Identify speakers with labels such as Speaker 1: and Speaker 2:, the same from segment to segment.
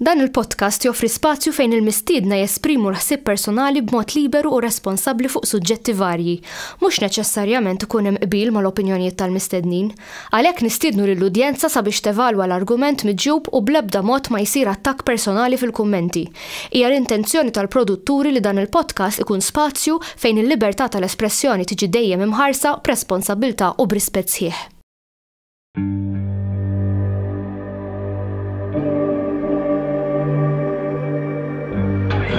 Speaker 1: Dan il-podcast joffri spazju fejn il-mistiedna jesprimu l-ħsieb personali b'mod liberu u responsabbli fuq suġġetti varji, mhux neċessarjament ikun hemm qbil mal-opinjonijiet tal-mistednin. Għalhekk nistiednu lill-udjenza sabiex tevalwa l-argument miġjub u bl-ebda mod ma jsir attakk personali fil-kummenti. Hija l-intenzjoni tal-produtturi li dan il-podcast ikun spazju fejn il-libertà tal-espressjoni tiġi dejjem imħarsa b'responsabbiltà u b'rispett sħiħ.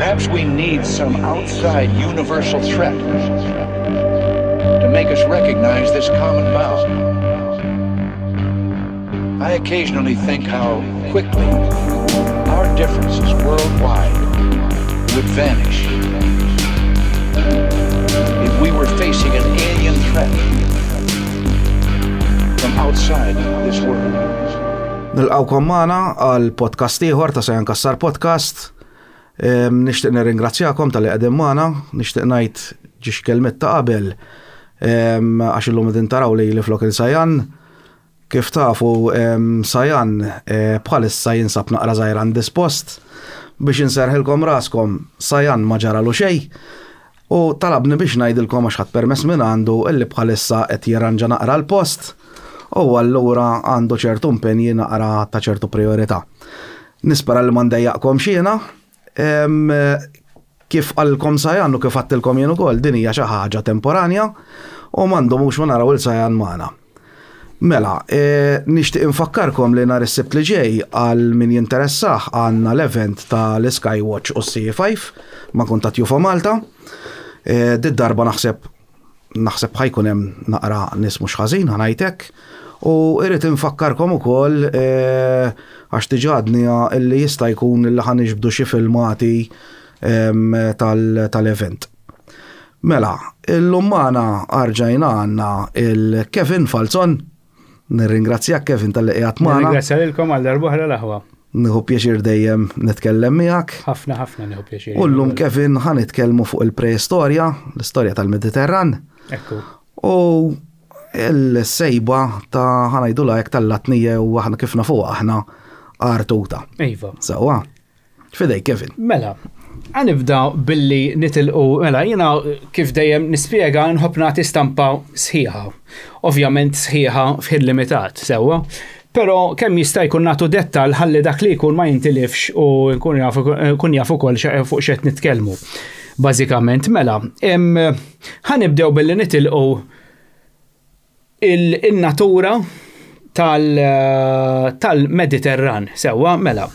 Speaker 2: Perhaps we need some outside universal threat to make us recognize this common bound. I occasionally think how quickly our differences worldwide would vanish if we were facing an alien threat from outside this world.
Speaker 3: Nilqawkom magħna għal podcast ieħor ta' Sajjan Kassar Podcast. Nixtieq nirringrazzjakom tal-li qegħdin magħna, nixtieq ngħid ġiex kelmet ta' qabel għax illum qegħdin taraw li flok il-Sajjan. Kif tafu Sajjan bħalissa jinsab naqra żgħir dispost biex inserħilkom raskom Sajjan ma ġaralu xejn u talabni biex ngħidilkom għax ħadd permess minn għandu illi bħalissa qed jirranġa naqra l-post u allura għandu ċertu impenji naqra ta' ċertu priorità. Nispera li ma ndejjaqkom xhiena. Kif għalkom Sajjan u kif għattilkom jien ukoll din hija xi ħaġa temporanja u m'għandhomux ma naraw il-Sajjan magħna. Mela, nixtieq infakkarkom li nhar is-Sibt li ġej għal min jinteressah għandna l-event tal-Skywatch u C5 ma' Kuntatt UFO Malta. Dit darba naħseb ħajkun hemm naqra nies mhux ħażin ħanajtek. U irrid infakkarkom ukoll għax tiġadnija illi jista' jkun illi ħaniġbdu xi filmati tal-event. Mela, illum magħna arġajna għandna il-Kevin Falzon. Nirringrazzjak Kevin tal-li qiegħed magħna.
Speaker 4: Nirringrazzja lilkom għal darba oħra l-aħwa.
Speaker 3: Nieħu pjaċir dejjem nitkellem miegħek.
Speaker 4: Ħafna nieħu pjaċir.
Speaker 3: U llum Kevin ħanitkellmu fuq il-preistorja, l-istorja tal-Mediterran.
Speaker 4: Ekku.
Speaker 3: U il-sejba ta' ħanajdu lajk tal-latnija u aħna kif nafuq aħna artuta.
Speaker 4: Iva.
Speaker 3: Sawa. Fidej, Kevin.
Speaker 4: Mela, għanibda billi nitilqu, mela, jina kif dejjem nispjega nħobb nagħti stampa sħiħa. Ovvjament sħiħa f'ħin limitat, sewa. Però kemm jista' jkun nagħtu dettal ħalli dak li jkun ma jintilifx u nkun jafu ukoll fuq x'qed nitkellmu. Bażikament, mela, ħanibdew billi nitilqu il-natura tal-Mediterran, sewa, mela.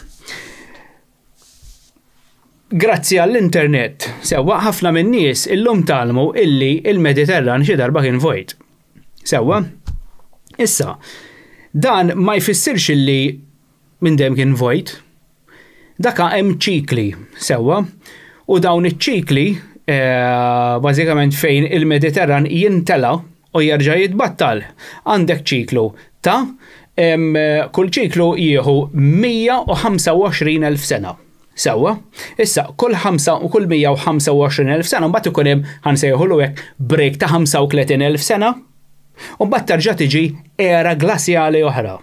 Speaker 4: Grazzi għall-internet, sewa, ħafna minn nies illum talmu illi il-Mediterran xi darba kien vojt. Sewa, issa, dan ma jfissirx illi minn dem kien vojt, daka hemm ċikli, sewa, u dawn iċ-ċikli bażikament fejn il-Mediterran jintela u jerġa' jitbattal. Għandek ċiklu ta' kull ċiklu jieħu 125,000 sena. Sewwa, issa kull 125,000 sena mbagħad ikun hemm ħansejħulu hekk break ta' 35,000 sena u mbagħad terġa' tiġi era glassjali oħra.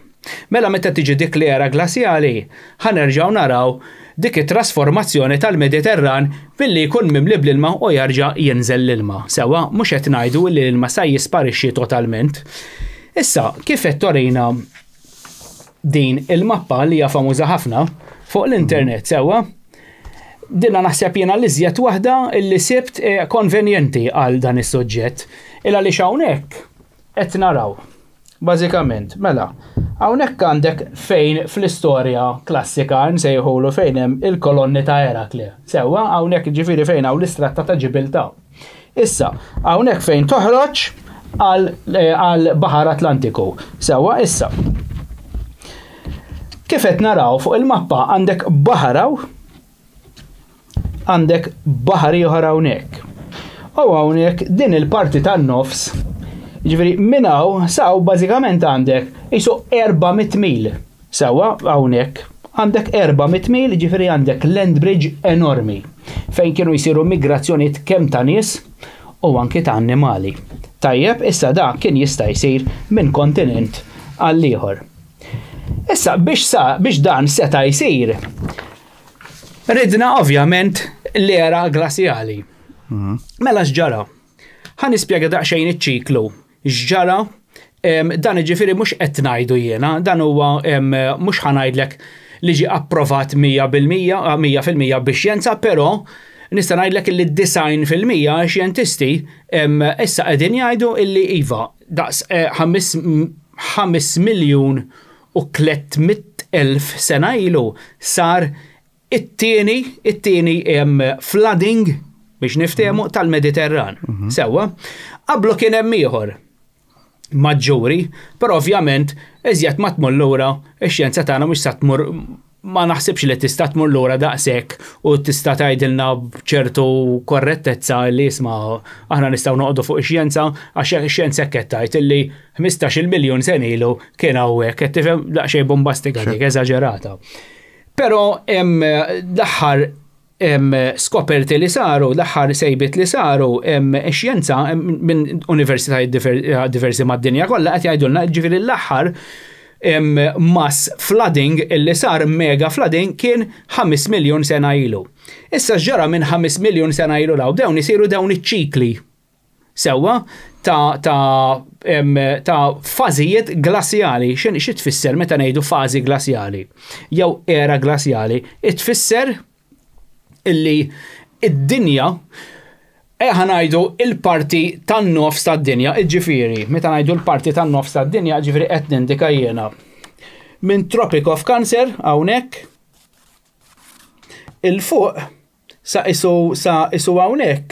Speaker 4: Mela meta tiġi dik l-era glassjali ħanerġgħu naraw dik it-trasformazzjoni tal-Mediterran billi jkun mimli bl-ilma u jarġa' jinżel l-ilma. Sewa, mhux qed ngħidu li l-ilma sa jisparixxi totalment. Issa, kif qed torina din il-mappa li hija famuża ħafna fuq l-internet sewa, dinha naħseb jiena l-iżjed waħda li sibt konvenjenti għal dan is-suġġett. Il għaliex hawnhekk qed naraw. Bażikament, mela, hawnhekk għandek fejn fl-istorja klassika nsejħulu fejn hemm il-kolonni ta' Herakle. Sewwa, hawnhekk ġifieri fejn hawn l-istratta ta' Ġibilta. Issa, hawnhekk fejn toħroġ għal Baħar Atlantiku. Sewwa, issa. Kif qed naraw fuq il-mappa għandek baħaraw, għandek baħar ieħor hawnhekk. U hawnhekk din il-parti tan-nofs ġifieri minnaw saw bażikament għandek qisu 400 mil. Sewwa hawnhekk għandek 400 mil ġifieri għandek land bridge enormi fejn kienu jsiru migrazzjonijiet kemm ta' nies u anke ta' annimali. Tajjeb, issa dak kien jista' jsir minn kontinent għal ieħor. Issa biex dan seta' jsir Ridna ovvjament l-era glaciali. Mela x'ġara? Ħan nispjega daqsxejn iċ-ċiklu. X'ġara? Dan ġifieri mhux qed ngħidu jiena, dan huwa mhux ħanajdlek li ġie approvat 100% bix-xjenza, però nista' ngħidlek illi 90% xjentisti issa qegħdin jgħidu illi iva daqs 5 miljun u 300,000 sena ilu sar it-tieni flooding biex niftehmu tal-Mediterran. Sewwa, qablu kien hemm ieħor maġġuri, però ovvjament iżjed ma tmur lura x-xjenza tagħna mhux sa tmur ma naħsibx li tista' tmur lura daqshekk u tista' tgħidilna b'ċertu korrettezza li isma' aħna nistgħu noqogħdu fuq ix-xjenza għax ix-xjenza qed tgħid illi 15 miljun sen ilu kien hawnhekk qed tifhem daqsxejn bombastika dik eżaġerata. Però l-aħħar skoperti li saru, l-aħħar sejbiet li saru, xjenza minn universitajiet diversi mad-dinja kollha qed jgħidulna ġifieri l-aħħar mass flooding illi sar mega flooding kien 5 miljun sena ilu. Issa ġara minn 5 miljun sena ilu dawn isiru dawn iċ-ċikli. Sewwa ta' fażijiet glaciali. Xi tfisser meta ngħidu fażi glaciali jew era glaciali? Tfisser illi id-dinja ħanajdu il-parti tan-nofs tad-dinja, ġifieri, meta ngħidu l-parti tan-nofs tad-dinja, ġifieri qed nindika jiena minn Tropic of Cancer hawnhekk il-fuq sa isu hawnhekk.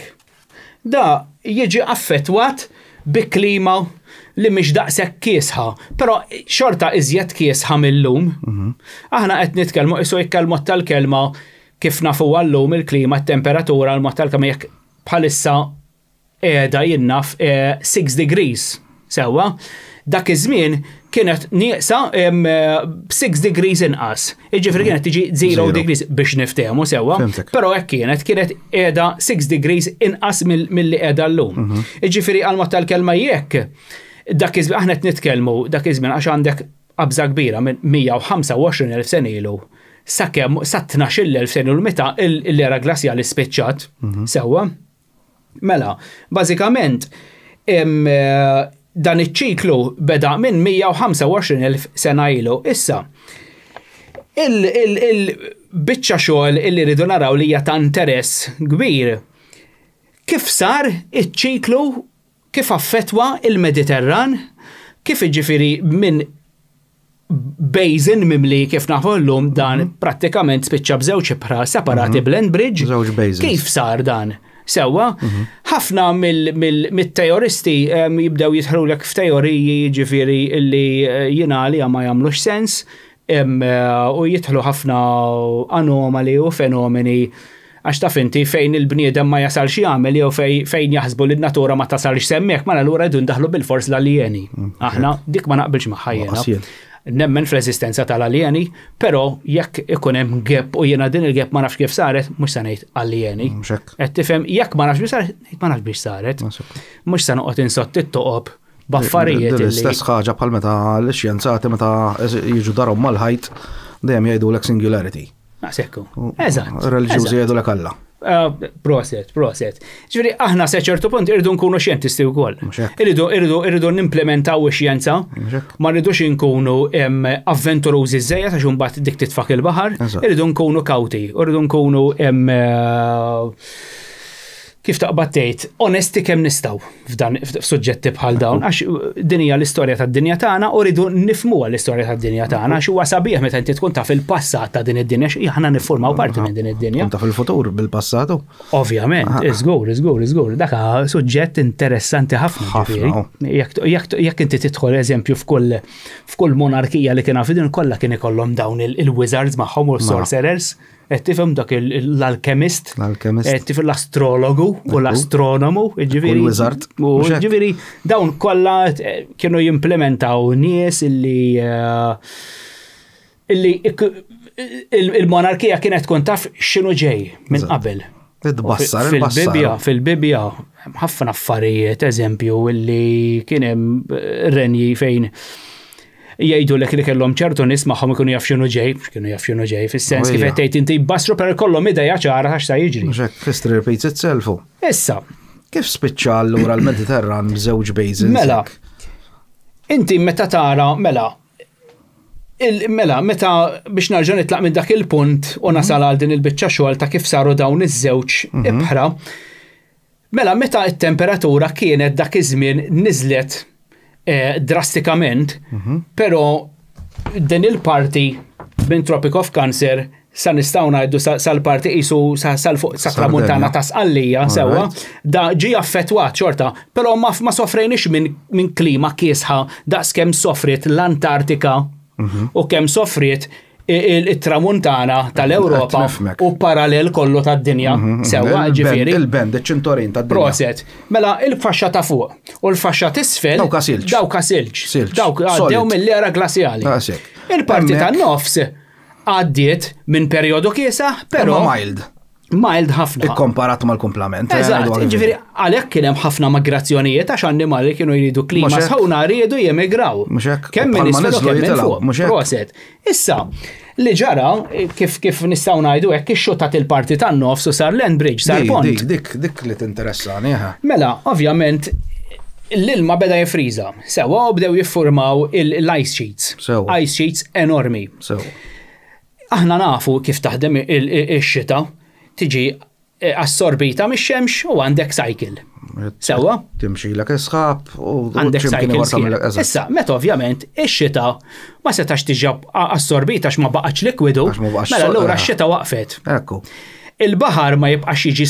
Speaker 4: Da jiġi affettwat bi klima li mhix daqshekk kiesħa, però xorta iżjed kiesħa mill-lum. Aħna qed nitkellmu isu jkellmu tal-kelma kif nafu għallum il-klima, t-temperatura, l-mod tal-kemm jekk bħalissa qiegħda jinnaf 6 degrees. Sewwa, dak iż-żmien kienet nieqsa 6 degrees inqas. Jiġifieri kienet tiġi 0 degrees biex niftehmu sewwa, però hekk kienet qiegħda 6 degrees inqas milli qiegħda llum. Jiġifieri għal mod tal-kelma jekk dak iż-żmien aħna qed nitkellmu dak iż-żmien għax għandek qabża kbira minn 125,000 sen ilu. Sakemm sa 12,000 sen ilu meta l-era glaċjali spiċċat sewwa. Mela, bażikament dan iċ-ċiklu beda minn 125,000 sena ilu. Issa, il-biċċa xogħol illi rridu naraw li hija ta' interess kbir, kif sar iċ-ċiklu, kif affettwa il-Mediterran, kif jiġifieri minn basin mimli kif nafu llum dan prattikament spiċċa b'żewġ ibħra separati bl-End Bridge. Kif sar dan? Sewwa, ħafna mit-teoristi jibdew jidħlulek f'teoriji ġifieri illi jingħali ma jagħmlux sens u jidħlu ħafna anomali u fenomeni għax taf inti fejn il-bniedem ma jasalx jagħmel jew fejn jaħsbu li n-natura ma tasalx semmek ma allura jdu ndaħlu bil-fors l-aljeni. Aħna dik ma naqbilx magħha jiena. Nemmen fl-eżistenza tal-aljeni, però jekk ikun hemm gap u jiena din il-gap ma nafx kif saret, mhux se ngħid aljeni. Qed tifhem jekk ma nafx biex saret, ma nafx biex saret. Mhux se noqgħod insott it-toqob b'affarijiet li. L-istess ħaġa bħal meta l-xjenzati meta jiġu darhom mal-ħajt dejjem jgħidulek singularity. Naqsekku. Eżatt. Reliġjużi jgħidulek Alla. Proset. Ġifieri aħna se ċertu punt irridu nkunu xjentisti wkoll. Irridu nimplementaw ix-xjenza, ma rridux inkunu avventurużi żejjed għax imbagħad dik titfak il-baħar, irridu nkunu kawti, irridu nkunu kif taqbad tgħid, onesti kemm nistgħu f'suġġetti bħal dawn, għax din hija l-istorja tad-dinja tagħna u rridu nifhmuha l-istorja tad-dinja tagħna għax huwa sabiħ meta inti tkun taf il-passat ta' din id-dinja aħna niffurmaw parti minn din id-dinja. Tkun taf il-futur bil-passatu? Ovvjament, iżgur, dak suġġett interessanti ħafna ġifieri. Jekk inti tidħol eżempju f'kull monarkija li kien fidin kollha kien ikollhom dawn il-wizards magħhom u s-sorcerers. Tifhem dak l-alkemist, tifhem l-astrologu u l-astronomu, ġifieri dawn kollha kienu jimplementaw nies illi il-monarkija kienet tkun taf x'inhu ġej minn qabel. Fil-Bibja ħafna affarijiet eżempju illi kien hemm renji fejn jgħidu l li kellhom ċertu nies magħhom ikunu jaf x'inhu ġej, kienu jaf x'inhu ġej fis-sens kif qed tgħid inti jbassru per ikollhom idea ċara għax sa jiġri.
Speaker 3: Mhux hekk history repeats itself.
Speaker 4: Issa.
Speaker 3: Kif spiċċa allura l-Mediterran b'żewġ basins?
Speaker 4: Mela. Inti meta tara, meta biex narġa' nitlaq minn dak il-punt u nasal għal din il-biċċa xogħol ta' kif saru dawn iż-żewġ ibħra, mela meta t-temperatura kienet dak iż-żmien niżlet drastikament, però din il-parti minn Tropic of Cancer sa nistgħu ngħidu sal-parti qisu sal-fuq tramuntana ta' Sqallija sewwa, da ġie affettwat xorta, però ma sofrejniex minn klima kiesħa daqskemm sofrit l-Antartika u kemm sofrit it-tramuntana tal-Ewropa u parallel kollu tad-dinja sewwa ġifieri.
Speaker 3: Il-bend, iċ-ċintorin tad-dinja.
Speaker 4: Proset. Mela il-faxxa ta' fuq u l-faxxa t'isfel dawk silġ. Dawk għaddew mill-era glaċjali. Il-parti tan-nofs għaddiet minn perjodu kiesaħ, però mild ħafna.
Speaker 3: Ikkomparat mal-komplement.
Speaker 4: Eżatt, ġifieri għalhekk kien hemm ħafna migrazzjonijiet għax annimali kienu jridu klima sħawna rridu jemigraw. Kemm minn isfel u kemm minn fuq. Proset. Issa, li ġara kif nistgħu ngħidu hekk ix-xutat il-parti tan-nofs u sar land bridge, sar pont.
Speaker 3: Dik li tinteressani.
Speaker 4: Mela, ovvjament l-ilma beda jifriża. Sewwa u bdew jiffurmaw il-ice sheets. Ice sheets enormi. Aħna nafu kif taħdem ix-xita tiġi assorbita mix-xemx u għandek cycle. Sewwa?
Speaker 3: Timxilek isħab u
Speaker 4: għandek cycle. Issa, meta ovvjament ix-xita ma setax tiġi assorbita għax ma baqgħetx likwidu, mela allura x-xita waqfet.
Speaker 3: Ekku.
Speaker 4: Il-baħar ma jibqax jiġi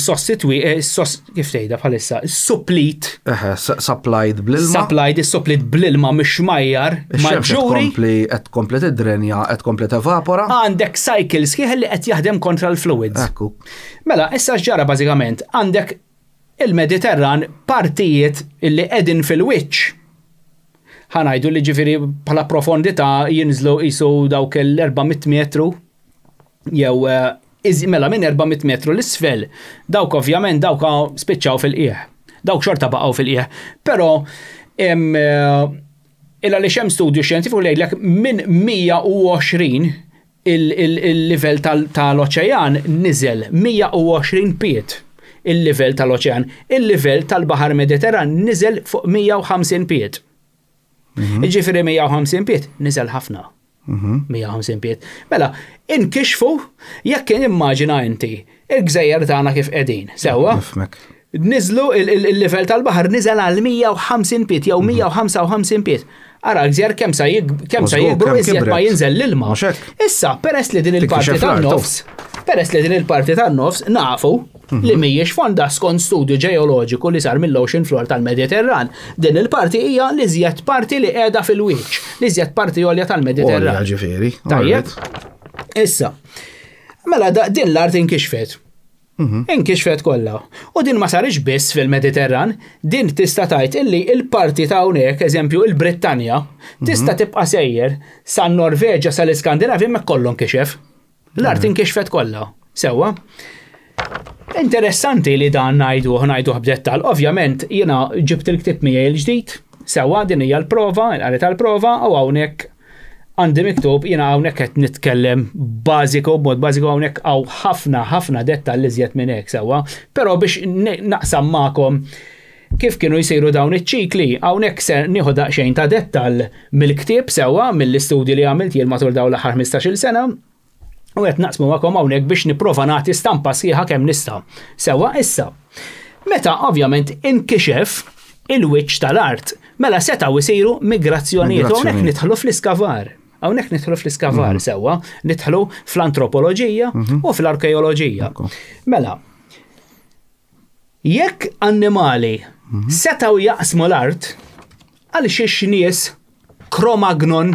Speaker 4: kif tgħidha bħalissa,
Speaker 3: supplied bl-ilma.
Speaker 4: Supplied bl-ilma mhux majjar, maġġuri.
Speaker 3: Qed kompli tidrenja, qed kompli evapora.
Speaker 4: Għandek cycles kieħ li qed jaħdem kontra l-fluids.
Speaker 3: Ekku.
Speaker 4: Mela, issa x'ġara bażikament, għandek il-Mediterran partijiet illi qegħdin fil-wiċċ. Ħanajdu li ġifieri bħala profondità jinżlu qisu dawk il-400 metru jew mela minn 400 metru l-isfel, dawk ovvjament dawk spiċċaw fil-qiegħ. Dawk xorta baqgħu fil-qiegħ. Però illa li xem studju xjentifiku jgħidlek minn 120 il-livell tal-oċean niżel 120 piet il-livell tal-oċean. Il-livell tal-Baħar Mediterran niżel fuq 150 piet. Ġifieri 150 piet niżel ħafna. 150 piet. Mela, inkixfu jekk immaġina inti il-gżejjer tagħna kif qegħdin. Sewwa? Niżlu il-livell tal-baħar niżel għal 150 piet jew 155 piet. Ara gżejjer kemm sa jikbru iżjed ma jinżel l-ilma. Issa, peress li din il-parti tan-nofs nafu li mhijiex fonda skont studju ġeoloġiku li sar mill-ocean floor tal-Mediterran. Din il-parti hija l-iżjed parti li qiegħda fil-wiċċ, l-iżjed parti għolja tal-Mediterran. Tajjeb. Issa. Mela din l-art inkixfet. Inkixfet kollha. U din ma sarix biss fil-Mediterran, din tista' tgħid illi il-parti ta' hawnhekk, eżempju il-Brittanja, tista' tibqa' sejjer san-Norveġġja sal-Iskandinavja mek kollhom kixef. L-art inkixfet kollha. Sewwa? Interessanti li dan ngħiduh b'dettal. Ovvjament jiena ġibt il-ktieb miegħi l-ġdid, sewwa din hija l-prova, il-qari tal-prova u hawnhekk għandi miktub jiena hawnhekk qed nitkellem bażiku b'mod bażiku hawnhekk hawn ħafna dettal li żjed minn hekk sewwa, però biex naqsam magħkom kif kienu jsiru dawn iċ-ċikli, hawnhekk se nieħu daqsxejn ta' dettall mill-ktieb sewwa mill-istudji li għamilt jien matul dawn l-aħħar 15-il sena. U qed naqsmu magħkom hawnhekk biex nipprova nagħti stampa sħiħa kemm nista'. Sewwa issa. Meta ovvjament inkixef il-wiċċ tal-art, mela setgħu jsiru migrazzjonijiet u hawnhekk nidħlu fl-iskavar. Hawnhekk nidħlu fl-iskavar sewwa, nidħlu fl-antropoloġija u fl-arkeoloġija. Mela, jekk annimali setgħu jaqsmu l-art għal xi nies Cro-Magnon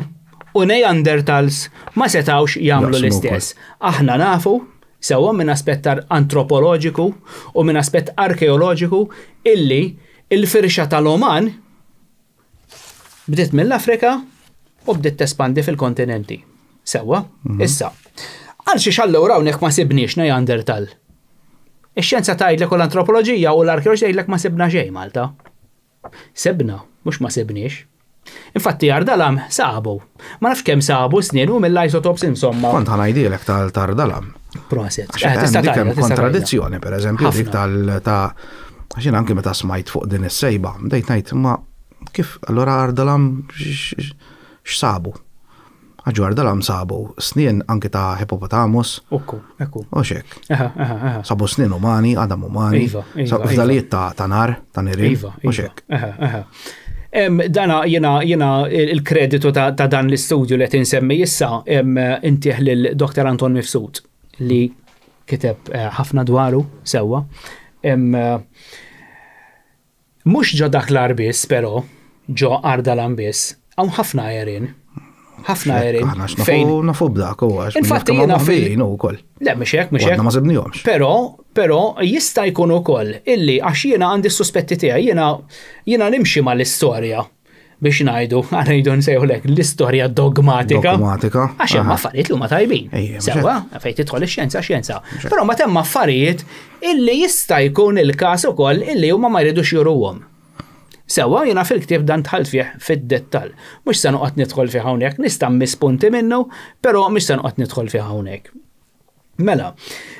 Speaker 4: u Neanderthals ma setawx jagħmlu l-istess. Aħna nafu sewwa minn aspett antropoloġiku u minn aspett arkeoloġiku illi il-firxa tal-Oman bdiet mill-Afrika u bdiet tespandi fil-kontinenti. Sewwa? Issa. Għal xi allura hawnhekk ma sibniex Neanderthal. Ix-xjenza tgħidlek u l-antropoloġija u l-arkeoloġija tgħidlek ma sibna xejn Malta. Sebna, mhux ma sibniex. Infatti Ardalam sabu. Ma nafx kemm sabu snin u mill-isotopes insomma.
Speaker 3: Kont ħanajdilek tal-Ardalam.
Speaker 4: Proset.
Speaker 3: Dik hemm kontradizzjoni, pereżempju, dik għaxin anki meta smajt fuq din is-sejba, bdejt ngħid ma kif allura Ardalam x'sabu? Ħaġu Ardalam sabu snien anki ta' hippopotamus.
Speaker 4: Ekku.
Speaker 3: U xek. Sabu snien umani, Adam umani. Fdalijiet ta' nar, ta' nirin. U xek.
Speaker 4: Dana jena il-kreditu ta' dan l-istudju li tinsemmi issa intieħ lil Dr. Anton Mifsud li kiteb ħafna dwaru sewwa. Mhux ġo dak l-arbis, però ġo Ardalam biss, hawn ħafna għerin. ħafna għerin.
Speaker 3: Fejn nafu b'dak huwa.
Speaker 4: Infatti jiena
Speaker 3: fejn ukoll.
Speaker 4: Le mhux hekk, mhux hekk.
Speaker 3: Ma sibnihomx.
Speaker 4: Però jista' jkun ukoll illi għax jiena għandi s-suspetti tiegħi, jiena nimxi mal-istorja biex ngħidu nsejħulek l-istorja dogmatika. Għax hemm affarijiet li huma tajbin. Sewwa, fejn tidħol ix-xjenza. Però ma hemm affarijiet illi jista' jkun il-każ ukoll illi huma ma jridux juruhom. Sewwa jiena fil-ktieb dan tħalt fih fid-dettall. Mhux se noqgħod nidħol fi hawnhekk, nista' mispunti minnu, però mhux se noqgħod nidħol fi hawnhekk. Mela,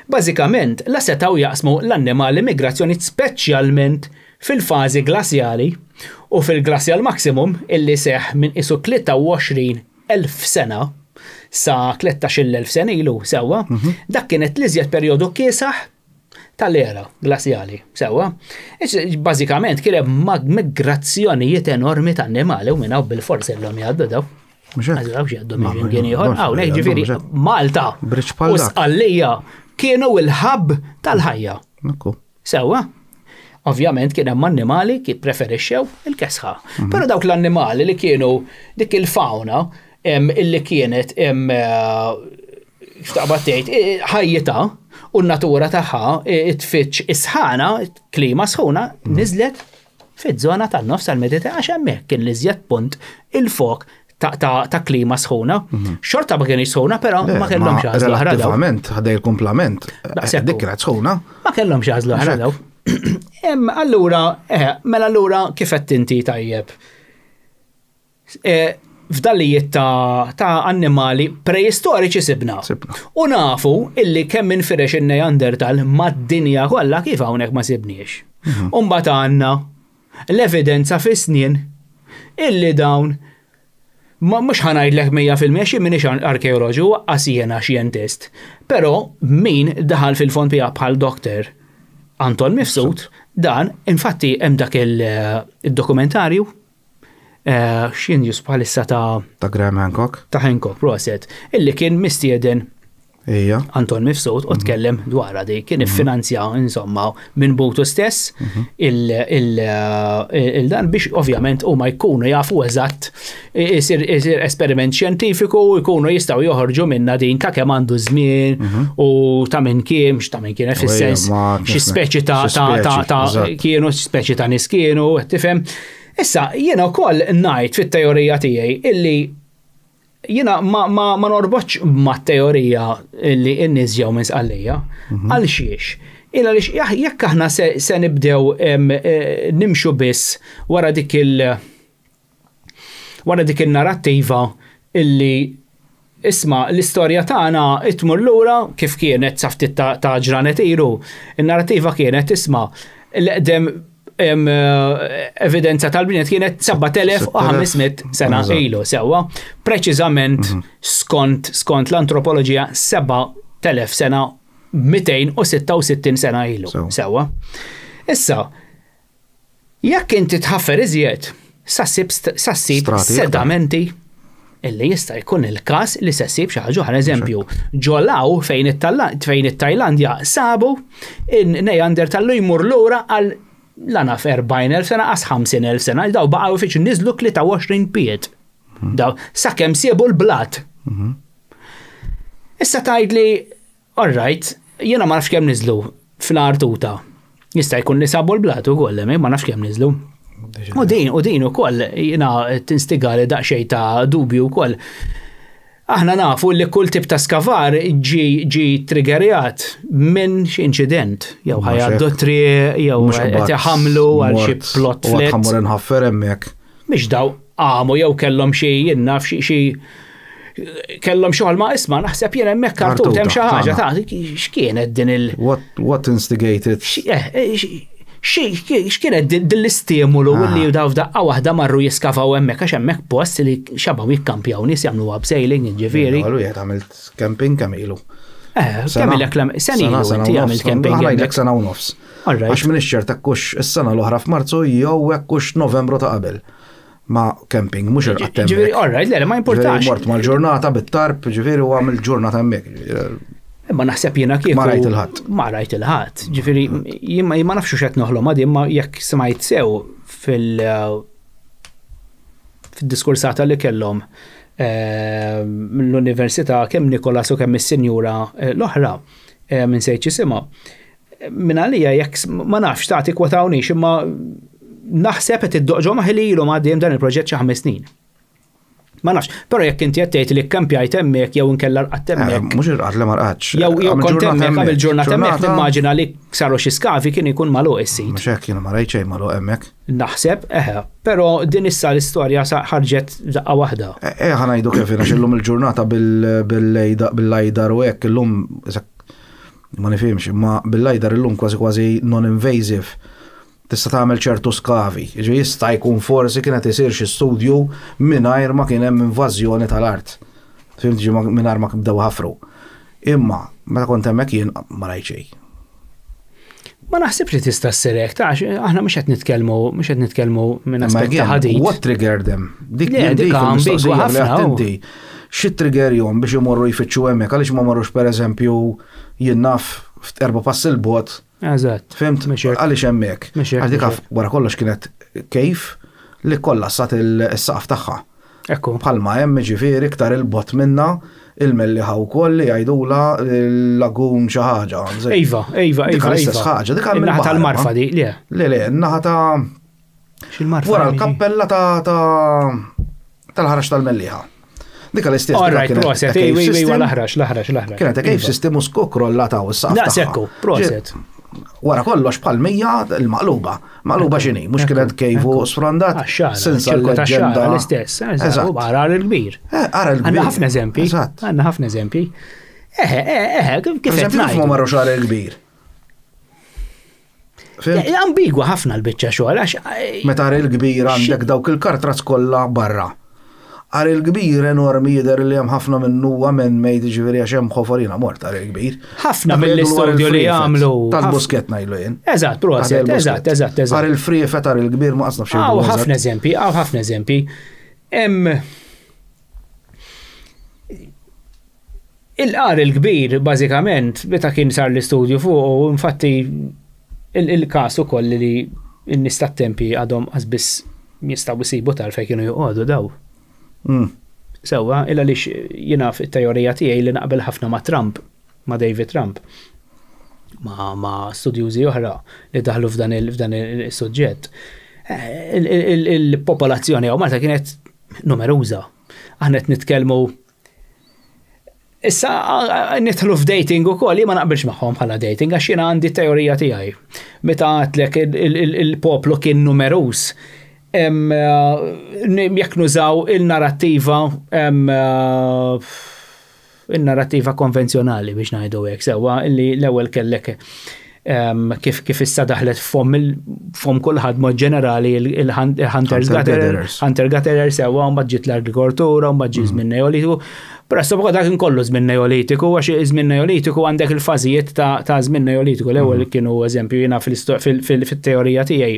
Speaker 4: bażikament la setgħu jaqsmu l-annimali migrazzjoni speċjalment fil-fażi glaċjali u fil-glaċjal maximum illi seħ minn isu 23,000 sena sa 13,000 sena ilu sewwa, dak kienet l-iżjed perjodu kiesaħ tal-era glaċjali, sewwa. Bażikament kien hemm migrazzjonijiet enormi ta' annimali u minn hawn bil-forsi l-hom jgħaddu daw. Għażlaw x'jgħaddu minn kien ieħor, hawnhekk ġifieri Malta u Sqallija kienu l-ħabb tal-ħajja. Sewwa. Ovvjament kien hemm annimali ki preferixxew il-kesħa. Però dawk l-annimali li kienu dik il-fawna illi kienet x'taqbad tgħid ħajjita u n-natura tagħha tfittx isħana, klima sħuna, niżlet fiż-żona tan-nofs tal-Mediterran għax hemmhekk kien l-iżjed punt il-fok ta' klima sħuna. Xorta ma kienx sħuna, però ma kellhomx għażla oħra.
Speaker 3: Relattivament ħadej il-kumplament. Dik kienet sħuna.
Speaker 4: Ma kellhomx għażla oħra daw. Mela allura kif qed inti tajjeb. F'dallijiet ta' annimali preistoriċi sibna. U nafu illi kemm infirex in-Neandertal mad-dinja kollha kif hawnhekk ma sibniex. U mbagħad għandna l-evidenza fis-snien illi dawn mhux ħanajdlek 100% xi m'iniex arkeoloġu waqqas jiena xjentist. Però min daħal fil-fond tiegħu bħal Dr. Anton Mifsud dan infatti hemm dak il-dokumentarju x'jien jus bħalissa ta'
Speaker 3: Graham Hancock.
Speaker 4: Ta' Hancock, proset, illi kien mistieden Anton Mifsud u tkellem dwarha di kien iffinanzja insomma minn butu stess il-dan biex ovvjament huma jkunu jafu eżatt isir esperiment xjentifiku u jkunu jistgħu joħorġu minna din ta' kemm għandu żmien u ta' minn kien fis-sens xi speċi ta' kienu speċi ta' nies kienu tifhem. Issa, jiena wkoll ngħid fit-teorija tiegħi illi jiena ma norbotx mat-teorija illi n-nies ġew minn Sqallija. Għal xiex? Għaliex jekk aħna se nibdew nimxu biss wara dik il-narrattiva illi isma' l-istorja tagħna tmur lura kif kienet saftit ta' ġranet ilu. In-narrattiva kienet isma' l-qdem evidenza tal-bniet kienet 7,500 sena ilu sewwa. Preċiżament skont l-antropoloġija 7,000 sena 266 sena ilu sewwa. Issa, jekk inti tħaffer iżjed sassib sedamenti illi jista' jkun il-każ li se ssib xi ħaġa oħra eżempju. Ġolaw fejn it-Tajlandja sabu in-Neandertal jmur lura għal l-għana 40,000 sena, għas 50,000 sena, daw baqaw fiċ nizlu 23 piet. Daw, sakemm siebu l-blat. Issa tajdli, all right, jena ma nafx kemm nizlu fl-artuta. Jista' jkun li sabu l-blat u kollem, ma nafx kemm nizlu. U din u koll, jena tinstigali daqxej ta' dubju u koll. Aħna nafu li kull tip ta' skavar ġi triggerjat minn xi inċident, jew ħajgħaddu triq, jew qed iħammlu għal xi plot flet.
Speaker 3: Ħammur inħaffer hemmhekk.
Speaker 4: Mhix daw, għamu jew kellhom xi jinnaf xi kellhom xogħol ma' isma' naħseb jien hemmhekk kartut hemm xi ħaġa ta' x'kienet din
Speaker 3: What instigated?
Speaker 4: X'kienet din l-istimulu li daw f'daqqa waħda marru jiskavaw hemmhekk għax hemmhekk post li xabaw jikkampjaw nies jagħmlu abseiling ġifieri.
Speaker 3: Għallu jgħid għamilt camping kemm ilu.
Speaker 4: Kemm ilek sen ilu inti għamilt camping.
Speaker 3: Għalajlek sena u nofs. Għax minn ixċert kux is-sena l-oħra f'Marzu jew hekk kux Novembru ta' qabel. Ma camping, mux il-qattem.
Speaker 4: Ġifiri, alright, le, ma importax.
Speaker 3: Mort ma l-ġurnata bit-tarp, ġifiri u għamil ġurnata hemmhekk.
Speaker 4: Ma naħseb jiena kieku.
Speaker 3: Ma rajt il-ħadd.
Speaker 4: Ma rajt il-ħadd. Ġifiri, ma nafxu x'qed noħlom għadi, imma jekk smajt sew fil-diskursata li kellhom mill-Università kemm Nikolas u kemm is-Sinjura l-oħra minn sejt isimha. Minn għalija jekk ma nafx tagħti kwotawniex imma naħseb qed iddoqġhom ħililhom għaddejjem dan il-proġett xi 5 snin. Ma nafx, però jekk inti qed tgħid li kkampjajt hemmhekk jew inkella rqatt hemmhekk.
Speaker 3: Mhux irqad li ma rqadx.
Speaker 4: Jew kont hemmhekk qabel ġurnata hemmhekk nimmaġina li saru xi skavi kien ikun magħluq is-sit.
Speaker 3: Mhux hekk jien ma rajt xejn magħluq hemmhekk.
Speaker 4: Naħseb, però din issa l-istorja ħarġet daqqa waħda.
Speaker 3: Ħanajdu kif jiena xillum il-ġurnata bil-lajdar u hekk illum ma nifhimx, imma bil-lajdar illum kważi non-invasive. Tista' tagħmel ċertu skavi. Jista' jkun forsi kienet isir xi studju mingħajr ma kien hemm invażjoni tal-art. Fimt mingħajr ma bdew ħafru. Imma meta kont hemmhekk jien ma rajt xejn.
Speaker 4: Ma naħsibx li tista' ssir hekk, aħna mhux qed nitkellmu minn aspett ta' ħadit.
Speaker 3: What triggered them? Dik ħafna. Xi triggerjhom biex imorru jfittxu hemmhekk għaliex ma marrux pereżempju jinnaf f'erba' pass il-bot.
Speaker 4: Eżatt.
Speaker 3: Fimt, għaliex hemmhekk. Għadik wara kollox kienet kejf li kollha sat il-saqaf tagħha.
Speaker 4: Ekku.
Speaker 3: Bħalma hemm ġifieri iktar il-bot minna il-melliħa wkoll li jgħidula l-lagun xi ħaġa.
Speaker 4: Iva.
Speaker 3: L-istess ħaġa, dik għal
Speaker 4: naħa tal-marfa di, le.
Speaker 3: Le, naħa ta'
Speaker 4: x'il-marfa.
Speaker 3: Wara l-kappella tal-ħarax tal-melliħa. Dik l-istess.
Speaker 4: Alright, proset, l-ħrax.
Speaker 3: Kienet kejf sistemu skok rollataw is-saqaf tagħha.
Speaker 4: Naqsekku, proset.
Speaker 3: Wara kollox bħal-mija il-maqluba. Maqluba x'inhi, mhux kienet kejfu sfrondat.
Speaker 4: Senza l-leġenda l-istess. Eżatt. Ara l-kbir. Għandna ħafna eżempji. Kif qed
Speaker 3: ngħid. Ma marrux ara l-kbir.
Speaker 4: Ambigwa ħafna l-biċċa xogħol għax.
Speaker 3: Meta ara l-kbir għandek dawk il-kartrazz kollha barra. Għar il-kbir enormi jidher li hemm ħafna minnu minn mejt ġifieri għax hemm ħoforina mort għar il-kbir.
Speaker 4: Ħafna mill-istudju li jagħmlu.
Speaker 3: Tal-busket ngħidlu jien.
Speaker 4: Eżatt, proset, eżatt.
Speaker 3: Għar il-friefet għar il-kbir ma qasna f'xejn.
Speaker 4: Ħafna eżempji. Hemm il-qar il-kbir bażikament meta kien sar l-istudju fuq u infatti il-każ ukoll li n-nies tat-tempi għadhom qasbiss jistgħu jsibu tarf fejn kienu joqogħdu daw. Sewwa, illa lix jiena fit-teorija tiegħi li naqbel ħafna ma' Trump, ma' David Trump, ma' studjużi oħra li daħlu f'dan il-suġġett. Il-popolazzjoni għaw Malta kienet numeruża. Aħna qed nitkellmu issa nidħlu f'dating ukoll ma naqbilx magħhom bħala dating għax jiena għandi teorija tiegħi. Meta għatlek il-poplu kien numeruż. Jekk nużaw il-narrativa konvenzjonali biex ngħidu hekk sewwa li l-ewwel kellek kif issa daħlet fom kulħadd mod ġenerali il-hunter gatherers sewwa mbagħad ġiet l-agrikoltura mbagħad ġie żmien neolitiku. Presto bħal dak inkollu żmien neolitiku għax żmien neolitiku għandek il-fażijiet ta' żmien neolitiku. L-ewwel kienu eżempju jiena fil-teorija tiegħi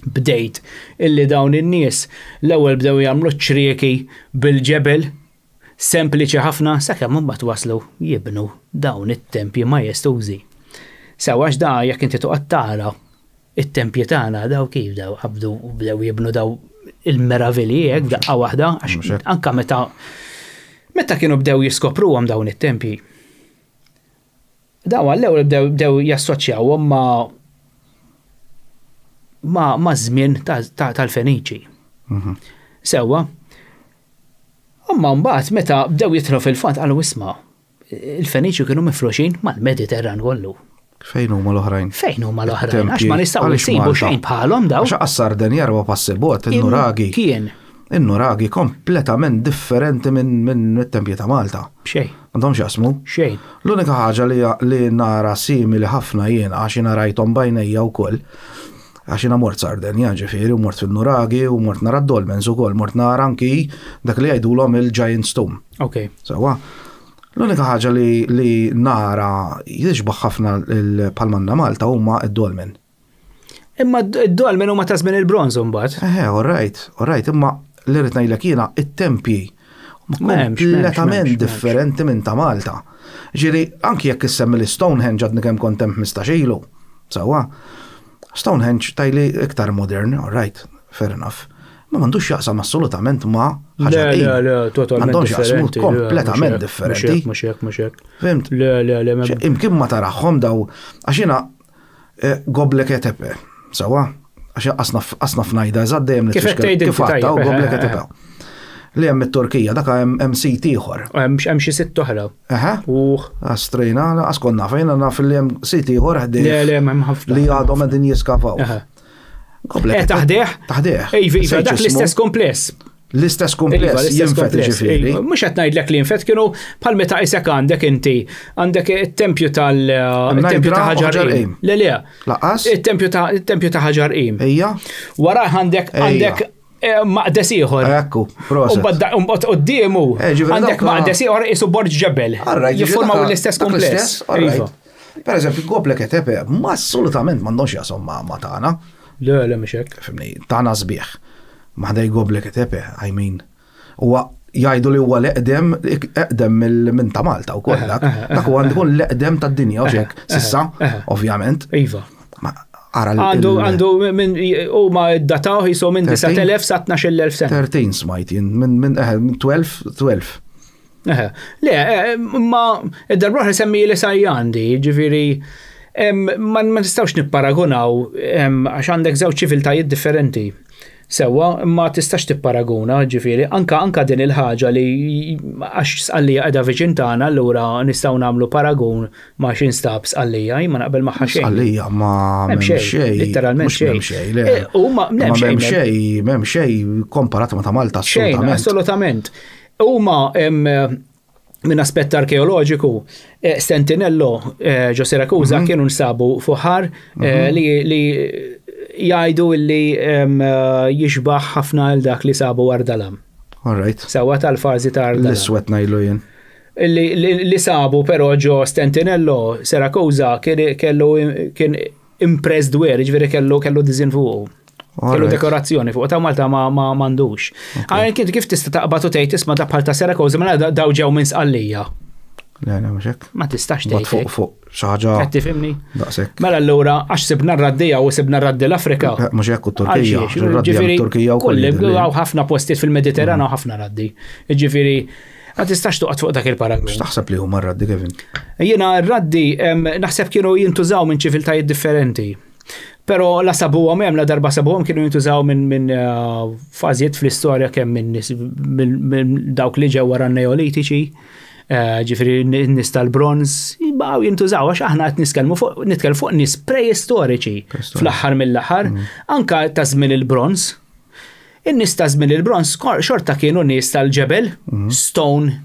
Speaker 4: bdejt illi dawn in-nies l-ewwel bdew jagħmlu ċrieki bil-ġebel sempliċi ħafna sakemm imbagħad waslu jibnu dawn it-tempji majestużi. Sewwa da jekk inti toqgħod tara it-tempji tagħna daw kif daw ħabdu bdew jibnu daw il-meravilji hekk daqqa waħda għax anke meta kienu bdew jiskopruhom dawn it-tempji. Daw l-ewwel bdew jassoċjawhom ma' żmien tal-Feniċi. Sewwa. Imma mbagħad meta bdew jidħlu fil-fond qalu isma' il-Feniċi kienu mifruxin mal-Mediterran kollu.
Speaker 3: Fejn huma l-oħrajn?
Speaker 4: Għax ma nistgħu nsibu xejn bħalhom daw.
Speaker 3: Għax għas-Sardenja 4 pass il-bot, il-Nuragi.
Speaker 4: Kien.
Speaker 3: In-Nuragi kompletament differenti minn it-tempji ta' Malta.
Speaker 4: Xejn.
Speaker 3: Għandhom x'jaqsmu?
Speaker 4: Xejn.
Speaker 3: L-unika ħaġa li nara simili ħafna jien għax jiena rajthom bajnejja wkoll. Għax jiena mort Sardenja ġifieri u mort fin-Nuragi u mort nara d-Dolmens ukoll, mort nara anki dak li jgħidulhom il-Giant Stone.
Speaker 4: Okay.
Speaker 3: Sewwa. L-unika ħaġa li nara jixbaħ ħafna il-Palmanna Malta huma d-Dolmen. Imma
Speaker 4: d-Dolmen huma ta' żmien il-Bronż imbagħad.
Speaker 3: Alright, imma li rrid ngħidlek jiena it-tempji kompletament differenti minn ta' Malta. Ġieri anki jekk issemmi li Stonehenge għadni kemm kont hemm 15 ilu. Sewwa. Stonehenge tajli iktar modern, alright, fair enough. Ma m'għandux jaqsam assolutament ma' ħaġa.
Speaker 4: Le, totalment differenti.
Speaker 3: Kompletament differenti.
Speaker 4: Mhux hekk.
Speaker 3: Fimt?
Speaker 4: Le.
Speaker 3: Imkien ma taraħħom daw għax jiena Göbekli Tepe. Sewwa. Għax asna f'najda eżatt dejjem
Speaker 4: kif
Speaker 3: għatta u Göbekli Tepe. Li hemm it-Turkija, dak hemm sit ieħor.
Speaker 4: Hemm xi sitt oħra.
Speaker 3: Astrejna, konna fejn naf li hemm sit ieħor ħdej.
Speaker 4: Le, hemm ħafna.
Speaker 3: Li għadhom qegħdin jiskavaw.
Speaker 4: Taħdeħ? Iva, dak l-istess kompless.
Speaker 3: L-istess kompless jinfet ġifieri.
Speaker 4: Mhux qed ngħidlek li jinfet kienu bħal meta isek għandek inti għandek it-tempju ta' Ħaġar-Qim. Le.
Speaker 3: Laqas?
Speaker 4: It-tempju ta' Ħaġar-Qim.
Speaker 3: Ejja.
Speaker 4: Wara għandek maqdes ieħor.
Speaker 3: Ekku, proset.
Speaker 4: Umbagħad qudiemu għandek maqdes ieħor isu Borġ Ġebel. Jiffurmaw l-istess kompless.
Speaker 3: Pereżempju, Göbekli Tepe ma assolutament m'għandhomx jaqshom ma' tagħna.
Speaker 4: Le, mhux hekk.
Speaker 3: Fimni, tagħna sbieħ. Maħdej Göbekli Tepe, I mean. Huwa jgħidu li huwa l-eqdem minn ta' Malta wkoll dak. Dak huwa għandu l-eqdem tad-dinja u hekk. Sissa, ovvjament.
Speaker 4: Iva. Għandu minn huma ddataw jisu minn 9,000 sa 12,000 sena.
Speaker 3: 13 smajt jien minn 12.
Speaker 4: Le, ma id-darba semmi li sajjandi, ġifieri ma nistgħux nipparagunaw għax għandek żewġ ċiviltajiet differenti. Sewwa, ma tistax tipparaguna, ġifieri, anka din il-ħaġa li għax sqallija qiegħda viċin tagħna, allura nistgħu nagħmlu paragun ma' xi nstab sqallija, ma naqbel magħha xejn.
Speaker 3: Sqallija ma m'hemm xejn.
Speaker 4: Litteralment xejn.
Speaker 3: M'hemm xejn komparat ma' ta' Malta assolutament.
Speaker 4: Assolutament. Huma minn aspett arkeoloġiku, Stentinello ġo Sirakuża kienu nsabu fuħar li jgħidu li jixbaħ ħafna l dak li sabu Ardalam.
Speaker 3: Alright.
Speaker 4: Sewa tal-fazi ta' Ardalam.
Speaker 3: L-iswet najlu jien.
Speaker 4: Li sabu però ġo Stentinello Sirakuża kien impressed where, ġveri kellu dizin fuq. Kellu dekorazzjoni fuq, ta' Malta ma mandux. Għajn kif tista' taqbad u tgħid isma' ta' bħal ta' Sirakuża mela daw ġew minn sqallija.
Speaker 3: Le, mhux hekk.
Speaker 4: Ma tistax tgħid.
Speaker 3: Fuq xi ħaġa.
Speaker 4: Qed tifhimni?
Speaker 3: Daqshekk.
Speaker 4: Mela allura għax sibna r-raddija u sibna r-raddi l-Afrika.
Speaker 3: Mhux hekk Turkija. Ġifieri Turkija wkoll.
Speaker 4: Għaw ħafna postijiet fil-Mediterran u ħafna raddi. Ġifieri ma tistax toqgħod fuq dak il-paragun.
Speaker 3: X'taħseb li huma r-raddi Kevin?
Speaker 4: Jiena r-raddi naħseb kienu jintużaw minn ċiviltajiet differenti. Pero la sabuhom hemm la darba sabuhom kienu jintużaw minn fażijiet fl-istorja kemm minn dawk li ġew wara n-neolitiċi. Ġifiri nis tal-bronz jibqaw jintużaw għax aħna qed nitkellmu fuq nies preistoriċi fl-aħħar mill-aħħar anka ta' żmien il-bronz. In-nies ta' żmien il-bronz xorta kienu nies tal-ġebel, Stone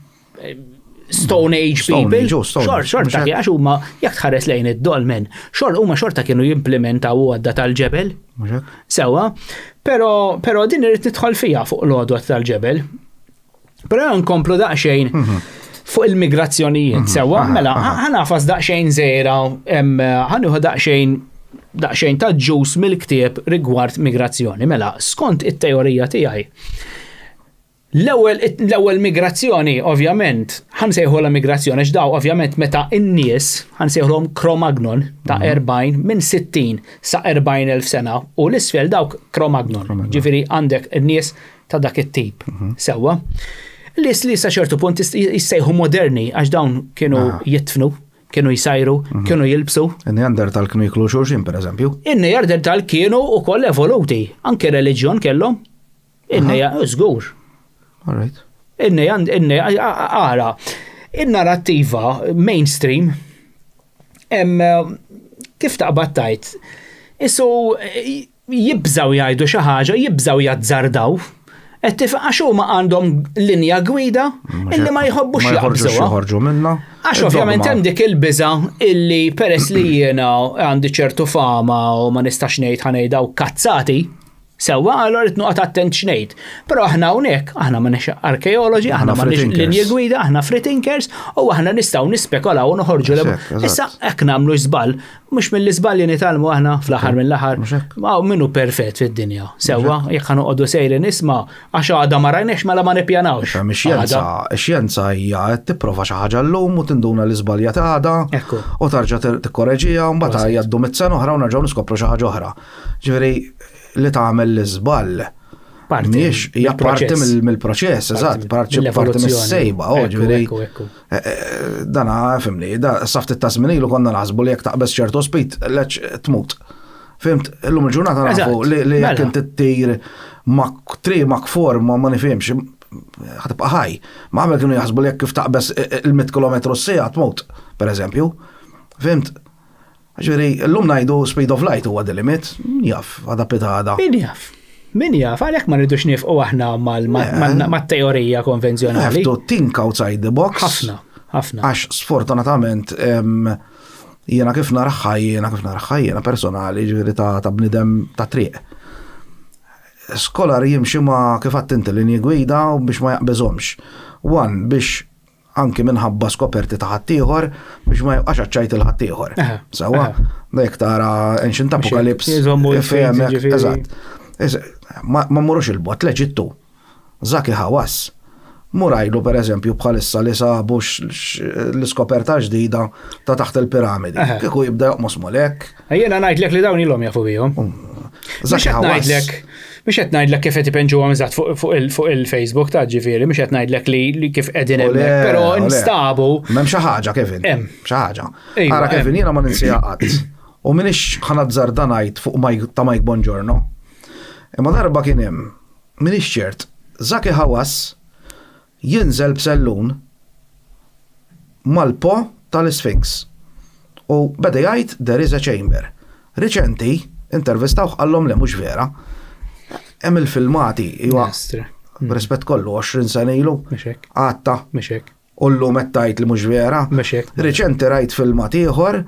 Speaker 4: Age people. Xorta għax huma jekk tħares lejn id-dolmen, huma xorta kienu jimplementaw għadda tal-ġebel. Sewwa, però din irid nidħol fija fuq l-għodwa tal-ġebel. Però nkomplu daqsxejn fuq il-migrazzjonijiet, sewwa, mela, ħanafas daqsxejn żejra, ħanieħu daqsxejn ta' ġus mill-ktieb rigward migrazzjoni. Mela, skont it-teorija tiegħi. L-ewwel migrazzjoni, ovvjament, ħansejħu migrazzjoni x'daw ovvjament meta n-nies ħansejħulhom Cro-Magnon ta' 40 minn 60 sa 40,000 sena u l-isfel dawk Cro-Magnon. Ġifieri għandek in-nies ta' dak it-tip. Sewwa. Li sa ċertu punt jissejħu moderni, għax dawn kienu jitfnu, kienu jisajru, kienu jilbsu.
Speaker 3: In-Neandertal kienu jiklu xulxin, per eżempju.
Speaker 4: In-Neandertal kienu u koll evoluti, anke reliġjon kellhom. Żgur.
Speaker 3: Alright.
Speaker 4: Ara, in-narrattiva mainstream, kif taqbad tajt, issu jibżaw jgħidu xi ħaġa, jibżaw jazzardaw. Qed tifhem għax huma għandhom linja gwida illi ma jħobbux jaqbżuha.
Speaker 3: joħorġu minnha.
Speaker 4: Għax ovvjament hemm dik il-biża illi peress li jiena għandi ċertu fama u ma nistax ngħid ħanejdaw kazzati, sewwa allura qed noqgħod attent x'ngħid. Però aħna hawnhekk, aħna m'għandniex arkeoloġi, aħna m'għandniex linji gwida, aħna free thinkers u aħna nistgħu nispekulaw u noħorġu issa hekk nagħmlu żball, mhux mill-iżball li nitalmu aħna fl-aħħar mill-aħħar. Ma minnu perfett fid-dinja. Sewwa jekk ħanoqogħdu sejri nisma' għax għadha ma rajnex mela ma nippjanawx.
Speaker 3: Ix-xjenza hija qed tipprova xi ħaġa llum u tinduna l-iżbalja ta' għada u tarġa' tikkorreġija u mbagħad jgħaddu mit-sena oħra u nerġgħu niskopru xi ħaġa oħra. Ġifieri li tagħmel l-iżball mhijiex hija parti mill-proċess, eżatt, parti mis-sejba, ġifieri. Dana fimni, saftit ta' żmien ilu konna naħsbu li jekk taqbeż ċertu spit leġ tmut. Fimt, illum il-ġurnata nafu li jekk inti ttir mak forma ma nifhimx ħatibqa' ħaj. Ma qabel kienu jaħsbu li jekk kif taqbeż il-100 km s-siegħa tmut, pereżempju. Fimt? Ġifieri, llum ngħidu speed of light huwa the limit, jaf, għada pitada.
Speaker 4: Min jaf, għalhekk ma rridux nifqu aħna mat-teorija konvenzjonali.
Speaker 3: Have to think outside the box.
Speaker 4: Ħafna.
Speaker 3: Għax sfortunatament jiena kif nara ħajjena personali ġifieri ta' bnidem ta' triq. Skolar jimxi ma kif għattinti linji gwida u biex ma jaqbeżhomx. One biex anki minħabba skoperti ta' ħaddieħor biex ma jibqax aċċajt il-ħaddieħor. Sewwa, dak tara Ancient Apocalypse. Eżatt. Ma mmurux il-bot leġittu. Zaki Hawass. Murajlu pereżempju bħalissa li sabu l-iskoperta ġdida ta' taħt il-piramidi. Kieku jibda joqmos molek.
Speaker 4: Jiena ngħidlek li dawn ilhom jafu bihom. Zaki Hawass. Mhux qed ngħidlek kif qed ipenġuhom eżatt fuq il-Facebook ta' ġifieri, mhux qed ngħidlek li kif qegħdin hemmhekk, però instabu.
Speaker 3: M'hemm xi ħaġa Kevin. Hemm xi ħaġa. Ara Kevin jiena ma ninsija qatt. U minix ħanazzar ngħid fuq ta' Mike Bongiorno. Imma darba kien hemm minix ċert Zaki Hawass jinżel b'sellun mal-po tal-Sphinx. U beda jgħid there is a chamber. Riċenti intervistawh qallhom li mhux vera. Hemm il-filmati, rispett kollu 20 sena ilu. Għatta. U llum qed tgħid li mhux vera. Riċenti rajt filmat ieħor,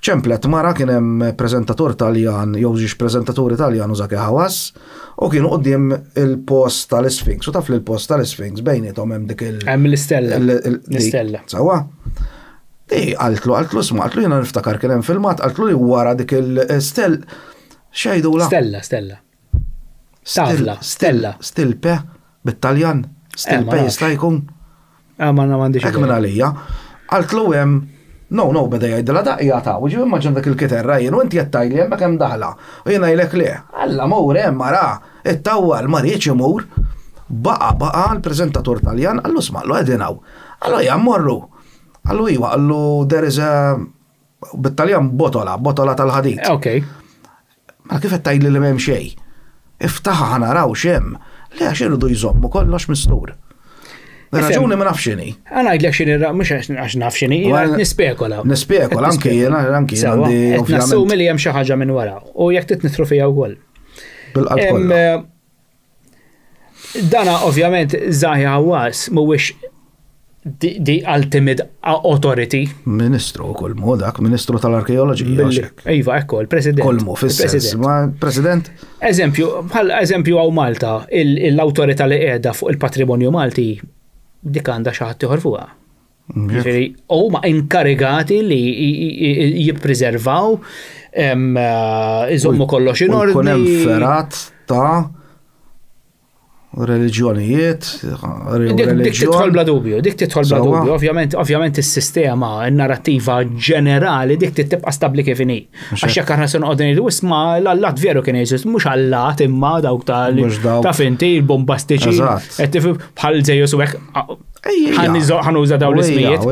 Speaker 3: ċemplet mara kien hemm preżentatur Taljan, jew ġiex preżentatur Taljan u Zaki Hawass, u kienu quddiem il-post tal-Sphinx. U taf li l-post tal-Sphinx bejniethom hemm dik
Speaker 4: hemm l-istella.
Speaker 3: Sewwa. Għaltlu isma' għaltlu jiena niftakar kien hemm filmat, għaltlu li wara dik il-stell xejdula. Stella. Stilpe, bit-Taljan. Stilpe jista' jkun.
Speaker 4: Ma m'għandix.
Speaker 3: Hekk minn għalija. Għaltlu hemm no, beda jgħidilha daqqa ta' u ġiew immaġin dak il-kiterra jien u inti qed tgħidli hemmhekk hemm daħla. U jien ngħidlek le. Alla mur hemm mara, ittawwal ma rridx imur. Baqa' l-preżentatur Taljan qallu smaqlu qegħdin hawn. Allu jammorru. Allu iwa, allu there is a bit-Taljan botola tal-ħadid.
Speaker 4: Okay.
Speaker 3: Ma kif qed tgħidli li m'hemm xejn. Iftaħa ħanaraw xem, li għax irridu jżommu kollox mistur. Raġuni ma nafx xini.
Speaker 4: Għana għidlek xini, mux għax naf xini, nispekola.
Speaker 3: Nispekola, anki jena għandi.
Speaker 4: Nassumi li jem xaħġa minn wara, u jek titnitru fija u għol. Dana ovvjament Zaki Hawass mhuwiex di ultimate authority.
Speaker 3: Ministru kol modak, ministru tal-arkeoloġija.
Speaker 4: Iva, ekko, il-president.
Speaker 3: Kolmu, fissess, ma president?
Speaker 4: Eżempju għaw Malta, l-autorità li qiegħda fuq il-patrimonju Malti, dik għandha xi ħadd ieħor fuqha. Ġifieri, huma inkarigati li jippreservaw, iżommu kollox in ordni.
Speaker 3: Kun hemm ferat ta' reliġjonijiet,
Speaker 4: dik titħol bla dubju, ovvjament is-sistema, in-narrattiva ġenerali dik tibqa' stabbli kif inhi. Għax jekk aħna se noqogħdu ngħidu isma' l-allat veru kien jeżist, mhux allat imma dawk ta' finti l-bombastiċi qed bħal Żejus u hekk ħanuża dawn l-ismijiet.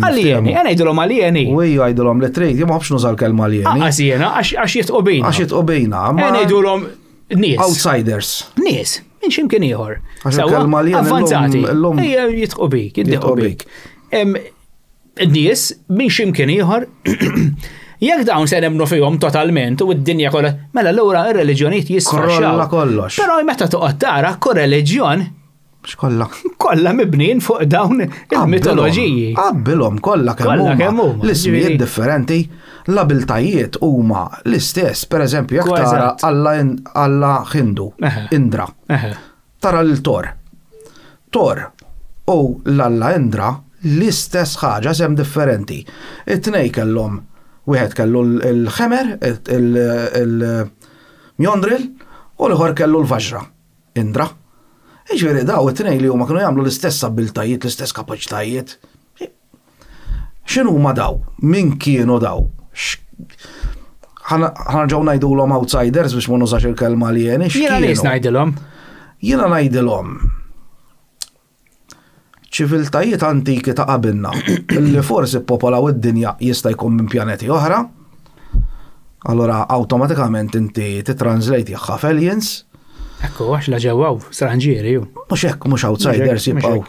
Speaker 4: Alieni, ngħidulhom alieni.
Speaker 3: U jgħidulhom li trid, ma ħobx nuża l-kelma alieni.
Speaker 4: Għax jitqu bejna.
Speaker 3: Għax jitqu bejna.
Speaker 4: Ngħidulhom nies.
Speaker 3: Outsiders.
Speaker 4: Nies. Minn ximkien ieħor. Avvanzati. Ejja jitqu bik, jitqu bik. Nies minn ximkien ieħor Jekk dawn se nemmnu fihom totalment u d-dinja kollha, mela allura ir-reliġjonijiet jisfaxxaw.
Speaker 3: Kollox.
Speaker 4: Però meta toqgħod tara kur-reliġjon
Speaker 3: X'kollha?
Speaker 4: kollha mibnin fuq dawn il-mitoloġiji.
Speaker 3: Qabbilhom kollha kemm huma. L-ismijiet differenti, l-abiltajiet huma l-istess. Pereżempju, jekk tara Alla Hindu, Indra. Tara l-Tor. Tor u l-Alla Indra l-istess ħaġa sem differenti. It-tnej kellhom wieħed kellu l-ħemer, il-mjondril, u l-ħor kellu l-vaġra, Indra. Iġveri daw it-tnej li huma kienu jagħmlu l-istess abiltajiet, l-istess kapaċitajiet. X'inhu huma daw? Min kienu daw? Ħanġaw ngħidulhom outsiders biex ma nużax il-kelma li jien.
Speaker 4: Jiena nies ngħidilhom.
Speaker 3: Jiena ngħidilhom ċiviltajiet antiki ta' qabilna illi forsi popolaw id-dinja jista' jkun minn pjaneti oħra, allura awtomatikament inti titranslate jaħħa aliens.
Speaker 4: Ekku, għax la ġewwaw, stranġieri ju.
Speaker 3: Mhux hekk, mhux outsiders jibqgħu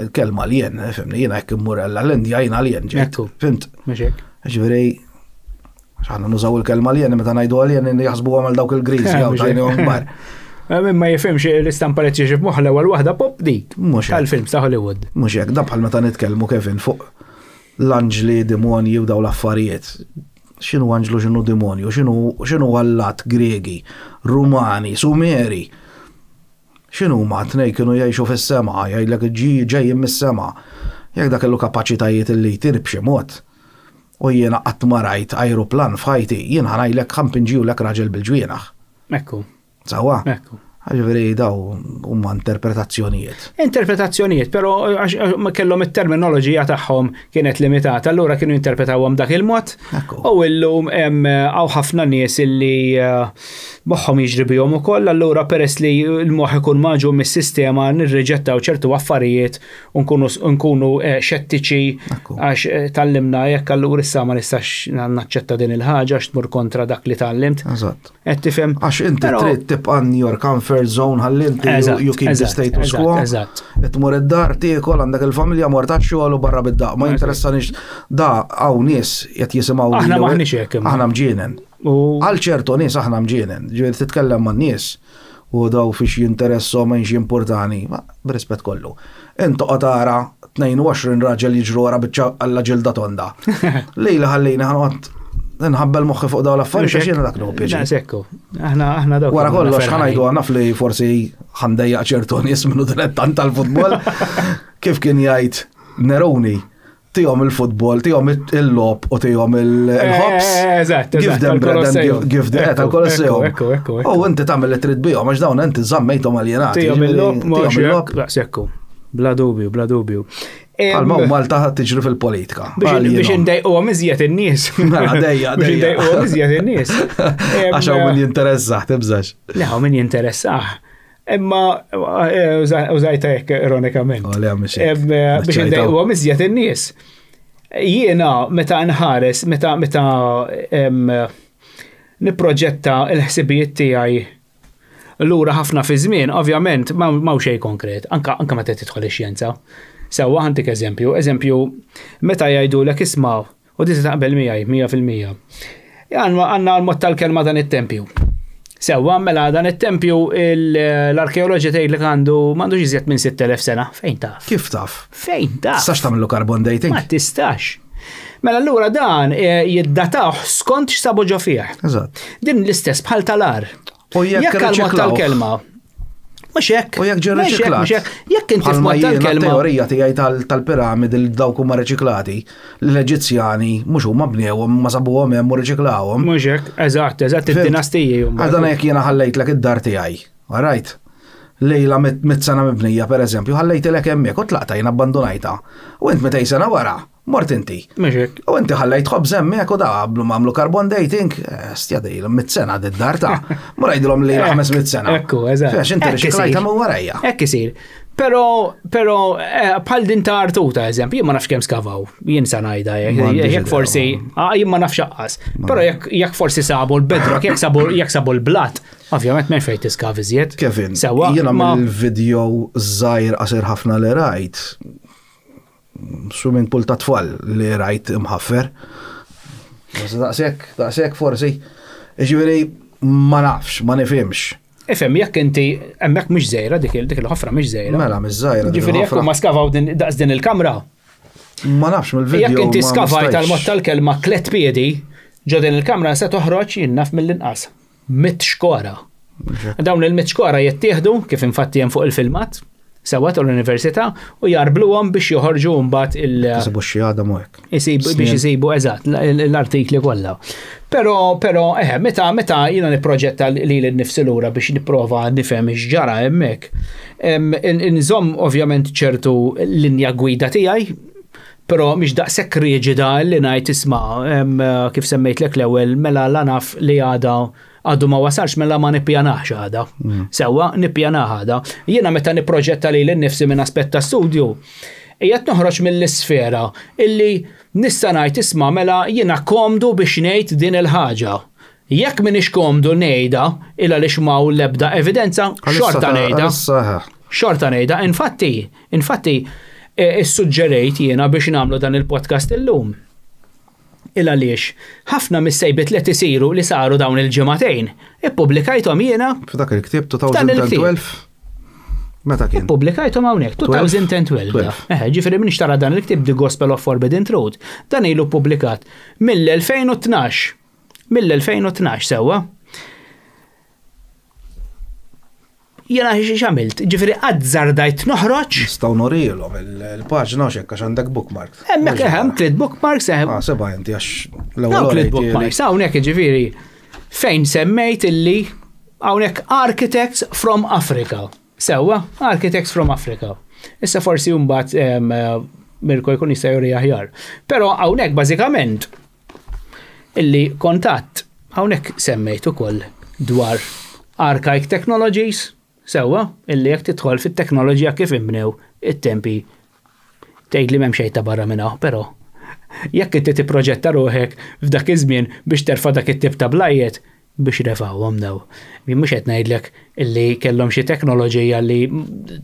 Speaker 3: il-kelma alien, fimni, jiena hekk immur l-Indja jiena alien ġejt. Fimt?
Speaker 4: Mhux hekk.
Speaker 3: Ġifieri x'aħna nużaw il-kelma alien meta ngħidu alien jaħsbu għal dawk il-Griż jew tajnihom bar.
Speaker 4: Min ma jifhimx l-istampa li tiġi f'moħħ l-ewwel waħda pop dik. Tal-film ta' Hollywood.
Speaker 3: Mhux hekk, da bħal meta nitkellmu Kevin fuq l-anġli, demonji u daw l-affarijiet. X'inhu anġlu, x'inhu demonju, x'inhu Allat Gregi, Rumani, Sumeri. X'inhu ma tnej kienu jgħixu fis-sema, jgħidlek ġejjin mis-sema. Jekk dak kellu kapaċitajiet li jtir b'xi mod. U jiena qatt ma rajt ajruplan f'ħajti, jien ħanajlek ħampinġiwlek raġel bil-ġwienaħ.
Speaker 4: Ekku.
Speaker 3: Sawa? Ġifieri daw huma interpretazzjonijiet.
Speaker 4: Interpretazzjonijiet, però kellhom it-terminoloġija tagħhom kienet limitata, allura kienu interpretawhom dak il-mod. U llum hemm hawn ħafna nies illi moħħhom jiġri bihom ukoll, allura peress li l-moħħ ikun maġu mis-sistema nirriġettaw ċertu affarijiet u nkunu xettiċi għax tallimna jekk allura issa ma nistax naċċetta din il-ħaġa għax tmur kontra dak li tallimt.
Speaker 3: Eżatt.
Speaker 4: Qed tifhem.
Speaker 3: Għax inti trid tibqa' in your comfort zone ħallinti you keep the status quo. Tmur id-dar tiekol għandek il-familja mor tax-xogħol u barra bid-daq. Ma jinteressanix da hawn nies qed jisimgħu.
Speaker 4: Aħna maħniex hekk.
Speaker 3: Aħna mġienen. Għal ċertu nies aħna mġienen. Ġifieri titkellem man-nies u daw fiex jinteressom ma jinx importani. Ma b'rispett kollu. Intu qatara 22 raġel jiġru wara biċċa alla ġilda tonda. Lejla ħallejna ħanqod nħabbel moħħi fuq dawn l-affarijiet għax jiena dak li pjaċi.
Speaker 4: Sekku. Aħna dawk.
Speaker 3: Wara kollox ħanajdu naf li forsi ħandejjaq ċertu nies minnu dilettant tal-futbol. Kif kien jgħid Neroni tihom il-futbol, tihom il-lob u tihom il-ħobs.
Speaker 4: Eżatt.
Speaker 3: Give them bread and give them tal-Kolosseum. U inti tagħmel li trid bihom għax dawn inti żammejthom aljenati.
Speaker 4: Tihom il-lob. Sekku. Bla dubju, bla dubju.
Speaker 3: Palma u Malta tiġri fil-politika.
Speaker 4: Biex indejqu iżjed in-nies.
Speaker 3: Dejja.
Speaker 4: Biex indejqu iżjed in-nies.
Speaker 3: Għax hawn min jinteressaħ, tibżax.
Speaker 4: Le, hawn min jinteressaħ. Imma użajta hekk ironikament. Biex indejqu iżjed in-nies. Jiena meta nħares, meta nipproġetta l-ħsibijiet tiegħi lura ħafna fi żmien, ovvjament ma' xejn konkret, anke meta tidħol ix-xjenza. Sewwa ħantik eżempju, meta jgħidulek isma' u di taqbel miegħi 100%. Għandna l-mod tal-kelma dan it-tempju. Sewwa mela dan it-tempju l-arkeoloġi tgħidlek għandu m'għandux iżjed minn 6000 sena. Fejn taf?
Speaker 3: Kif taf?
Speaker 4: Fejn taf?
Speaker 3: Tistax tagħmlu carbon dating?
Speaker 4: Ma tistax. Mela allura dan jiddataw skont x'sabu ġo fih.
Speaker 3: Eżatt.
Speaker 4: Din l-istess bħal tal-ar. Jekk għal-mod tal-kelma. Mux hekk.
Speaker 3: U jekk ġew riċiklati.
Speaker 4: Jekk inti f'mod tal-kelma.
Speaker 3: Teorija tiegħi tal-piramidi li dawk huma riċiklati. L-Eġizzjani mhux huma bnewhom ma sabuhom hemm u riċiklawhom.
Speaker 4: Mhux hekk, eżatt, id-dinastiji huma.
Speaker 3: Għadan hekk jiena ħallejtlek id-dar tiegħi. Alright. Lejla mit-sena mibnija pereżempju, ħallejtilek hemmhekk u tlaqta jien abbandunajta. U int meta sena wara, mort inti.
Speaker 4: Mhux hekk.
Speaker 3: U inti ħallejt ħobż hemmhekk u da qablu m'għamlu carbon dating. Stjadejlhom mit-sena d-dar ta'. Ma ngħidilhom lejla 500 sena.
Speaker 4: Ekku, eżatt.
Speaker 3: Fex inti riċiklajta ma warajja.
Speaker 4: Hekk isir. Però bħal din ta' Artuta eżempju, jien ma nafx kemm skavaw. Jien sa ngħidha jekk forsi jien ma nafx aqqas. Però jekk forsi sabu l-bedrock, jekk sabu l-blat, ovvjament m'hemm fejn tiskav iżjed.
Speaker 3: Kevin, jiena mill-video żgħir qasir ħafna li rajt. Swimming pool ta' tfal li rajt imħaffer. Daqshekk forsi. Ġifieri ma nafx, ma nifhimx.
Speaker 4: Ifhem jekk inti hemmhekk mhux żejra dik il-ħofra mhux żejra.
Speaker 3: Mela mhix żgħira.
Speaker 4: Ġifieri jekk huma skavaw daqs din il-kamra.
Speaker 3: Ma nafx mill-video.
Speaker 4: Jekk inti skavaj tal-mod tal-kelma tliet piedi, ġo din il-kamra se toħroġ jinnaf mill-inqas. 100 xkora. Dawn il-100 xkora jittieħdu kif infatti hemm fuq il-filmat sewwa tal-università u jarbluhom biex joħorġu mbagħad
Speaker 3: Isibu xi għadam hekk.
Speaker 4: biex isibu eżatt l-artikli kollha. Però meta jiena nipproġetta lili nnifsi lura biex nipprova nifhem x'ġara hemmhekk. Inżomm ovvjament ċertu linja gwida tiegħi, però mhix daqshekk riġida li ngħid isma' kif semmejtlek l-ewwel mela la naf li għadu ma wasalx mela ma nippjanaħx għada. Sewwa nippjanaħ għada. Jiena meta nipproġetta lili nnifsi minn aspett ta' studju, qiegħed noħroġ mill-isfera illi nista' ngħid isma' mela jiena komdu biex ngħid din il-ħaġa. Jekk m'iniex komdu ngħidha il għaliex m'hawn l-ebda evidenza, xorta ngħidha. Xorta ngħidha. Infatti issuġġerejt jiena biex nagħmlu dan il-podcast illum. Il għaliex ħafna mis-sejbet li isiru li saru dawn il-ġimagħtejn. Ippubblikajthom jiena.
Speaker 3: F'dak il-ktieb 2012. Meta kien?
Speaker 4: Ippubblikajthom hawnhekk 2012. Ġifieri min ixtara dan il-ktieb The Gospel of Forbidden Truth. Dan ilu ppubblikat mill-2012. Mill-2012 sewwa. Jena x'għamilt, ġifieri żardajt noħroġ.
Speaker 3: Nistgħu norilhom il-paġna x'hekk għax għandek bookmark.
Speaker 4: Hemmhekk hemm tliet bookmarks hemm.
Speaker 3: Seba' inti għax
Speaker 4: l-ewwel tliet bookmarks hawnhekk ġifieri fejn semmejt illi hawnhekk Architects from Africa. Sewwa, Architects from Africa. Issa forsi mbagħad Mirko jkun jista' juri aħjar. Però hawnhekk bażikament illi kontatt hawnhekk semmejt ukoll dwar Archaic Technologies. Sewwa, illi jekk tidħol fit-teknoloġija kif imbnew it-tempi tgħid li m'hemm xejn ta' barra minnha, però jekk inti tipproġetta ruħek f'dak iż-żmien biex terfa' dak it-tip ta' blajjed biex refawhom daw. Jien mhux qed ngħidlek illi kellhom xi teknoloġija li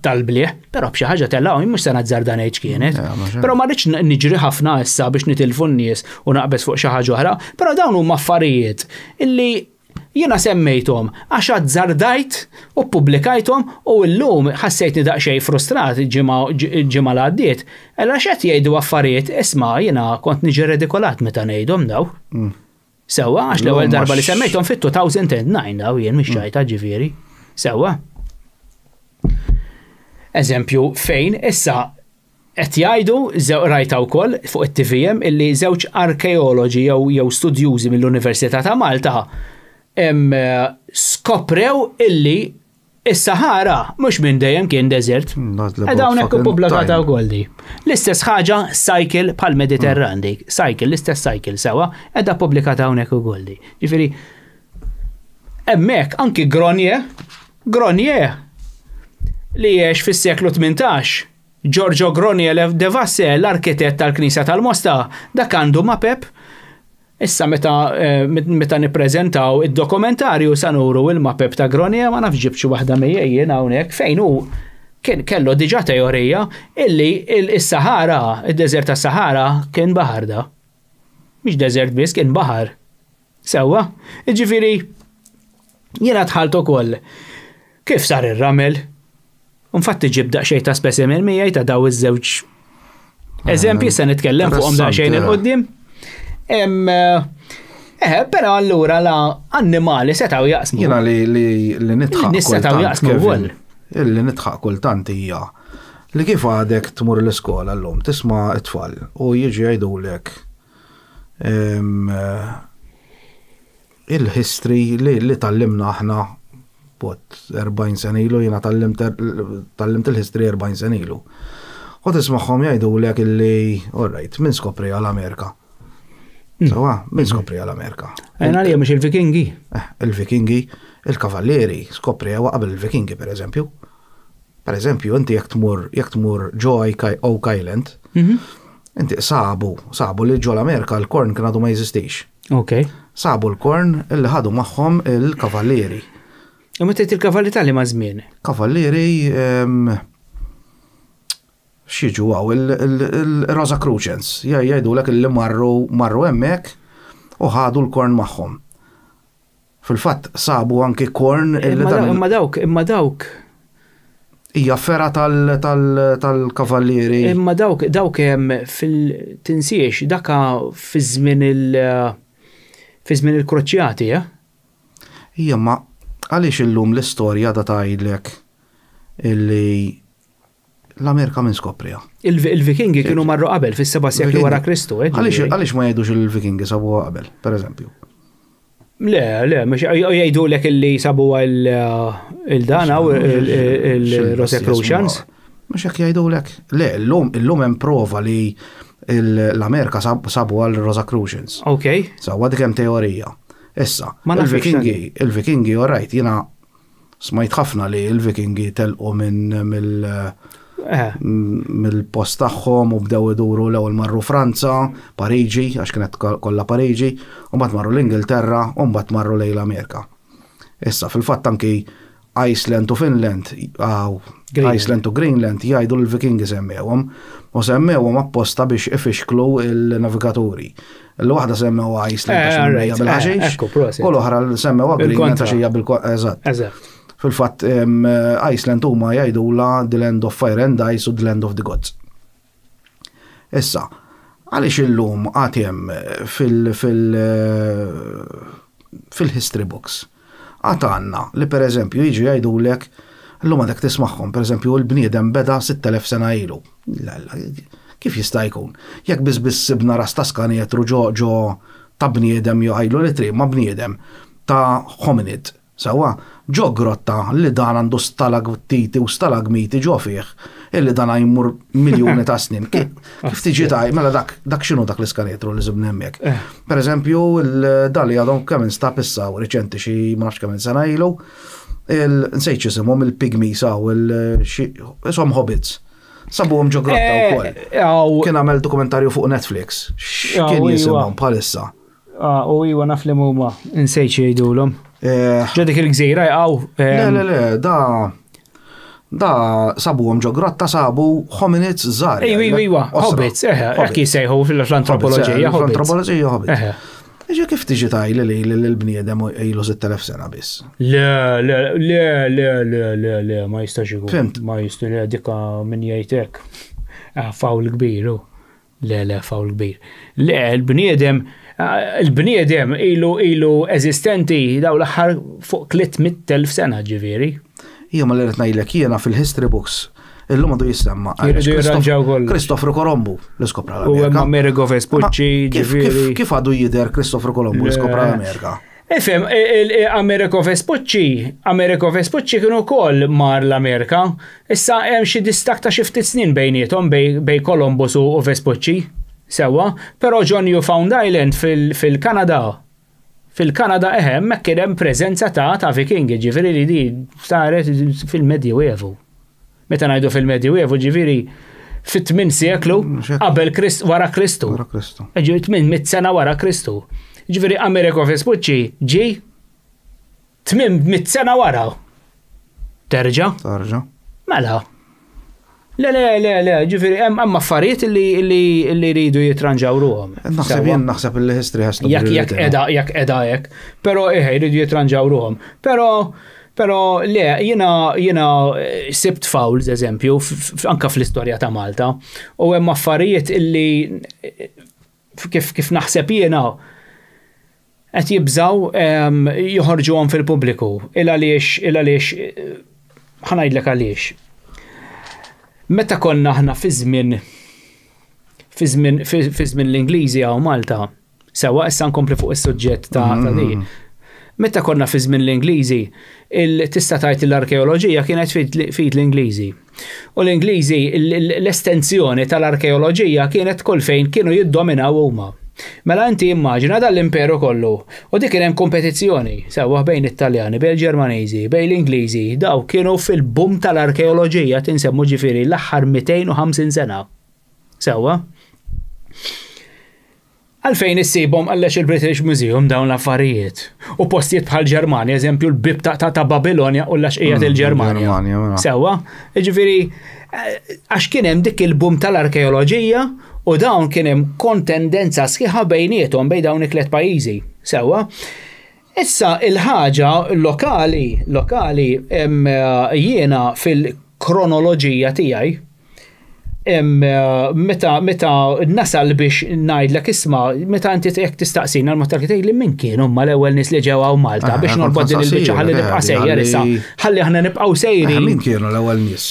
Speaker 4: tal-blieħ, però b'xi ħaġa tellgħu mhux se nazzarda ngħid kienet. Però ma rridx niġri ħafna issa biex nitilfu n-nies u naqbes fuq xi ħaġa oħra, però dawn huma affarijiet illi jiena semmejthom għax azzardajt u ppubblikajthom u llum ħassejtni daqsxejn frustrat ġimgħa li għaddiet. Ella x'qed jgħidu affarijiet isma' jiena kont niġi redikolat meta ngħidhom daw. Sewwa għax l-ewwel darba li semmejthom fit-2009 daw jien mhix xajta ġifieri. Sewwa. Eżempju fejn issa qed jgħidu rajta wkoll fuq it-TVM illi żewġ arkeoloġi jew studjużi mill-Università ta' Malta skoprew illi is-Sahara mhux minn dejjem kien deżert. Hawnhekk ippubblikata wkoll di. L-istess ħaġa cycle bħal-Mediterran dik. Cycle, l-istess cycle sewwa qiegħda pubblikata hawnhekk ukoll di. Ġifieri hemmhekk anki Gronier li jgħix fis-seklu 18. Giorgio Gronier de Vassel, l-arkitett tal-Knisja tal-Mosta, dak għandu mapep. Issa meta nippreżentaw id-dokumentarju sanuru il-mapep ta' Gronier ma nafx ġibx waħda mejjejjien hawnhekk fejn hu kellu diġà teorija illi is-Sahara, id-deżert tas-Sahara kien baħar da. Mhix deżert biss kien baħar. Sewwa, jiġifieri jiena dħalt ukoll kif sar ir-ramel. Infatti ġib daqsxejn ta' specimen miegħi ta' daw iż-żewġ eżempji se nitkellem fuqhom daqsxejn il-qudiem. Però allura la annimali setgħu jaqsmu.
Speaker 3: Jiena li nitħaq
Speaker 4: setgħu jaqsmu wkoll.
Speaker 3: Illi nitħaq kultant hija li kif għadek tmur l-iskola llum tisma' it-tfal u jiġi jgħidulek il-history li tallimna aħna 40 sena ilu, jiena tallimt il-history 40 sena ilu. U tismagħhom jgħidulek illi alright, min skopri għall-Amerika. Sawa, min skopri għall-Amerika.
Speaker 4: Għajna li mhux il-Vikingi.
Speaker 3: Il-Vikingi, il-Kavallieri skopri qabel il-Vikingi pereżempju. Pereżempju, inti jekk tmur ġo Oak Island, inti sabu li ġo l-Amerika l-korn kien għadu ma jeżistix.
Speaker 4: Okay.
Speaker 3: Sabu l-korn illi ħadu magħhom il-Kavallieri.
Speaker 4: U meta il-Kavalli tal-li ma' żmien?
Speaker 3: Kavallieri xieġu għaw il-Rosacrucians, jgħidulek illi marru hemmhekk u ħadu l-korn magħhom. Fil-fatt sabu anki korn
Speaker 4: Imma dawk
Speaker 3: hija fera tal-kavallieri.
Speaker 4: Imma dawk hemm fil-tinsiex daka fi żmien il-kroċjati,
Speaker 3: Hija ma għaliex illum l-istorja da tgħidlek illi l-Amerika minn skoprija.
Speaker 4: Il-Vikingi kienu marru qabel fis-7 sekli wara Kristu.
Speaker 3: Għaliex ma jgħidux il-Vikingi sabuha qabel, pereżempju?
Speaker 4: Le, mux jgħidu l-ek illi sabu il-dana u il-Rosicrucians.
Speaker 3: Mux jgħak jgħidu l-ek. Le, l-lum hemm prova li l-Amerika sabu għal-Rosicrucians.
Speaker 4: Ok.
Speaker 3: Sawa dik hemm teorija. Issa, il-Vikingi, orajt, jina smajt ħafna li il-Vikingi telqu mill-post tagħhom u bdew iduru l-ewwel marru Franza, Pariġi, għax kienet kollha Pariġi, u mbagħad marru l-Ingilterra u mbagħad marru lejn l-Amerika. Issa fil-fatt anki Iceland u Finland, Iceland u Greenland jgħidu l-Vikingi semmewhom u semmewhom apposta biex ifixklu il-navigaturi. L-waħda semmew Iceland għax hija bil-ħaxix, u l-oħra semmew Greenland għax hija bil-eżatt. Fil-fatt Iceland huma jgħidula the land of fire and ice u the land of the gods. Issa, għaliex illum għad hemm fil-history books. Għad għandna li pereżempju jiġu jgħidulek illum għadek tismagħhom, pereżempju l-bniedem beda 6000 sena ilu. Kif jista' jkun? Jekk biss sibna ras ta' skanietru ġo ta' bniedem jgħidu li tri ma' bniedem ta' hominid. Sawa, ġo grotta li dan għandu stalagmiti u stalagmiti ġo fih, illi dan jmur miljoni ta' snin. Kif tiġi ta' mela dak xinu dak l-iskanietru li zibni hemmhekk. Per eżempju, dali għadhom kemm instab issa u riċenti xi ma nafx kemm sena ilu, nsejt isimhom il-pigmies isom hobbits. Sabuhom ġo grotta wkoll. Kien għamel dokumentarju fuq Netflix. Kien jisimhom bħalissa.
Speaker 4: U iwa naf li huma nsejt jgħidulhom. Ġodik il-gżira jgħaw.
Speaker 3: Le, da sabuhom ġo grotta sabu hominids żgħar.
Speaker 4: Iwa, hobbits, jekk jisejħu fl-antropoloġija.
Speaker 3: Fl-antropoloġija hobbits. Iġa kif tiġi tajli li l-bniedem ilu 6000 sena biss?
Speaker 4: Le, ma jistax ikun. Ma jistax li dikka min jgħidlek. Fawl kbir. Le, fawl kbir. Le, il-bniedem ilu eżistenti daw l-aħħar fuq 300,000 sena ġifieri.
Speaker 3: Hija ma l-irid ngħidlek jiena fil-history books illum għandu jissemma. Cristoforo Colombo li skopra l-Amerika.
Speaker 4: U Amerigo Vespucci ġifieri.
Speaker 3: Kif għadu jidher Cristoforo Colombo li skopra l-Amerika?
Speaker 4: Efem, Amerigo Vespucci kienu wkoll mar l-Amerika. Issa hemm xi distak ta' xi ftit snin bejniethom bej Columbus u Vespucci. Sewa, però John Newfound Island fil-Kanada. Fil-Kanada mek kien hemm preżenza ta' Vikingi, ġifieri li di saret fil-Medjuevu. Meta ngħidu fil-Medjuevu ġifieri fit-8 seklu qabel wara Kristu. Ġifieri 800 sena wara Kristu. Ġifieri Amerigo Vespucci ġi 800 sena wara. Terġa'? Mela. Le, ġifieri hemm affarijiet li jridu jitranġaw ruhom.
Speaker 3: Naħseb il-history has to be.
Speaker 4: Jekk qiegħda hekk, però jridu jitranġaw ruhom. Però le, jiena sibt fouls eżempju anke fl-istorja ta' Malta u hemm affarijiet illi kif naħseb jiena qed jibżgħu joħorġuhom fil-pubbliku il għaliex ħanajdlek għaliex. Meta konna aħna fi żmien l-Ingliżi għaw Malta, sewa issa nkompli fuq is-suġġett ta' din. Meta konna fi żmien l-Ingliżi, tista' tgħid l-arkeoloġija kienet fid l-Ingliżi. U l-Ingliżi l-estensjoni tal-arkeoloġija kienet kull fejn kienu jiddominaw huma. Mela inti immaġina dal-imperu kollu u dik kien hemm kompetizzjoni sewwa bejn it-Taljani, bejn il-Ġermaniżi, bejn l-Ingliżi, daw kienu fil-bum tal-arkeoloġija tinsemmu ġifieri l-aħħar 250 sena. Sewwa. Għalfejn issibhom għallex il-British Museum dawn l-affarijiet. U postijiet bħal Ġermanja, eżempju l-bib ta' Babilonja u l-għaxqiegħat il-Ġermanja. Sewwa, ġifieri għax kien hemm dik il-bum tal-arkeoloġija U dawn kien hemm kontendenza sħiħa bejniethom bejn dawn it-tliet pajjiżi. Sewwa. Issa il-ħaġa lokali jiena fil-kronoloġija tiegħi meta nasal biex ngħidlek isma' meta inti jekk tistaqsina l-motar tgħid li min kienu huma l-ewwel nies li ġew Malta biex norbod din il-biċċa ħalli nibqa' sejjer issa. Ħalli aħna nibqgħu sejrin.
Speaker 3: Min kienu l-ewwel nies?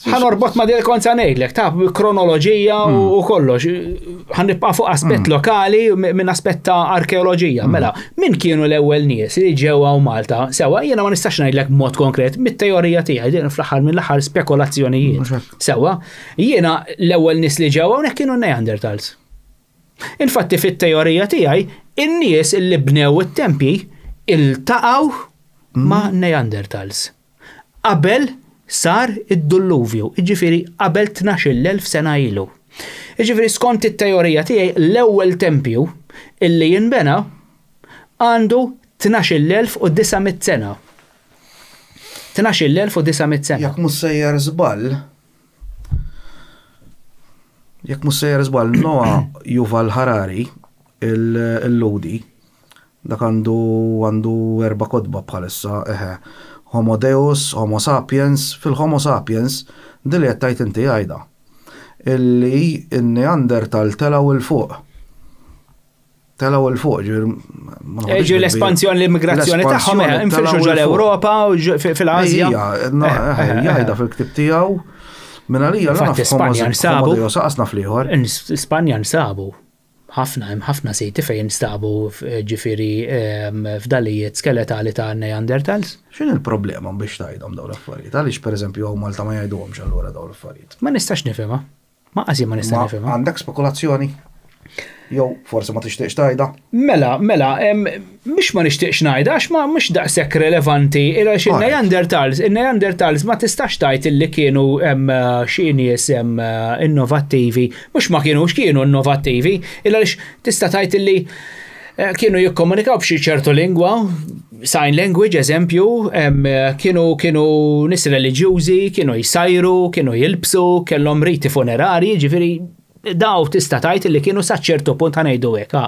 Speaker 4: Ħanorbot ma' dil konza ngħidlek ta' kronoloġija u kollox. Ħanibqa' fuq aspett lokali minn aspett ta' arkeoloġija. Mela, min kienu l-ewwel nies li ġewwa Malta? Sewwa, jiena ma nistax ngħidlek b'mod konkret mit-teorija tiegħi din fl-aħħar mill-aħħar spekulazzjonijiet. Sewwa, jiena l-ewwel nies li ġewwa hawnhekk kienu Neanderthals. Infatti fit-teorija tiegħi in-nies li bnew it-tempji iltaqgħu ma' Neanderthals. Qabel sar id-Dulluvju, iġifieri qabel 12,000 sena ilu. Iġifieri skont it-teorija tiegħi l-ewwel tempju illi jinbena għandu 12,900 sena. 12,900 sena.
Speaker 3: Jekk mhux sejjer żball, Noah Yuval Harari il-Ludi dak għandu 4 kotba bħalissa Homo Deus, Homo Sapiens, fil-Homo Sapiens, dilli għattajt inti għajda. Illi il-Neandertal telaw il-fuq.
Speaker 4: Ġi l-espansjoni, l-immigrazzjoni taħħom, infilxu ġal-Europa, fil-Azja.
Speaker 3: Jgħajda fil-ktib tijaw, minna li għal Homo Deus, għasna fliħor.
Speaker 4: Spanja nsabu. ħafna sejti fejn stabu ġifiri f'dalijiet skeletali ta' Neanderthals.
Speaker 3: X'in il-problema biex tgħidhom dawn l-affarijiet? Għaliex pereżempju hawn Malta ma jgħiduhomx allura dawn l-affarijiet?
Speaker 4: Ma nistax nifhimha. Ma qasi ma nista' nifhimha.
Speaker 3: Għandek spekulazzjoni? Jew forsi ma tixtieqx tgħidha?
Speaker 4: Mela, mhux ma nixtieqx ngħidha għax ma mhux daqshekk relevanti ila xi in-Neanderthals ma tistax tgħid illi kienu xi nies innovattivi, mhux ma kienux kienu innovattivi, illa tista' tgħid illi kienu jikkomunikaw b'xi ċertu lingwa, sign language eżempju, kienu nies reliġjużi, kienu jsajru, kienu jilbsu, kellhom riti funerari, ġifieri daw tista' tgħid li kienu sa ċertu punt ngħidu hekk.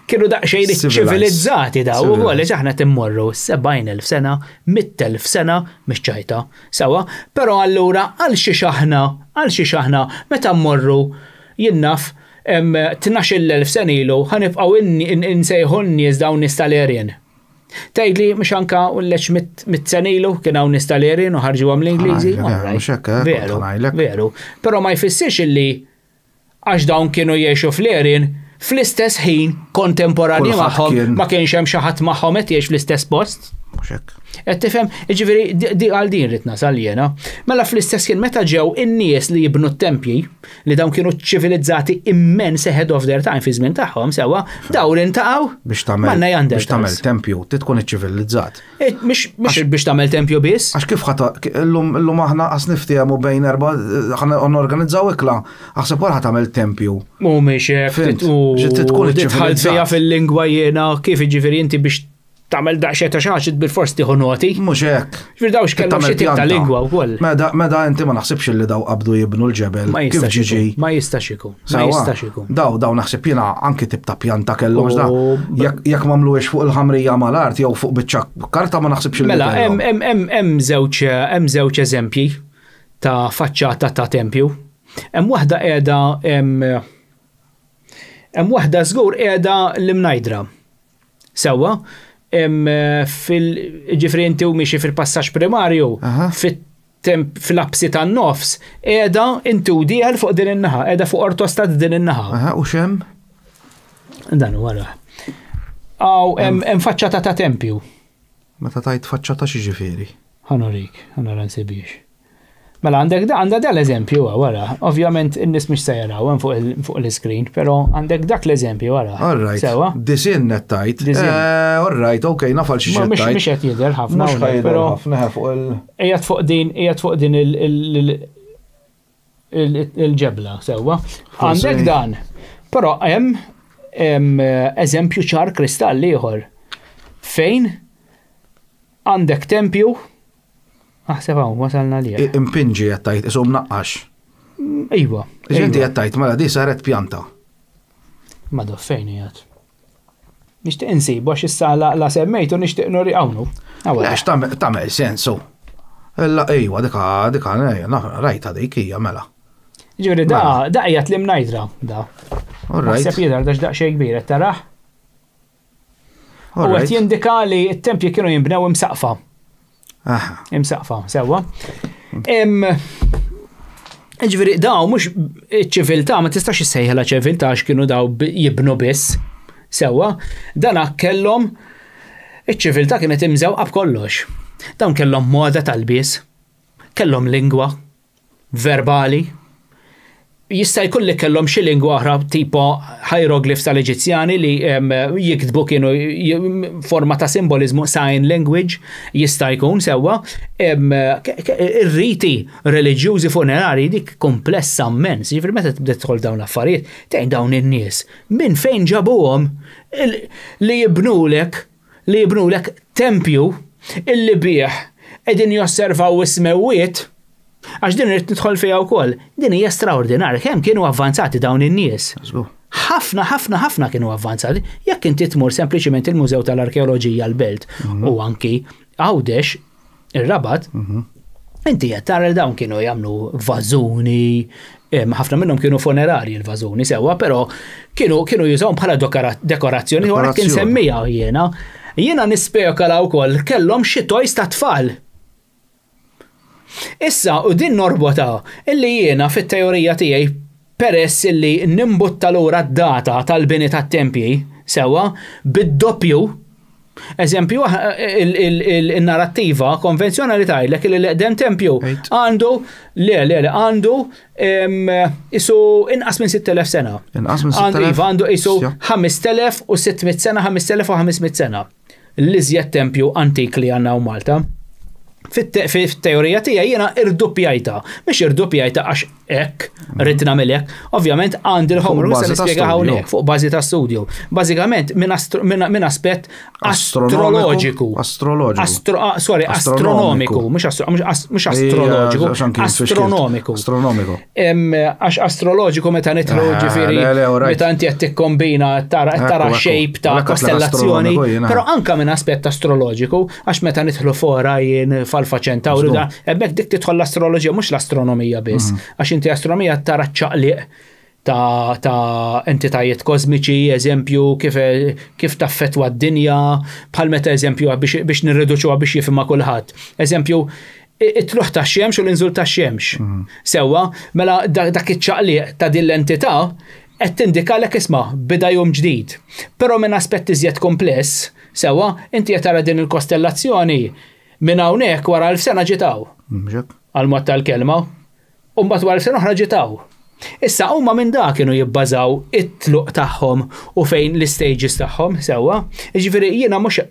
Speaker 4: Kienu daqsxejn ċivilizzati daw u għaliex aħna timmorru 70,000 sena, 100,000 sena mhix ċajta. Sewwa, però allura għal xi aħna meta mmorru jinnaf 12,000 sena ilu ħanibqgħu insejħu n-nies dawn nies tal-Aryan. Tgħidli mhux anke lex 100 sena ilu kien hawn nies tal-Aryan u ħarġuhom l-Ingliżi. Veru. Però ma jfissirx illi għax dawn kienu jgħixu fl-Aryan fl-istess ħin kontemporani magħhom ma kienx hemm xi ħadd magħhom qed jgħix fl-istess post. Qed tifhem, jiġifieri għal din rid nasal jiena. Mela fl-istess kien meta ġew in-nies li jibnu t-tempji li dawn kienu ċivilizzati immens ahead of their time fi żmien tagħhom sewwa dawn intaqgħu
Speaker 3: biex tagħmel tempju tkun iċċivilizzat.
Speaker 4: Mhux biex tagħmel tempju biss.
Speaker 3: Għax kif illum aħna qas niftehmu bejn erba' norganizzaw ikla aħseb wara tagħmel tempju.
Speaker 4: Mhumiex hekk tkun iċċivilizzat fiha fil-lingwa jiena kif jiġifieri inti biex tagħmel daqsxejn ta' xi ħaġa bil-fors tieħu noti.
Speaker 3: Mhux hekk.
Speaker 4: Ġifieri daw x'kellhom xi tip ta' lingwa wkoll.
Speaker 3: Meda inti ma naħsibx li daw qabdu jibnu l-ġebel kif ġiġi.
Speaker 4: Ma jistax ikun.
Speaker 3: Daw naħseb jiena anki tip ta' pjanta kellhom da. Jekk m'għamluhiex fuq il-ħamrija mal-art jew fuq biċċa karta ma naħsibx li.
Speaker 4: Mela hemm żewġ eżempji ta' faċċata ta' tempju. Hemm waħda qiegħda hemm waħda żgur qiegħda l-imnajdra. Sewwa fil-ġifri inti u miexi fil-passaġġ primarju fil-absi tan-nofs qiegħda inti u diegħel fuq din in-naħa, qiegħda fuq ortostat din in-naħa.
Speaker 3: U x'hemm?
Speaker 4: Dan huwa hemm faċċata ta' tempju.
Speaker 3: Meta tajt faċċata xi ġifieri?
Speaker 4: Ħanorik, ħanara nsibix. Mela għandha da l-eżempju wara. Ovvjament in-nies mhux se jaraw fuq l-iskrin, però għandek dak l-eżempju wara.
Speaker 3: Alright. Sewa? Disin nettajt. Alright, okay, nafal xi xejn.
Speaker 4: Mhux qed jidher ħafna, però
Speaker 3: fuq il.
Speaker 4: Qiegħed fuq din il-ġebla sewwa. Għandek dan. Però hemm eżempju ċar kristall ieħor fejn għandek tempju. Aħseb hawn wasalna li.
Speaker 3: Impinġi qed tajt ishom naqqax.
Speaker 4: Ejwa.
Speaker 3: Ġenti jattajt, mela di saret pjanta.
Speaker 4: Madu fejn jgħat. Nishtiq insibu għax issa la semmejtu nishtiq nori għawnu.
Speaker 3: Għax tamel sensu. Illa ejwa, dika, rajta dikija mela.
Speaker 4: Ġuri, da jgħat li mnajdra, da.
Speaker 3: Alright.
Speaker 4: Sepp jidher dax daqxej kbir, taraħ? U għet jindika li t-tempji kienu jimbnew imsaqfa. Imsaqfa, sewa. Ġviri, daw mux ċivilta, ma tistax jissejħela ċivilta għax kienu daw jibnu biss. Sewa, dana kellhom iċ-ċivilta kienet imżewqa b'kollox. Dawn kellhom moda tal-bies, kellhom lingwa verbali. Jista' jkun li kellhom xi lingwa oħra tipo hieroglyphs tal-Eġizzjani li jiktbu kienu forma ta' simbolizmu sign language jista' jkun sewwa. Ir-riti reliġjużi funerari dik komplessa immens. Ġifieri meta tibda tidħol dawn l-affarijiet, tgħid dawn in-nies minn fejn ġabuhom li jibnulek tempju illi bih qegħdin josservaw ismewwiet. Għax din rrit nidħol fija wkoll, din hija straordinarja kemm kienu avvanzati dawn in-nies. Ħafna kienu avvanzati. Jekk inti tmur sempliċement il-Mużew tal-Arkeoloġija l-Belt u anki Għawdex ir-Rabat, inti qed tara dawn kienu jagħmlu vażuni, ħafna minnhom kienu funerarji l-vażuni sewwa, però kienu jużawhom bħala dekorazzjoni u kien semmija jiena. Jiena nispekula wkoll kellhom xi tojs ta' tfal. Issa, u din norbota, illi jiena fit-teorija tiegħi peress illi nimbutta lura d-data tal-bini tat-tempji, sewa, bid-doppju, eżempju, il-narrattiva konvenzjonali tajlek li l-qdem tempju għandu, għandu isu inqas minn 6,000 sena. Għandu isu 5,600 sena, 5,500 sena. L-iżjed tempju antik li għanna u Malta. Fit-teorija tiegħi jiena irdoppjajta, mhix irdoppjajta għax hekk rrid nagħmilek, ovvjament għandi l-homework se nispjega hawnhekk fuq bażi ta' studju. Bażikament minn aspett astroloġiku. Astronomiku, mhux astroloġiku, astronomiku. Għax astroloġiku meta nidħlu ġifieri meta inti qed tikkombina tara shape ta' kostellazzjoni, però anke minn aspett astroloġiku għax meta nidħlu fora jien Alfa Centauri, ebbek dik tidħol l-astroloġija mhux l-astronomija biss, għax inti astronomija tara ċaqliq ta' entitajiet kosmiċi, eżempju kif taffetwa d-dinja, bħal meta eżempju biex nirriduċuha biex jifhimha kulħadd. Eżempju, it-tluħ tax-xemx u l-inżul tax-xemx. Sewwa, mela dak iċ-ċaqliq ta' din l-entità qed tindikalek isma' bida jum ġdid. Però minn aspett iżjed kompless, sewwa, inti qed tara din il-kostellazzjoni minn hawnhekk wara 1000 sena ġitaw. Għal-mod tal-kelma. U mbagħad wara 1000 sena oħra ġitaw. Issa huma minn dak kienu jibbażaw it-tluq tagħhom u fejn l-stages tagħhom sewwa. Jiġifieri jiena mhux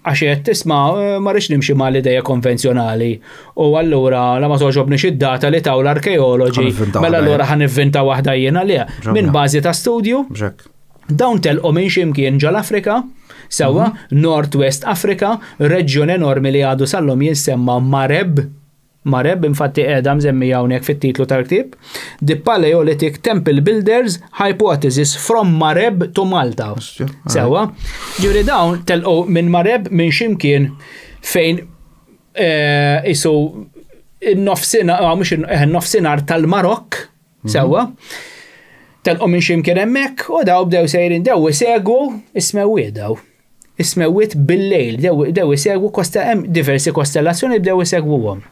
Speaker 4: għax qed tisma' ma rridx nimxi mal-idea konvenzjonali u allura la ma toġobniex id-data li taw l-arkeoloġi mela allura ħanivvinta waħda jiena li minn bażi ta' studju. Dawn telqu minn x'imkien ġol-Afrika. Sewa, Northwest Africa, reġjun enormi li għadu sal-lum jinsemma Mareb. Mareb, infatti qiegħda mżemmija hawnhekk fit-titlu tal-ktieb. The Paleolithic Temple Builders Hypothesis from Mareb to Malta. Sewa, ġifieri dawn telqu minn Mareb minn x'imkien fejn isu n-nofsinhar tal-Marokk. Sewa. Telqu minn x'imkien hemmhekk u daw bdew sejrin dew isegwu ismewwiet daw. Ismewwiet bil-lejl, dew isegwu diversi kostellazzjoni bdew isegwuhom.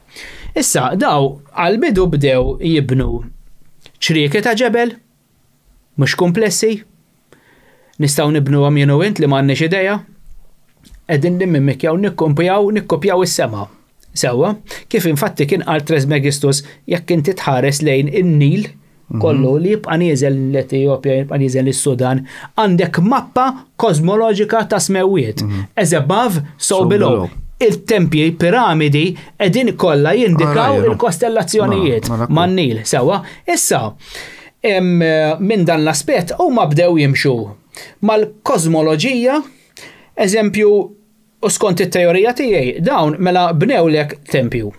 Speaker 4: Issa daw għal-bidu bdew jibnu ċrieki ta' ġebel, mhux komplessi, nistgħu nibnuhom jien u int li m'għandniex idea, qegħdin nimmimikjaw nikkopjaw is-sema. Sewwa, kif infatti kien qal Trismegistus jekk inti tħares lejn in-Nil kollu li jibqa' nieżel l-Etjopja, jibqa' nieżel is-Sudan, għandek mappa kosmoloġika ta' smewwiet. As above, so below. Il-tempji, piramidi, qegħdin kollha jindikaw il-kostellazzjonijiet man-Nil. Sewwa, issa minn dan l-aspett huma bdew jimxu mal-kosmoloġija, eżempju, u skont it-teorija tiegħi, dawn mela bnewlek tempju.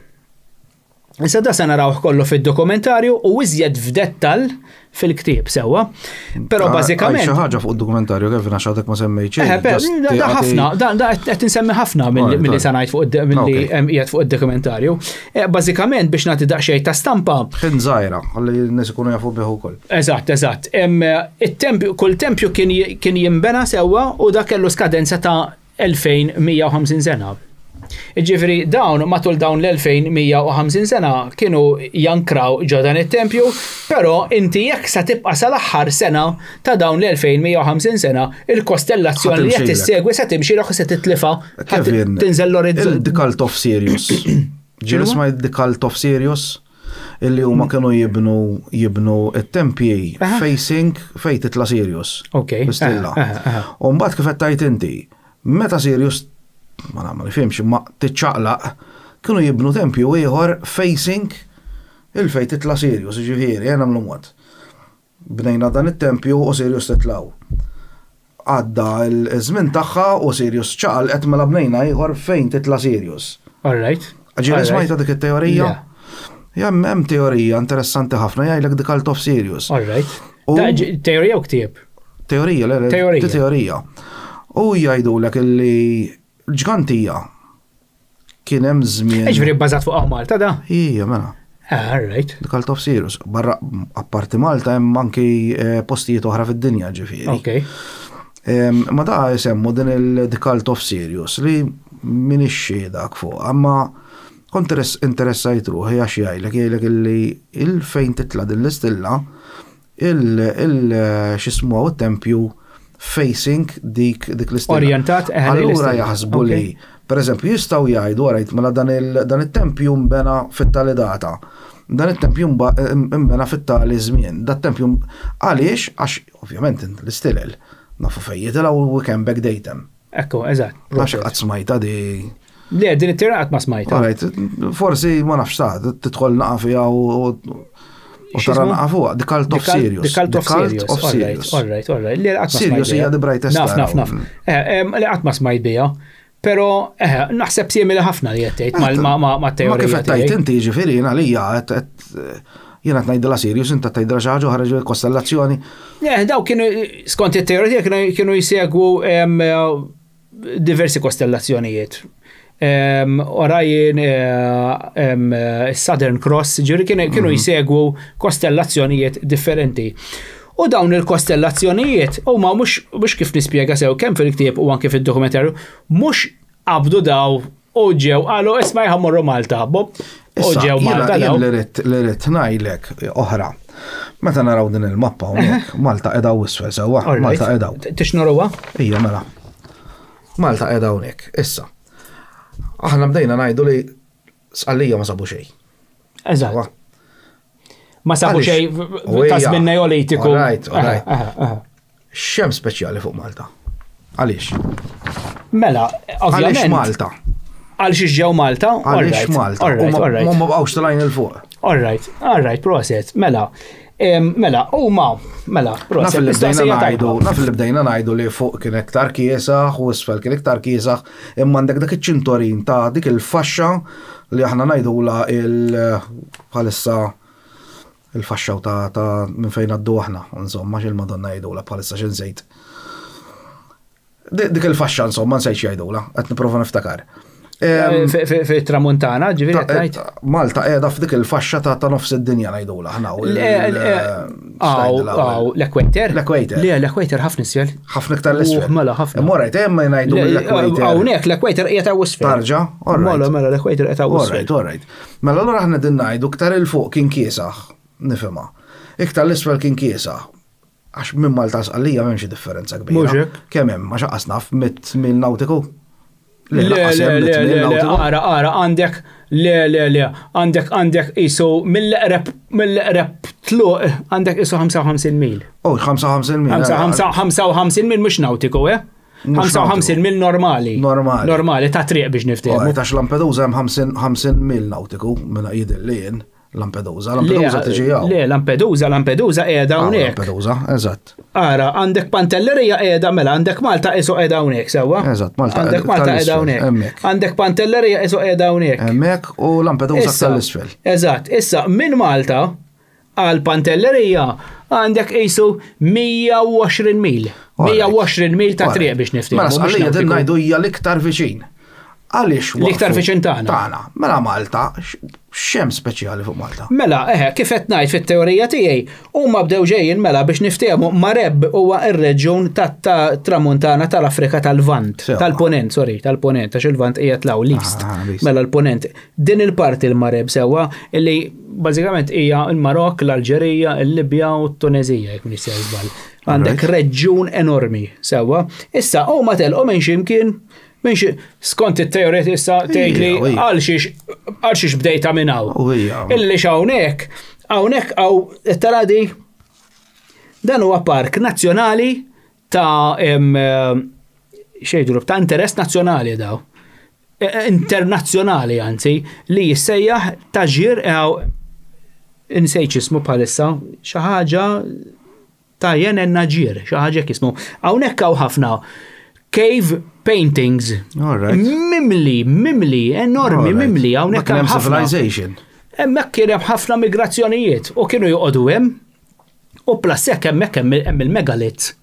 Speaker 4: Issa da se narawh kollu fid-dokumentarju u iżjed f'dettall fil-ktieb sewwa. Però bażikament.
Speaker 3: Xi ħaġa fuq id-dokumentarju kif għaxatek ma semmejx.
Speaker 4: Da ħafna, da qed insemmi ħafna milli se ngħid fuq milli qiegħed fuq id-dokumentarju. Bażikament biex nagħti daqsxejn ta' stampa.
Speaker 3: Ħin żgħira, ħalli n-nies ikunu jafu bih ukoll.
Speaker 4: Eżatt. Kull tempju kien jinbena sewwa u da kellu skadenza ta' 2150 sena. Ġifri dawn matul dawn l-2150 sena kienu jankraw ġodan it-tempju, però inti jekk sa tibqa' sal-aħħar sena ta' dawn l-2150 sena il-kostellazzjoni li qed tissegwi se timxi loħ se titlifa tinżel l-orizzont.
Speaker 3: The Cult of Sirius. Ġieli isma' The Cult of Sirius illi huma kienu jibnu it-tempji facing fejn titla' Sirius.
Speaker 4: Okay.
Speaker 3: U mbagħad kif qed tgħid inti, meta Sirius ma nifhimx ma tiċċaqlaq kienu jibnu tempju ieħor facing il-fejn titla' Sirius, ġifieri nagħmlu mod. Bnejna dan it-tempju u Sirius titlaw. Għadda l-żmien tagħha u Sirius ċaqalqet mela bnejna ieħor fejn titla' Sirius.
Speaker 4: All right.
Speaker 3: Ġieli smajta dik it-teorija? Hemm teorija interessanti ħafna jgħidlek The Cult of Sirius.
Speaker 4: All right. Teorija u ktieb?
Speaker 3: Teorija. U jgħidulek illi ġgantija kien hemm żmien.
Speaker 4: Ġifieri bbażat fuq Malta da?
Speaker 3: Hija mela.
Speaker 4: All right.
Speaker 3: The Cult of Sirius. Barra apparti Malta hemm anki postijiet oħra fid-dinja ġifieri.
Speaker 4: Okay.
Speaker 3: Ma da jsemmu din il-The Cult of Sirius li min ixxiedak fuq, amma kont interessajt ruħi għax jgħidlek illi il-fejn titla' din l-istilla x'ismuha it-tempju facing dik l-istilla.
Speaker 4: Orientat
Speaker 3: allura jaħsbu li, pereżempju, jistgħu jgħidu għarajt mela dan it-tempju mbena fit-tali data. Dan it-tempju mbena fit-tali żmien. Dat tempju għaliex għax ovvjament l-istilel nafu fejn jitilgħu we can backdate them.
Speaker 4: Ekku, eżatt.
Speaker 3: Għax qatt smajta di.
Speaker 4: Le, din it-tira qatt ma smajta.
Speaker 3: Alright, forsi ma nafx ta' tidħol naqa' fiha u tara naqa' fuqha, The Cult of Sirius.
Speaker 4: The Cult of Sirius. All right. Li qatt ma smajt.
Speaker 3: Sirius hija the brightest star.
Speaker 4: Naf. Li qatt ma smajt biha. Però naħseb simili ħafna li qed tgħid ma' teorija.
Speaker 3: Ma kif qed tgħid inti ġifieri għalija jiena qed ngħidilha Sirius inta tgħidilha xi ħaġa oħra ġifieri kostellazzjoni. Daw
Speaker 4: kienu skont it-teorija kienu jsegwu diversi kostellazzjonijiet. Orajin Southern Cross ġiri kienu jsegwu kostellazzjonijiet differenti. U dawn il-kostellazzjonijiet huma mhux kif nispjega sew kemm fil-ktieb u anke fid-dokumentarju mhux qabdu daw u ġew qalu isma' jħammurru Malta. U ġew Malta daw.
Speaker 3: Li rid ngħidlek oħra. Meta naraw din il-mappa hawnhekk Malta qiegħda isfel sewwa. Malta qiegħda.
Speaker 4: Tixnuruha?
Speaker 3: Hija mela. Malta qiegħda hawnhekk. Issa. Aħna bdejna ngħidu li sqallija ma sabu xejn.
Speaker 4: Eżatt. Ma sabu xejn ta' żmien neolitiku.
Speaker 3: X'hemm speċjali fuq Malta? Għaliex?
Speaker 4: Mela, ovvjament.
Speaker 3: Għaliex Malta?
Speaker 4: Għaliex ġew Malta?
Speaker 3: Għaliex Malta? Ma bqgħux talajn il fuq.
Speaker 4: All right, proset. Mela, proset.
Speaker 3: Naf li bdejna ngħidu li fuq kien iktar kiesaħ u isfel kien iktar kiesaħ, imma għandek dak iċ-ċintorin ta' dik il-faxxa li aħna ngħidula bħalissa il-faxxaw ta' minn fejn għaddu aħna, insomma x'il-Madonna jgħidula bħalissa xi nżejt. Dik il-faxxa insomma nsejx jgħidula, qed nipprova niftakar.
Speaker 4: Fit-Tramuntana, ġifieri tajt.
Speaker 3: Malta qiegħda f'dik il-faxxa ta' nofs id-dinja ngħidula aħna.
Speaker 4: L-Ekwater? Le, l-Ekwater ħafna isfel.
Speaker 3: Ħafna iktar l-isfel.
Speaker 4: Mela ħafna.
Speaker 3: Morajt hemm ngħidu l-Ekwater.
Speaker 4: Hawnhekk l-Ekwater qiegħed hawn isfel.
Speaker 3: Tarġa?
Speaker 4: Mela l-Ekwater qiegħed hawn isfel.
Speaker 3: Alright. Mela allura aħna din ngħidu iktar il fuq kien kiesaħ, nifhimha. Iktar l-isfel kien kiesaħ. Għax minn Malta sqallija m'hemmx differenza kbira. Kemm hemm ma xaqqas naf 100 mil nautiku?
Speaker 4: Le, għandek, għandek isu mill-qreb tluq, għandek isu 55 mil.
Speaker 3: 55 mil.
Speaker 4: 55 mil mux nautiku, 55 mil normali. Normali, ta' triq biex niftehmu.
Speaker 3: Ta' Lampedusa hemm 50 mil nautiku minn jidillien. Lampedusa tiġi hawn.
Speaker 4: Le, Lampedusa qiegħda hawnhekk.
Speaker 3: Lampedusa, eżatt.
Speaker 4: Ara, għandek Pantellerija qiegħda mela, għandek Malta isu qiegħda hawnhekk sewwa.
Speaker 3: Eżatt, Malta.
Speaker 4: Għandek Malta qiegħda hawnhekk. Għandek Pantellerija isu qiegħda hawnhekk.
Speaker 3: Hemmhekk u Lampedusa tal-isfel.
Speaker 4: Eżatt, issa minn Malta għal Pantellerija għandek qisu 120 mil. 120 mil ta' triq biex niftim.
Speaker 3: Mela sqallija din ngħidu hija l-iktar viċin. Għaliex
Speaker 4: l-iktar viċin tagħna.
Speaker 3: Mela Malta, x'hemm speċjali fuq Malta?
Speaker 4: Mela, kif qed ngħid fit-teorija tiegħi, huma bdew ġejjin mela biex niftehmu Mareb huwa r-reġjun tat-Tramuntana tal-Afrika tal-Vant, tal-Punent, tal-Punent, għax il-Vant qiegħed law l-East. Mela l-Punent. Din il-parti l-Mareb sewwa illi bażikament hija l-Marokk, l-Alġerija, l-Libja u t-Tunezija jekk nisja żball. Għandek reġjun enormi sewwa. Issa huma telqu minn x'imkien skont it-teoria issa tgħidli għal xiex bdejta minn hawn. Illi hawnhekk hawn taradi dan huwa park nazzjonali ta' xejdru ta' interess nazzjonali daw. Internazzjonali anzi li jissejjaħ taġir insejċ ismu bħalissa xi ħaġa ta' Jen Naġir, xi ħaġa kismu. Hawnhekk hawn ħafna cave paintings. Mimli, enormi, mimli. Hawnhekk hemm
Speaker 3: civilization.
Speaker 4: Hemmhekk kien hemm ħafna migrazzjonijiet u kienu joqogħdu hemm u plus hekk hemmhekk hemm il-megaliths.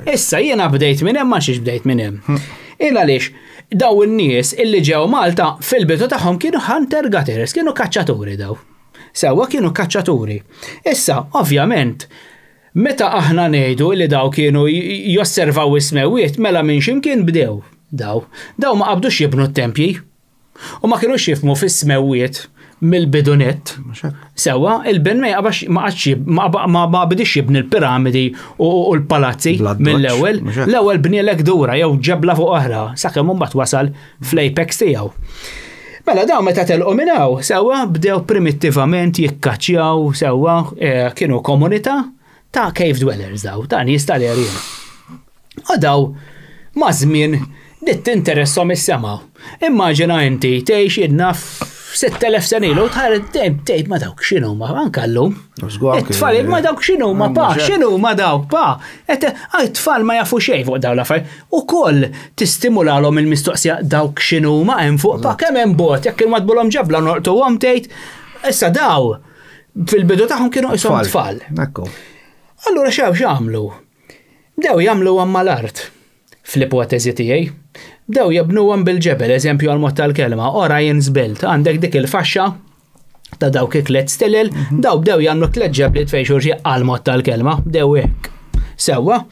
Speaker 4: Issa jiena bdejt minn hemm ma xiex bdejt minn hemm. Għaliex daw in-nies illi ġew Malta fil-bidu tagħhom kienu hunter gatherers, kienu kaċċaturi daw. Sewwa kienu kaċċaturi. Issa, ovvjament, meta aħna ngħidu li daw kienu josservaw is-smewiet mela minn x'imkien bdew daw. Daw ma qabdux jibnu t-tempji u ma kienux jifmu fis-smewiet mill-bidunet. Sewwa il-ben ma bidix jibni l-piramidi u l-palazzi mill-ewwel. L-ewwel bnielek dura jew ġebla fuq oħra sakemm imbagħad wasal fl-apex tiegħu. Mela daw meta telqu minn hawn sewwa bdew primittivament jikkaċċjaw sewwa kienu komunità ta' cave dwellers daw, ta' nies tal-Erien. U daw ma' żmien dit interessom is-sema. Immaġina inti tgħix idna 6,000 sen ilu tgħid ma dawk x'inhuma anke llum. It-tfal ma dawk x'inhuma pa, x'inhuma dawk pa. It-tfal ma jafu xejn fuq dawn l-affarijiet. Ukoll tistimulalhom il-mistoqsija dawk x'inhuma hemm fuq pa kemm hemm bot jekk kienu madbulhom ġebla norqtuhom tgħid issa daw fil-bidu tagħhom kienu qishom tfal. Allura x'għamlu? Bdew jagħmlu mal-art fl-ipotezi tiegħi. Bdew jabnuhom bil-ġebel, eżempju għal-mod tal-kelma, Orion's Belt, għandek dik il-faxxa ta' dawk it-tliet stilel, daw bdew jagħmlu tliet ġebliet fejn xulxi għal-mod tal-kelma, bdew hekk. Sewwa,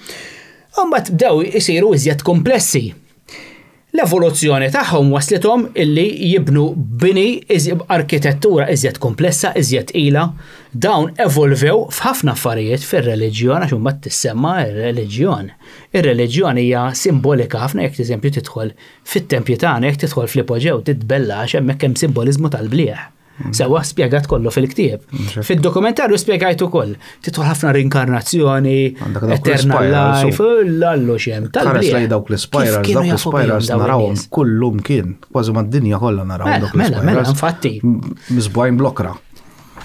Speaker 4: mbagħad bdew isiru iżjed komplessi. L-evoluzzjoni tagħhom waslithom illi jibnu bini arkitettura iżjed komplessa, iżjed ila, dawn evolvew f'ħafna affarijiet fir-reliġjon għax imbagħad tissemma r-reliġjon. Ir-reliġjon hija simbolika ħafna jekk eżempju tidħol fit-tempji tagħna jekk tidħol fl-ipoġew titbella għax hemmhekk hemm simboliżmu tal-blieħ. Sewwa spjegat kollu fil-ktieb. Fid-dokumentarju spjegajt ukoll tidħol ħafna rinkarnazzjoni, eternal life, l-allu xem tal-blieħ.
Speaker 3: Dawk l-spirals narawhom kullum kien, kważi mad-dinja kollha naraw dawk l-spirals.
Speaker 4: Mela, infatti.
Speaker 3: Misbajn blokra.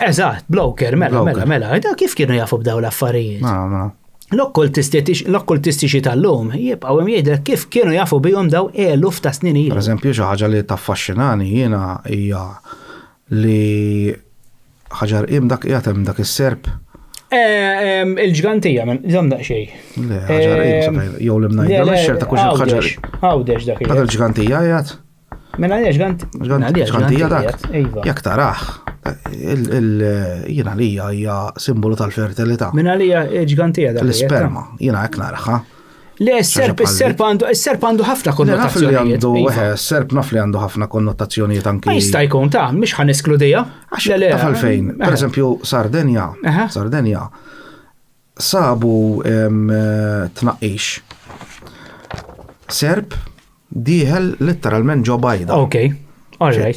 Speaker 4: Eżatt, bloker, mela. Kif kienu jafu b'daw l-affarijiet? L-okkultistiċi tal-lum jibqgħu hemm jgħidlek kif kienu jafu bihom daw eluf ta' snin ilu.
Speaker 3: Pereżempju xi ħaġa li taffaxxinani jiena hija li ħaġar dak qiegħed dak is-serb.
Speaker 4: Il-ġgantija minn daqsxejn.
Speaker 3: Le, ħaġar jew li mnajda mexxer ta' kull ħaġar.
Speaker 4: Għawdex dak.
Speaker 3: Dak il-ġgantija qiegħed.
Speaker 4: Minn għaliex
Speaker 3: ġgantija dak. Jekk taraħ, jiena lija hija simbolu tal-fertilità.
Speaker 4: Minn għalija ġgantija dak.
Speaker 3: L-isperma, jiena hekk naraħha.
Speaker 4: Le, s-serp għandu ħafna konnotazzjonijiet.
Speaker 3: S-serp naf li għandu ħafna konnotazzjonijiet anki.
Speaker 4: Ma jista' jkun ta' mhix ħaneskludija.
Speaker 3: Taf għalfejn. Per eżempju, Sardenja sabu tnaqqix. Serb dieħel letteralment ġo bajda.
Speaker 4: Okay. All right.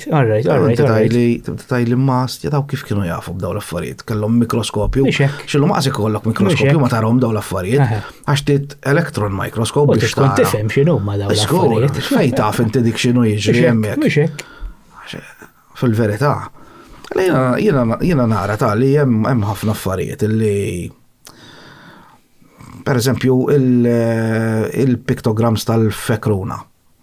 Speaker 3: Tajli mast, jadaw kif kienu jafu b'daw l-affarijiet, kellhom mikroskopju. Xillu maqsi kollok mikroskopju ma tarahom daw l-affarijiet, għax tit elektron mikroskop biex
Speaker 4: tara. U tifhem x'inhu ma daw l-affarijiet.
Speaker 3: Fejn taf inti dik x'inhu jiġri hemmhekk. Fil-verità, Jiena nara tali hemm ħafna affarijiet illi per eżempju il-piktograms tal-fekruna.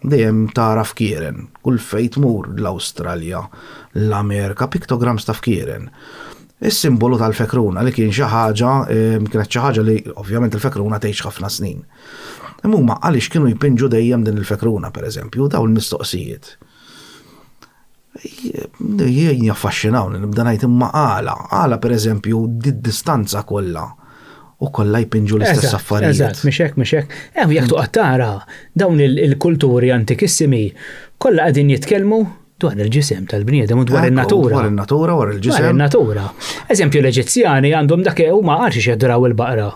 Speaker 3: Dejjem tara f'kieren, kull fejn tmur l-Awstralja, l-Amerika, piktograms ta' f'kieren. Is-simbolu tal-fekruna li kien xi ħaġa, kienet xi ħaġa li ovvjament il-fekruna tgħix ħafna snin. Imma huma għaliex kienu jpinġu dejjem din il-fekruna pereżempju, dawn il-mistoqsijiet. Jien jaffaxxinawni nibda ngħid imma għala pereżempju d-distanza kollha u kollha jpinġu l-istess affarijiet.
Speaker 4: Eżatt, mhix hekk. Jekk toqgħod tara dawn il-kulturi antikissimi kollha qegħdin jitkellmu dwar il-ġisem tal-bniedem u dwar in-natura.
Speaker 3: Dwar in-natura, dwar il-ġisem.
Speaker 4: Dwar in-natura. Eżempju l-Eġizzjani għandhom dak huma għalx jadoraw il-baqra.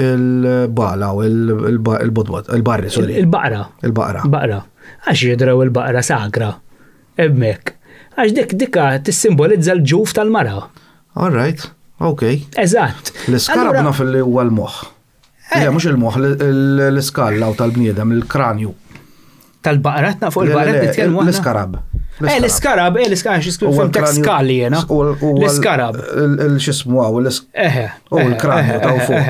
Speaker 3: Il-baqla u il-barri, sorry.
Speaker 4: Il-baqra. Baqra. Għax jadoraw il-baqra sagra. Hemmhekk. Għax dikka tissimbolizza l-ġuf tal-mara.
Speaker 3: All right. Ok.
Speaker 4: Eżatt.
Speaker 3: L-iskarab naf li huwa l-moħħ. Le, mhux il-moħħ, l-iskalla u tal-bniedem, il-kranju.
Speaker 4: Tal-baqrat fuq il-baqrat nitkellmu aħna.
Speaker 3: L-iskarab.
Speaker 4: L-iskarab fil-tek skalli jena. L-iskarab.
Speaker 3: L-xismu għaw, u l-kranju ta' fuq.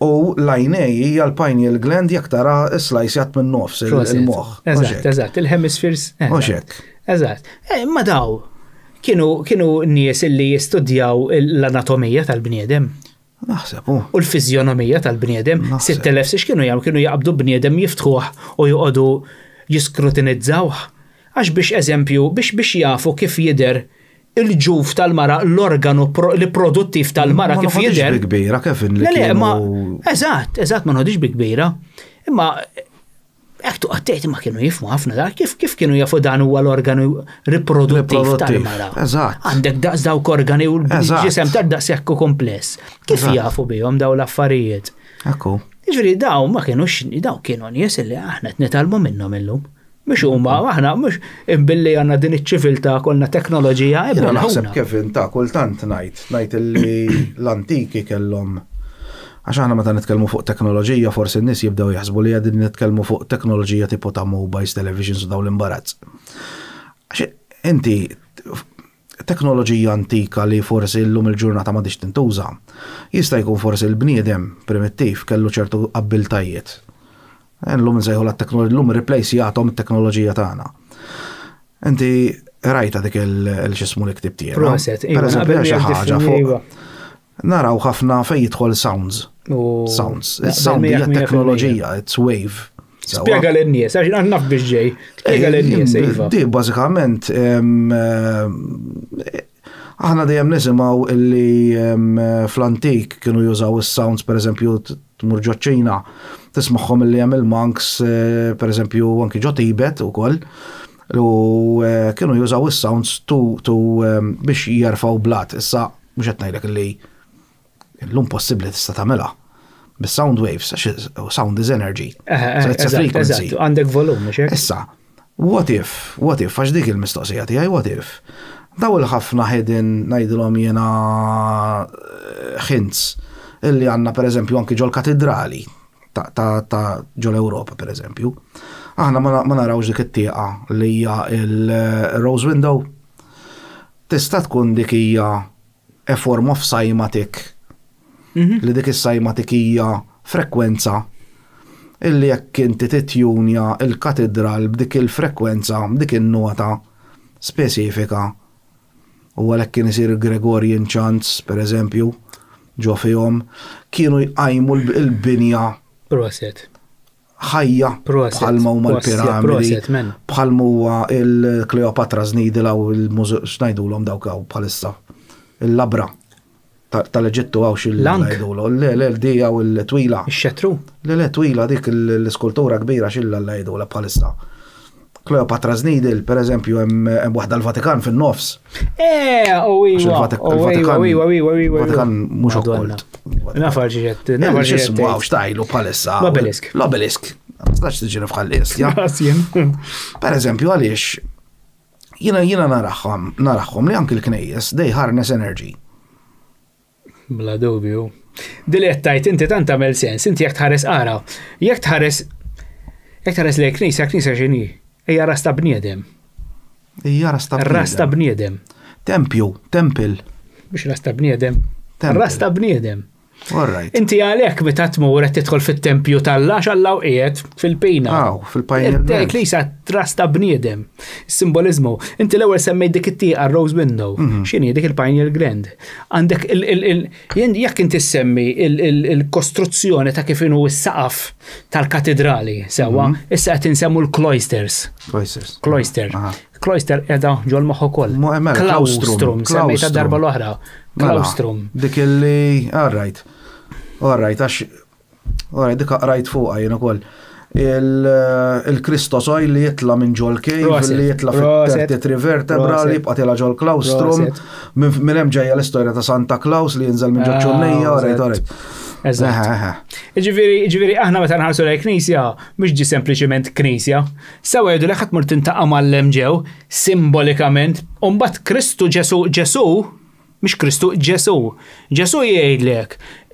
Speaker 3: U l-għajnej hija l-pineal gland jekk tara slajsjat minn nofs il-moħħ.
Speaker 4: Eżatt, il-hemispheres.
Speaker 3: Mhux
Speaker 4: Eżatt. Ma daw, kienu nies illi jistudjaw l-anatomija tal-bniedem.
Speaker 3: Naħseb,
Speaker 4: u l-fizjonomija tal-bniedem. 6,000 six kienu jaqbdu bniedem jiftħuh u joqogħdu jiskrutinizzaw. Għax biex eżempju, biex jafu kif jidher il-ġuf tal-mara, l-organu li produttiv tal-mara kif jidher.
Speaker 3: Ma kbira kif
Speaker 4: Eżatt, ma nħodix bi kbira. Imma hekk tuqgħod ma kienu jifhmu ħafna dak kif kienu jafu dan huwa l-organu riproduttiv tal-mara.
Speaker 3: Eżatt.
Speaker 4: Għandek daqs dawk organi u l-ġisem tad-daqs hekk kompless. Kif jafu bihom daw l-affarijiet?
Speaker 3: Ekku.
Speaker 4: Jiġifieri daw ma kienux daw kienu nies li aħna qed nitalmu minnhom illum. Mhux huma aħna mhux imbilli għandna din iċ-ċiviltà kollna teknoloġija
Speaker 3: ibda naħseb kif inta kultant ngħid illi l-antiki kellhom. Għax aħna meta nitkellmu fuq teknoloġija forsi n-nies jibdew jaħsbu li qegħdin nitkellmu fuq teknoloġija tipo ta' mobiles, televisions u dawn l-imbarazz. Għax inti teknoloġija antika li forsi llum il-ġurnata ma tix tintuża, jista' jkun forsi l-bniedem primittiv kellu ċertu abbiltajiet. Llum nsejħu l-teknoloġija, llum replace jagħhom it-teknoloġija tagħna. Inti rajta dik il-xismu li ktib tiegħek.
Speaker 4: Proset,
Speaker 3: pereżempju xi ħaġa fuq. Naraw ħafna fejn jidħol sounds. Sounds. Is-sound hija teknoloġija, it's wave.
Speaker 4: Spjega lin-nies, għax naf biex ġej. Spjega lin-nies, iva.
Speaker 3: Di bażikament aħna dejjem nisimgħu illi fl-antik kienu jużaw is-sounds pereżempju tmur ġo Ċina, tismagħhom illi hemm il-monks pereżempju anki ġo Tibet ukoll. U kienu jużaw is-sounds biex jerfgħu blat. Issa mhux qed ngħidlek illi llum possibbli tista' tagħmilha. Bis-sound waves, sound is energy. So it's a frequency.
Speaker 4: Għandek volum, mhux hekk?
Speaker 3: Issa, what if, għax dik il-mistoqsija tiegħi, what if? Daw il-ħafna ħedin ngħidilhom jiena hints illi għandna pereżempju anki ġol katedrali ta' ġol Ewropa pereżempju. Aħna ma narawx dik it-tieqa li hija il-Rose Window. Tista' tkun dik hija a form of cymatic. Li dik is-cymatic hija frekwenza illi jekk inti titjunja il-katedral b'dik il-frekwenza, b'dik in-nota spesifika u għalhekk kien isir Gregorian chants pereżempju ġo fihom kienu jqajmu l-binja
Speaker 4: Proset.
Speaker 3: ħajja bħalma huma l-piramidi, bħalma huwa il-Kleopatra żnidilha u x'ngħidulhom dawk hawn bħalissa. Il-labra tal-Eġittu għaw xil-lajdulu. Le, di għaw il-twila.
Speaker 4: Ix-xetru?
Speaker 3: Le, twila dik l-skultura kbira xil-lajdula bħalissa. Kleopatra Znidil, per eżempju, hemm waħda l-Vatikan fin-nofs. Vatikan mhux okkult.
Speaker 4: Nafar ġiet.
Speaker 3: X'ismu għaw xtajlu bħalissa.
Speaker 4: L-obelisk.
Speaker 3: L-obelisk. Tistax tiġi nifħall-ist. Per eżempju, għaliex jiena naraħħom li anki l-knejjes they harness energy.
Speaker 4: Bla dubju. Dili jettajt inti tant tagħmel sens, inti jekk tħares qara, jekk tħares lejn knisja x'inhi? Hija rasta bniedem.
Speaker 3: Hija rasta bniedem.
Speaker 4: Rasta bniedem.
Speaker 3: Tempju, temple.
Speaker 4: Biex rasta bniedem. Rasta bniedem.
Speaker 3: All right.
Speaker 4: Inti għalhekk meta tmur qed tidħol fit-tempju tal-Alla x'Alla qiegħed fil-pejna.
Speaker 3: Fil-Pioneer Land.
Speaker 4: Klisa trasta bniedem. Simbolizmu. Inti l-ewwel semmejt dik it-tieqa Rose Window. X'inhi dik il-Pioneer Grand. Għandek jekk inti semmi il-kostruzzjoni ta' kif inhu s-saqaf tal-katedrali sewwa, issa qed insemmu l-cloisters. Cloister. Cloister edha ġol moħħu koll. Claustrum, semmejta darba l-oħra. Claustrum.
Speaker 3: Dik illi, all right, dik rajt fuqa jien ukoll. Il-Kristosoj li jitla minn ġol cave, li jitla fit-33 vertebra li jibqa' tela ġol claustrum. Minn hemm ġejja l-istorja ta' Santa Claus li jinżel minn ġol ċunnejja, all right.
Speaker 4: Ġifieri aħna meta nħarsu lejn knisja mhux ġi sempliċement knisja. Sewa jgħidu lek ħadd mur tintaqa' mal-lemġew simbolikament u mbagħad Kristu Ġesu mhux Kristu Ġesu. Ġesu jgħidlek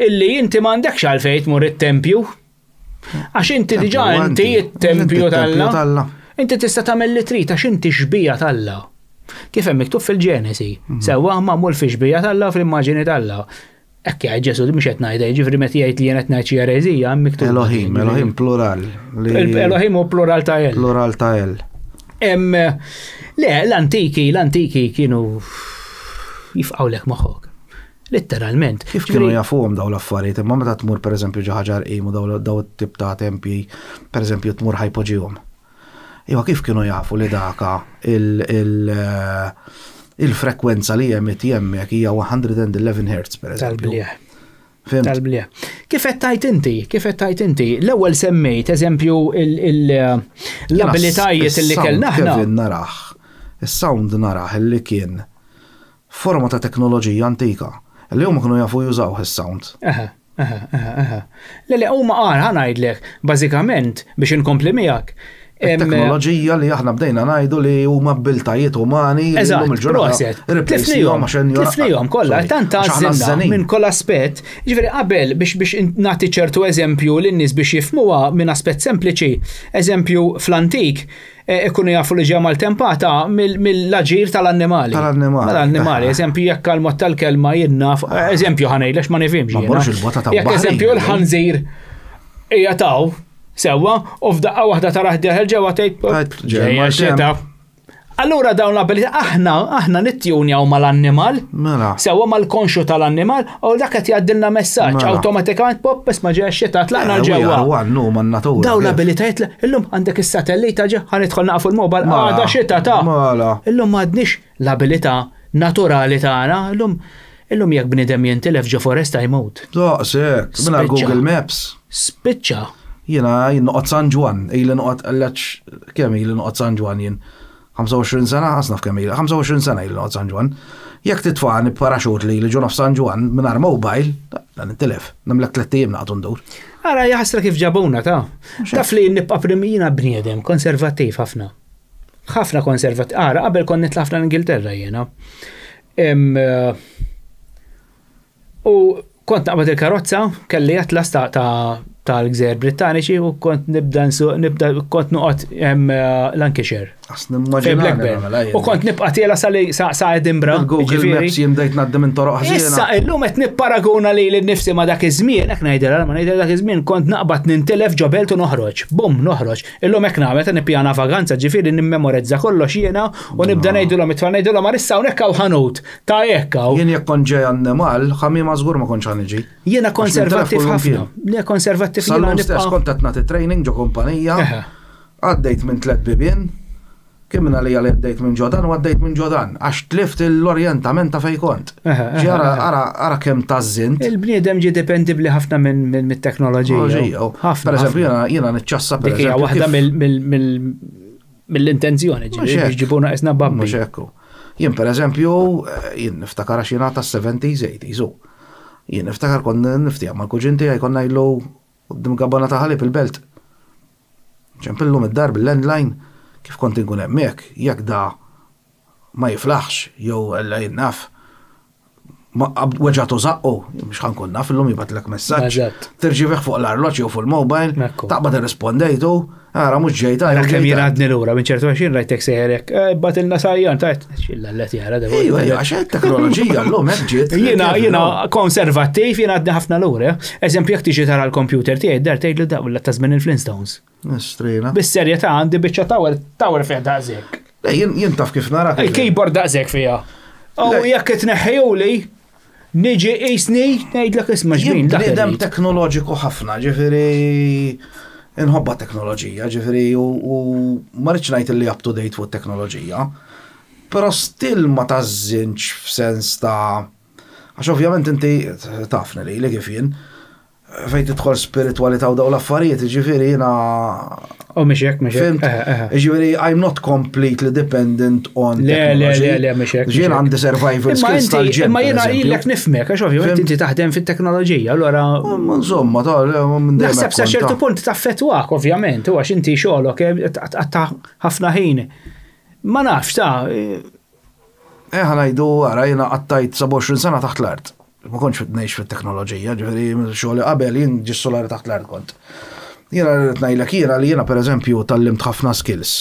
Speaker 4: illi inti m'għandekx għalfejn tmur it-tempju. Għax inti diġà inti it-tempju tal-Alla. Inti tista' tagħmel li trid għax inti xbija tal-Alla. Kif hemm miktub fil-Ġenesi. Sewwa magħmul fi xbija tal-Alla fl-immaġini tal-Alla. Ekk jgħid Ġesu mhux qed ngħidha, ġifri meta jgħid li jien qed ngħid xi ereżija hemm miktub.
Speaker 3: Elohim plural.
Speaker 4: Elohim u plural ta' El.
Speaker 3: Plural ta' El.
Speaker 4: Le, l-antiki kienu jifqawlek moħħok. Letteralment.
Speaker 3: Kif kienu jafuhom daw l-affarijiet, imma meta tmur pereżempju ġi ħaġa rqim u daw it-tip ta' tempji, pereżempju tmur ħajpoġihom. Iwa kif kienu jafu li daka il-frekwenza li jemmet jemmek hija 111 Hz pereżempju.
Speaker 4: Tal-blieħ. Kif qed tajt inti? L-ewwel semmejt eżempju l-abilitajiet li kellna aħna.
Speaker 3: Naraħ. Is-sound naraħ li kien forma ta' teknoloġija antika. Li huma kienu jafu jużaw is-sound.
Speaker 4: Le huma ngħidlek bażikament biex inkompli miegħek.
Speaker 3: Teknoloġija li aħna bdejna ngħidu li huma abilitajiet umani li llum il-ġurnata.
Speaker 4: Tifnihom kollha, tant għażilna minn kull aspett. Ġifieri qabel biex nagħti ċertu eżempju lin-nies biex jifhmuha minn aspett sempliċi. Eżempju fl-antik ikunu jafu li ġew mal-tempata mill-aġir tal-annimali. Tal-annimali, eżempju jekk għal-mod tal-kelma jinnaf, eżempju ħanejlex ma nifhimx. Jekk eżempju l-ħanżir hija taw sewwa u f'daqqa waħda taraħ deħel ġewwa tgħid ġejja xita. Allura dawn l-abilità aħna nittjunjaw mal-annimal, sewwa mal-konxu tal-annimal u dak qed jgħaddilna messaġġ awtomatikament pop ma ġejja xita tlaqna ġewwa. Dawn l-abilitajiet illum għandek is-satellita ġa ħanidħol naqfu l-mobile għada xita ta'. Illum m'għadniex l-abilità naturali tagħna, illum jekk bniedem jintilef ġo foresta jmut.
Speaker 3: Daqshekk, minn Google Maps.
Speaker 4: Spiċċa.
Speaker 3: Jiena noqgħod San Ġwan, ili noqgħod għallax kemm ili noqgħod San Ġwan jien. 25 sena, għasnaf kemm ili, 25 sena ili noqgħod San Ġwan. Jekk titfani b'paraxut li ġu San Ġwan mingħajr mobile, dan intilef, nagħmlek 3 ijiem naqgħod ndur.
Speaker 4: Ara jaħsra kif ġabuna ta'. Taf li nibqa' primina bniedem konservattiv ħafna. Ħafna konservattiv. Ara qabel kont nitla' fl-Ingilterra jiena. U kont naqbad il-karozza, kelli atlas tal-Gżejjer Brittaniċi u kont kont noqgħod Lancashire. U kont nibqa' tiela sa Edinburgh.
Speaker 3: Google Maps jimdejt ngħaddi minn toroq ħżiena.
Speaker 4: Issa illum qed nipparaguna lili nnifsi ma' dak iż-żmien, hekk ngħidilha dak iż-żmien kont naqbad nintilef ġobelt u noħroġ. Bum noħroġ. Illum hekk nagħmel ta' nippjana vaganza ġifieri nimmemorizza kollox jiena u nibda ngħidulhom it-tfal ngħidulhom ma issa hawnhekk hawn ħanut ta' hekk hawn.
Speaker 3: Jien jekk kont ġej annimal, ħamima żgur ma kontx ħaniġi.
Speaker 4: Jiena konservattiv ħafna. Jiena konservattiv
Speaker 3: jiena nibqa' kont qed nagħti training ġo kumpanija. Għaddejt minn 3 bibien. Kemm għalija li għaddejt minn ġodan u għaddejt minn ġodan, għax tlift l-orjentament ta' fej kont. Ara kemm tażint.
Speaker 4: Il-bniedem ġie dependibli ħafna minn mit-teknoloġija.
Speaker 3: Per eżempju, jiena niċċassa per eżempju.
Speaker 4: Waħda mill-intenzjoni biex ġibuna isna babbi.
Speaker 3: Mhux hekk. Jien per eżempju, jien niftakar għax jiena tas-70s, 80s. Jien niftakar kont niftija mal-kuġin tiegħi konna jlu qudiem gabbana ta' ħalib il-belt. Ċempillhom id-dar bil-landline. Kif kont inkun hemmhekk, jekk da ma jiflaħx jew ella jinnaf weġgħatu żaqqu, mhux ħankun naf illum jibatlek messaġġ. Tirġiveh fuq l-arloġġ jew fuq il-mobile, taqbad irrispondejtu, Ara mhux ġejta.
Speaker 4: Ara kemm jiradni lura minn ċertu għaxin rajtek sejrek, batilna sajjan, tajt, xilla l-let jara da.
Speaker 3: Għax teknoloġija l-lum ġiet.
Speaker 4: Jiena konservattiv, jiena għadni ħafna lura. Eżempju, jek tiġi tara l-kompjuter tiegħi dar tgħidlu dawla ta' żmien il-Flintstones.
Speaker 3: Strina.
Speaker 4: Bis-serjetà għandi biċċa tower fejn daqshekk.
Speaker 3: Jien taf kif nara.
Speaker 4: Il-keyboard daqshekk fiha. U jekk tneħħejuli niġi qisni ngħidlek isma' xbin.
Speaker 3: Bniedem teknoloġiku ħafna, ġifieri inħobba teknoloġija, ġifieri u ma rridx ngħid li up to date fuq teknoloġija, però still ma tażżinx f'sens ta' għax ovvjament inti tafni li kif jien fejn tidħol spiritwalità u daw l-affarijiet, ġifieri jiena
Speaker 4: mhix hekk.
Speaker 3: Ġifieri I'm not completely dependent on technology.
Speaker 4: Le, mhix hekk.
Speaker 3: Jien għandi survival skills tal-ġen.
Speaker 4: Imma jiena ilek nifhmek, għax ovvjament inti taħdem fit-teknoloġija, allura.
Speaker 3: Insomma,
Speaker 4: naħseb sa ċertu punt taffettwak ovvjament, u għax inti xogħolok ta' ħafna ħin. Ma nafx ta'
Speaker 3: ħanajdu għara jiena qattajt 27 sena taħt l-art. Ma konċ ngħix fit-teknoloġija, ġifieri xogħli qabel jien ġis solari taħt l-art kont. Jiena rrid ngħidlek li jiena pereżempju tallimt ħafna skills.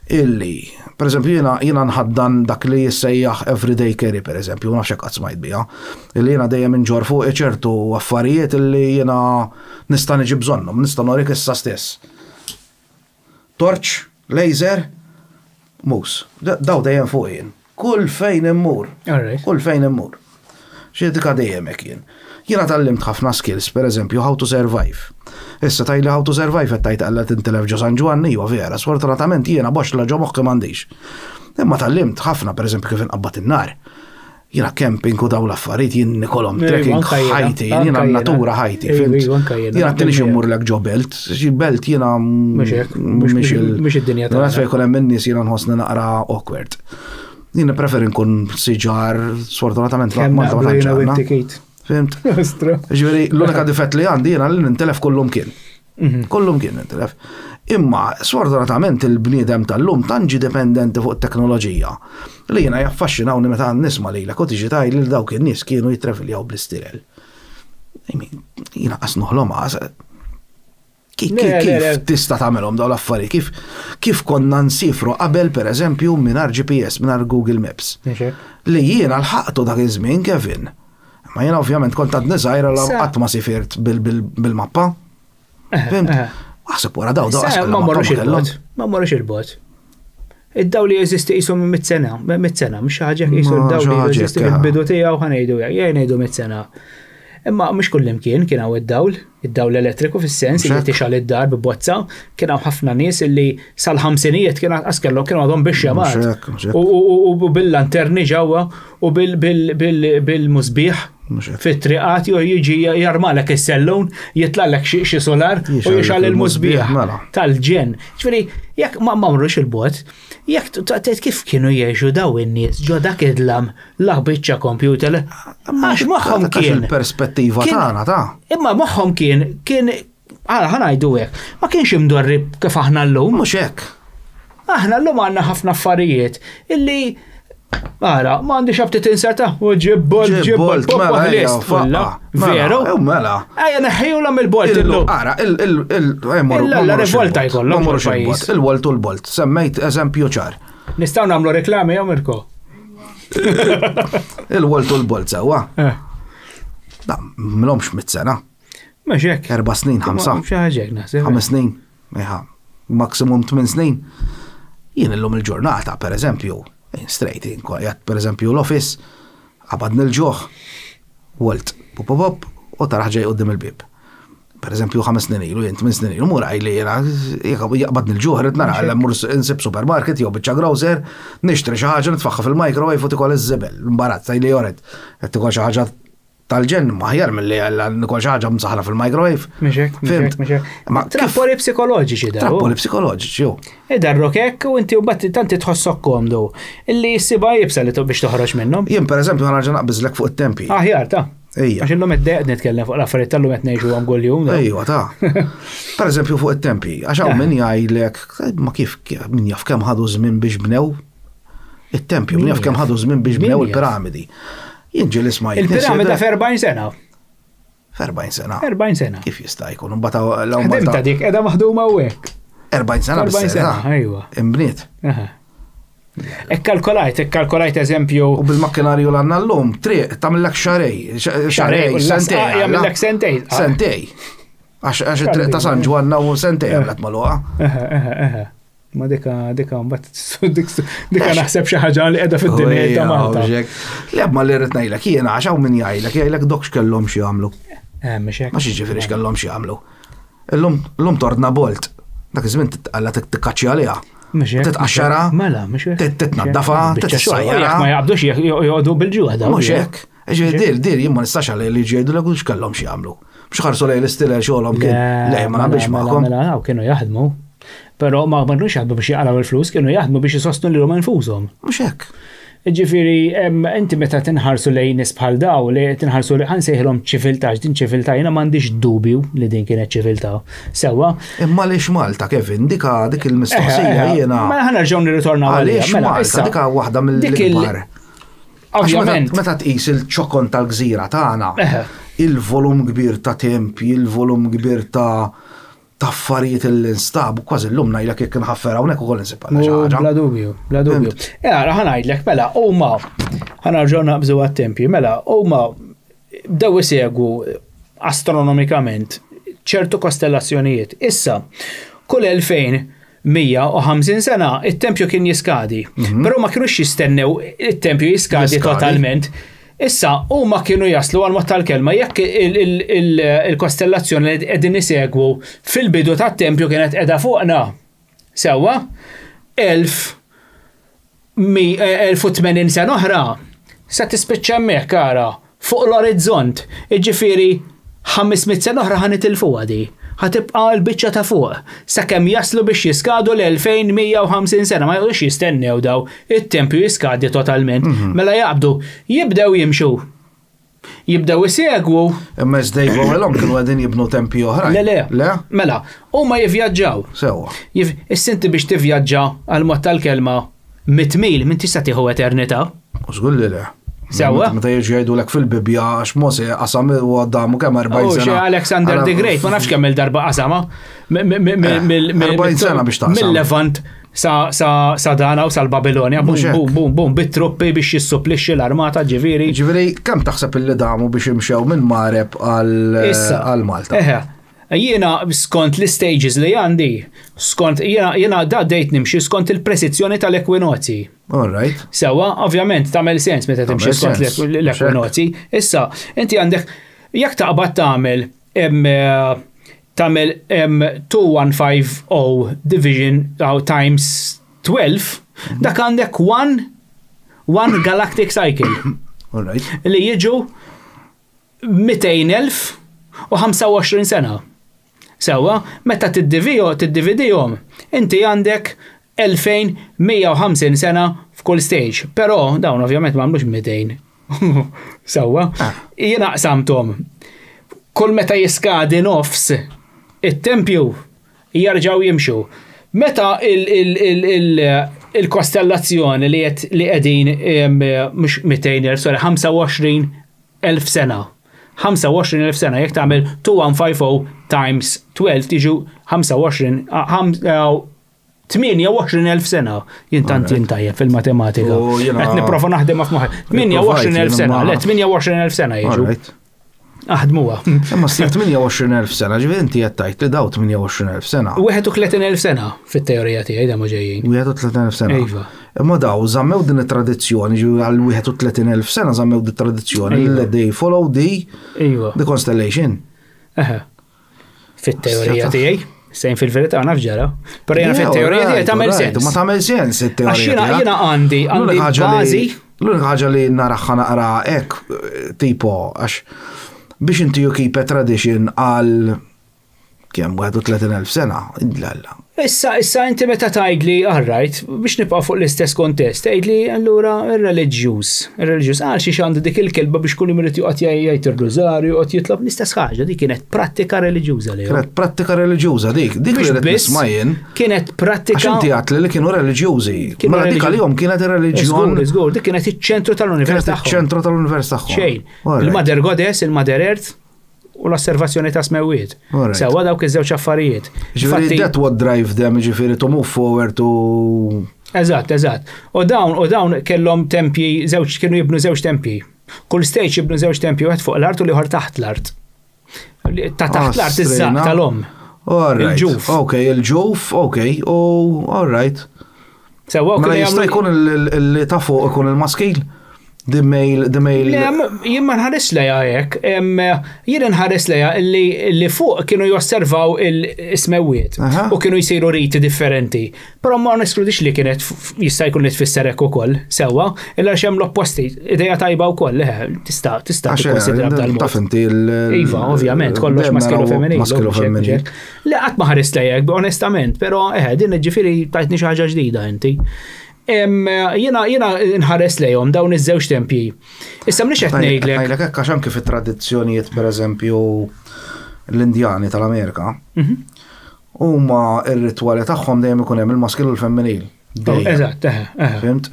Speaker 3: Illi, pereżempju jiena nħaddan dak li jissejjaħ everyday carry pereżempju, nafx hekk qatt smajt biha. Illi jiena dejjem inġor fuq ċertu affarijiet illi jiena nista' niġi bżonnhom, nista' norik issa stess. Torch, laser, mus. Daw dejjem fuq jien. Kull fejn immur. Kull fejn immur. Xiedika dejjem hekk jien. Jiena tallimt ħafna skills, pereżempju how to survive. Issa tajli how to survive qed tajt qallet intilef ġo San Ġwanni huwa vera, sfortunatament jiena boxla ġo moħħi m'għandix. Imma tallimt ħafna pereżempju kif inqabbad in-nar. Jiena camping u daw l-affarijiet jien nikolhom trekking ħajti, jiena natura ħajti. Jiena tinix immurlek ġo belt, xi belt jiena
Speaker 4: mhux id-dinja
Speaker 3: ta' fejn jkun hemm in-nies jiena nħossni naqra awkward. Jiena preferi nkun siġar, sfortunatament ma tantx. Fimt? Ġifieri l-unika difett li għandi jiena li nintelef kullum kien. Kullum kien nintelef. Imma sfortunatament il-bniedem tal-lum tanġi dipendenti fuq it-teknoloġija. Li jiena jaffaxxinawni meta nisma' lilek u tiġi tgħid li dawk in-nies kienu jitrefiljaw bl-istirel. Jiena qas noħlom kif tista' tagħmelhom dawn l-affarijiet, kif konna nsifru qabel pereżempju mingħajr GPS, mingħajr Google Maps. Li jiena lħaqtu dak iż-żmien Kevin. Ma jiena ovvjament kont għad niżgħira qatt ma sifirt bil-mappa. Fimt? Waħseb wara daw
Speaker 4: ma mmorrux il-bot. Id-daw li jeżisti qishom mit-sena, mhux ħaġa qisu d-daw li jeżisti fil-bidu tiegħu ħanejdu jgħidu mit-sena. Imma mhux kullimkien kien hawn id-dawl elettriku fis-sens li tixal id-dar b'bozza, kien hawn ħafna nies illi sal-ħamsinijiet kien kellhom kienu għadhom bix-xjamat. U bil-lanterni ġewwa u bil-musbieħ fit-triqat jiġi jarmalek is-sellun, jitlallek xi solar u jixal il-musbieħ tal-ġen. Ġifieri jekk ma mmorrux il-bot, jekk tgħid kif kienu jgħixu daw in-nies ġo dak id-dlam laħbiċċa kompjuter għax moħħhom kien
Speaker 3: il-perspettiva tagħna ta'.
Speaker 4: Imma moħħhom kien ħanajdu hekk, ma kienx imdorrib kif aħna llum.
Speaker 3: Mhux hekk.
Speaker 4: Aħna llum għandna ħafna affarijiet illi Ara, ma għandi xabti tinserta, u ġibbol,
Speaker 3: mela,
Speaker 4: veru?
Speaker 3: Mela.
Speaker 4: Ejja neħħiju mill-bolt illu.
Speaker 3: Ara,
Speaker 4: la revolta jkollhom il-pajjiż.
Speaker 3: Il-volt u l-bolt, semmejt eżempju ċar.
Speaker 4: Nistgħu nagħmlu reklami jew Mirko?
Speaker 3: Il-volt u l-bolt sewwa. Da, m'hemmx mit-sena.
Speaker 4: Mhux hekk.
Speaker 3: 4 snin, 5.
Speaker 4: Xi ħaġa naħseb.
Speaker 3: 5 snin. Maximum 8 snin. Jien illum il-ġurnata, pereżempju, straight in, per eżempju l-office, għabadni l-ġoħ, Walt, pop, u taraħ ġej qoddim il-bib. Per eżempju 5 snin ilu, 8 snin ilu, mura għajli jena, jaqbadni l-ġoħ, rrit nara, l-mur nsib supermarket, jew bieċa growser, nishtri xaħġa, nitfaxħa fil-microwave u tikol iż-zibel, mbarazz, għajli joret, tikol xaħġa tal-ġen, maħjar mill-li nikol xaħġa msaħla fil-microwave.
Speaker 4: Miexek. Trappoli psikoloġiċi da.
Speaker 3: Trappoli psikoloġiċi, ju.
Speaker 4: Darrok hekk u inti u batti tanti tħossok komdu. Illi s-siba jibsa li biex toħroġ minnhom.
Speaker 3: Jien per eżempju ħanarġa naqbiżlek fuq it-tempi.
Speaker 4: Aħjar ta'.
Speaker 3: Ejja.
Speaker 4: Għax illum id-deq nitkellem fuq l-affarijiet tal-lum qed ngħixu għam kuljum.
Speaker 3: Ejwa ta'. Per eżempju fuq it-tempi, għax hawn min jgħidlek, ma kif min jaf kemm ħadu żmien biex bnew it-tempju, min jaf kemm ħadu żmien biex bnew il-piramidi. Jinġi l-ismajt.
Speaker 4: Il-piramida f'40 sena.
Speaker 3: F'40 sena.
Speaker 4: 40 sena.
Speaker 3: Kif jista' jkun? Imbagħad
Speaker 4: ħdimta dik qiegħda maħduma u hekk.
Speaker 3: 40 sena bis-sena.
Speaker 4: Ejwa.
Speaker 3: Imbniet.
Speaker 4: Ekkalkolajt eżempju.
Speaker 3: U bil-makkinarju l-għanna l-lum, triq, tamillek xarej, sentej.
Speaker 4: Jamillek sentej.
Speaker 3: Sentej. Għax triq ta' San Ġwanna u sentej għallat maluqa.
Speaker 4: Ma dika naħseb xi ħaġa li qiegħda fid-dinja ta' Malta.
Speaker 3: Lebma li rrid ngħidlek jiena għax hawn min jgħidlek dok x'kellhom xi jagħmlu.
Speaker 4: Ma
Speaker 3: xiġifieri x'kellhom xi jagħmlu. Illum tordna bolt. Dak iż-żmien titqalla tikkaċċi għaliha. Titqaxxara.
Speaker 4: Mela, mhux hekk.
Speaker 3: Titnaddafa, titsajjara.
Speaker 4: Ma jaqbdux joqogħdu bil-ġuħda.
Speaker 3: Mhux hekk. Dir jien ma nistax għalej li ġejdu lek x'kellhom xi jagħmlu. Biex ħarsu lej l-istilel xogħolhom kien. Lej ma nabiex magħhom.
Speaker 4: Mela kienu jaħdmu. Però ma marrux jaħdmu biex jaqraw il-flus, kienu jaħdmu biex jisostnu lilhom infushom.
Speaker 3: Mhux hekk.
Speaker 4: Ġifieri inti meta tinħarsu lejn nies bħal daw li tinħarsu li ħansejħilhom ċiviltà din ċiviltà jiena m'għandix dubju li din kienet ċiviltà. Sewwa.
Speaker 3: Imma għaliex Malta Kevin dik il-mistoqsija jiena.
Speaker 4: Ma ħanerġgħu nirritornaw
Speaker 3: għaliex Malta dik waħda mill-ikbar.
Speaker 4: Ovvjament.
Speaker 3: Meta tqis il-ċokon tal-gżira tagħna, il-volum kbir ta' tempi, il-volum kbir ta' affarijiet l-instabu, kważi l-lum ngħidlek jekk nħaffer hawnhekk ukoll insib għal ħaġa.
Speaker 4: Bla dubju. Jara ħanajdlek mela huma ħanarġgħu naqbżu għat-tempji, mela huma bdew isegwu astronomikament ċertu kostellazzjonijiet. Issa, kull 2150 sena it-tempju kien jiskadi, però ma kienux jistennew it-tempju jiskadi totalment. Issa, huma kienu jaslu għal mod tal-kelma jekk il-kostellazzjoni li qegħdin isegwu fil-bidu tat-tempju kienet qiegħda fuqna. Sewwa 1080 sena oħra sa tispiċċa hemmhekk ara fuq l-orizzont, jiġifieri 500 sena oħra ħanitilfuha di. Ħatibqa' l-biċċa ta' fuq sakemm jaslu biex jiskadu l-2150 sena ma jgħidux jistennew daw it-tempju jiskadi totalment. Mela jibdew jimxu. Jibdew isegwu.
Speaker 3: Imma żdejbu għalhom kienu qegħdin jibnu tempji oħra.
Speaker 4: Le. Mela, huma jivvjaġġaw.
Speaker 3: Sewwa.
Speaker 4: Is-sinti biex tivvjaġġa għal mod tal-kelma 100 mil min tista' tieħu eternità.
Speaker 3: Żgur li le.
Speaker 4: Sewwa.
Speaker 3: Meta jiġu jgħidulek fil-Bibja għax Mose qasam u għaddamu kemm 40 sena.
Speaker 4: Alexander the Great, ma nafx kemm il-darba qasama.
Speaker 3: 40 sena biex taqsam.
Speaker 4: Mill-Levant sa dana u sal-Babilonia, bum, bit-truppi biex jissupplixxi l-armata ġifieri.
Speaker 3: Ġifieri kemm taħseb illi damu biex imxew minn Mareb għal Malta?
Speaker 4: Jiena skont l-stages li għandi, jiena da dejt nimxi skont il-presizzjoni tal-ekwinozzi.
Speaker 3: All right.
Speaker 4: Sewwa, ovvjament tagħmel sens meta timxi skont l-ekwinozzi. Issa, inti għandek jekk taqbad tagħmel 2150 division times 12, dak għandek one galactic cycle.
Speaker 3: All right.
Speaker 4: Li jiġu 200,000 u 25 sena. Sewwa, meta tiddividihom, inti għandek 2150 sena f'kull stage. Però dawn ovvjament m'għamlux 200. Sewwa, jiena qsamthom. Kull meta jiskadi nofs it-tempju jarġgħu jimxu. Meta il-kostellazzjoni li qegħdin mhux 200, sorry, 25,000 sena. 25,000 sena, jekk tagħmel 2150 times 12 tiġu 28,000 sena. Jintant jintajjeb fil-matematika. Qed nipprova naħdem f'moħħi. 28,000 sena, le 28,000 sena jiġu. Aħdmuha.
Speaker 3: Imma s 28,000 sena, ġifieri inti qed tgħid li daw 28,000 sena.
Speaker 4: 31,000 sena fit-teorija tiegħi da ma ġejjin.
Speaker 3: 31,000 sena.
Speaker 4: Iva.
Speaker 3: Imma daw żammew din it-tradizzjoni għal 31,000 sena żammew din it-tradizzjoni li they follow the constellation.
Speaker 4: Fit-teorija tiegħi. Sejn fil-verità naf ġara. Però jiena fit-teorija tiegħi tagħmel sens.
Speaker 3: Ma tagħmel sens it-teorija.
Speaker 4: Għax jiena għandi bażi.
Speaker 3: L-unika ħaġa li naraħħa naqra hekk tipo għax biex inti you keep a tradition għal kemm 31,000 sena, illa. Issa
Speaker 4: inti meta tgħidli alright biex nibqa' fuq l-istess kontest, tgħidli allura ir-reliġjuż għal xi għandu dik il-kelba biex kull imrid joqgħod jgħid ir-rużarju joqgħod jitlob l-istess ħaġa, dik kienet prattika reliġjuża li. Kienet
Speaker 3: prattika reliġjuża dik li qed nisma' jien.
Speaker 4: Kienet prattika.
Speaker 3: Għax inti għatli li kienu reliġjużi. Mela dik għalihom kienet ir-reliġjon.
Speaker 4: Żgur, dik kienet iċ-ċentru tal-univers tagħhom.
Speaker 3: Iċ-ċentru tal-univers tagħhom.
Speaker 4: Xejn. Il-Mother Goddess, il-Mother Earth u l-osservazzjoni ta' smewiet.
Speaker 3: Alright.
Speaker 4: Sewa dawk iż-żewġ affarijiet.
Speaker 3: Ġifieri that what drive them, ġifieri to move forward to.
Speaker 4: Eżatt. U dawn kellhom tempji, kienu jibnu żewġ tempji. Kull stage jibnu żewġ tempji wieħed fuq l-art u liħor taħt l-art. Ta' taħt l-art iż-żaq tal-om.
Speaker 3: Il-ġuf. Okay, il-ġuf, okay, all right.
Speaker 4: Sewa
Speaker 3: Ma jista' jkun li ta' fuq ikun il-maskil? The male.
Speaker 4: Jien ma nħares lejha hekk, jien nħares lejha li fuq kienu josservaw il-smewiet u kienu jsiru riti differenti. Però ma neskludix li kienet jista' jkun li tfisser hekk ukoll sewwa, illa xem l-opposti, idea tajba wkoll tista' tikkonsidra b'dal mod.
Speaker 3: Taf inti
Speaker 4: Iva, ovvjament, kollox maskilu femminili. Li qatt ma ħares lejha hekk onestament, però din ġifieri tajtni xi ħaġa ġdida inti. Jena nħares lejhom dawn iż-żewġ tempji. Issa mniex qed ngħidlek.
Speaker 3: Ngħidlek hekk għax anke fit-tradizzjonijiet pereżempju l-Indjani tal-Amerika. Huma r-ritwali tagħhom dejjem ikun hemm il-maskil u l-femminil.
Speaker 4: Eżatt,
Speaker 3: Fimt?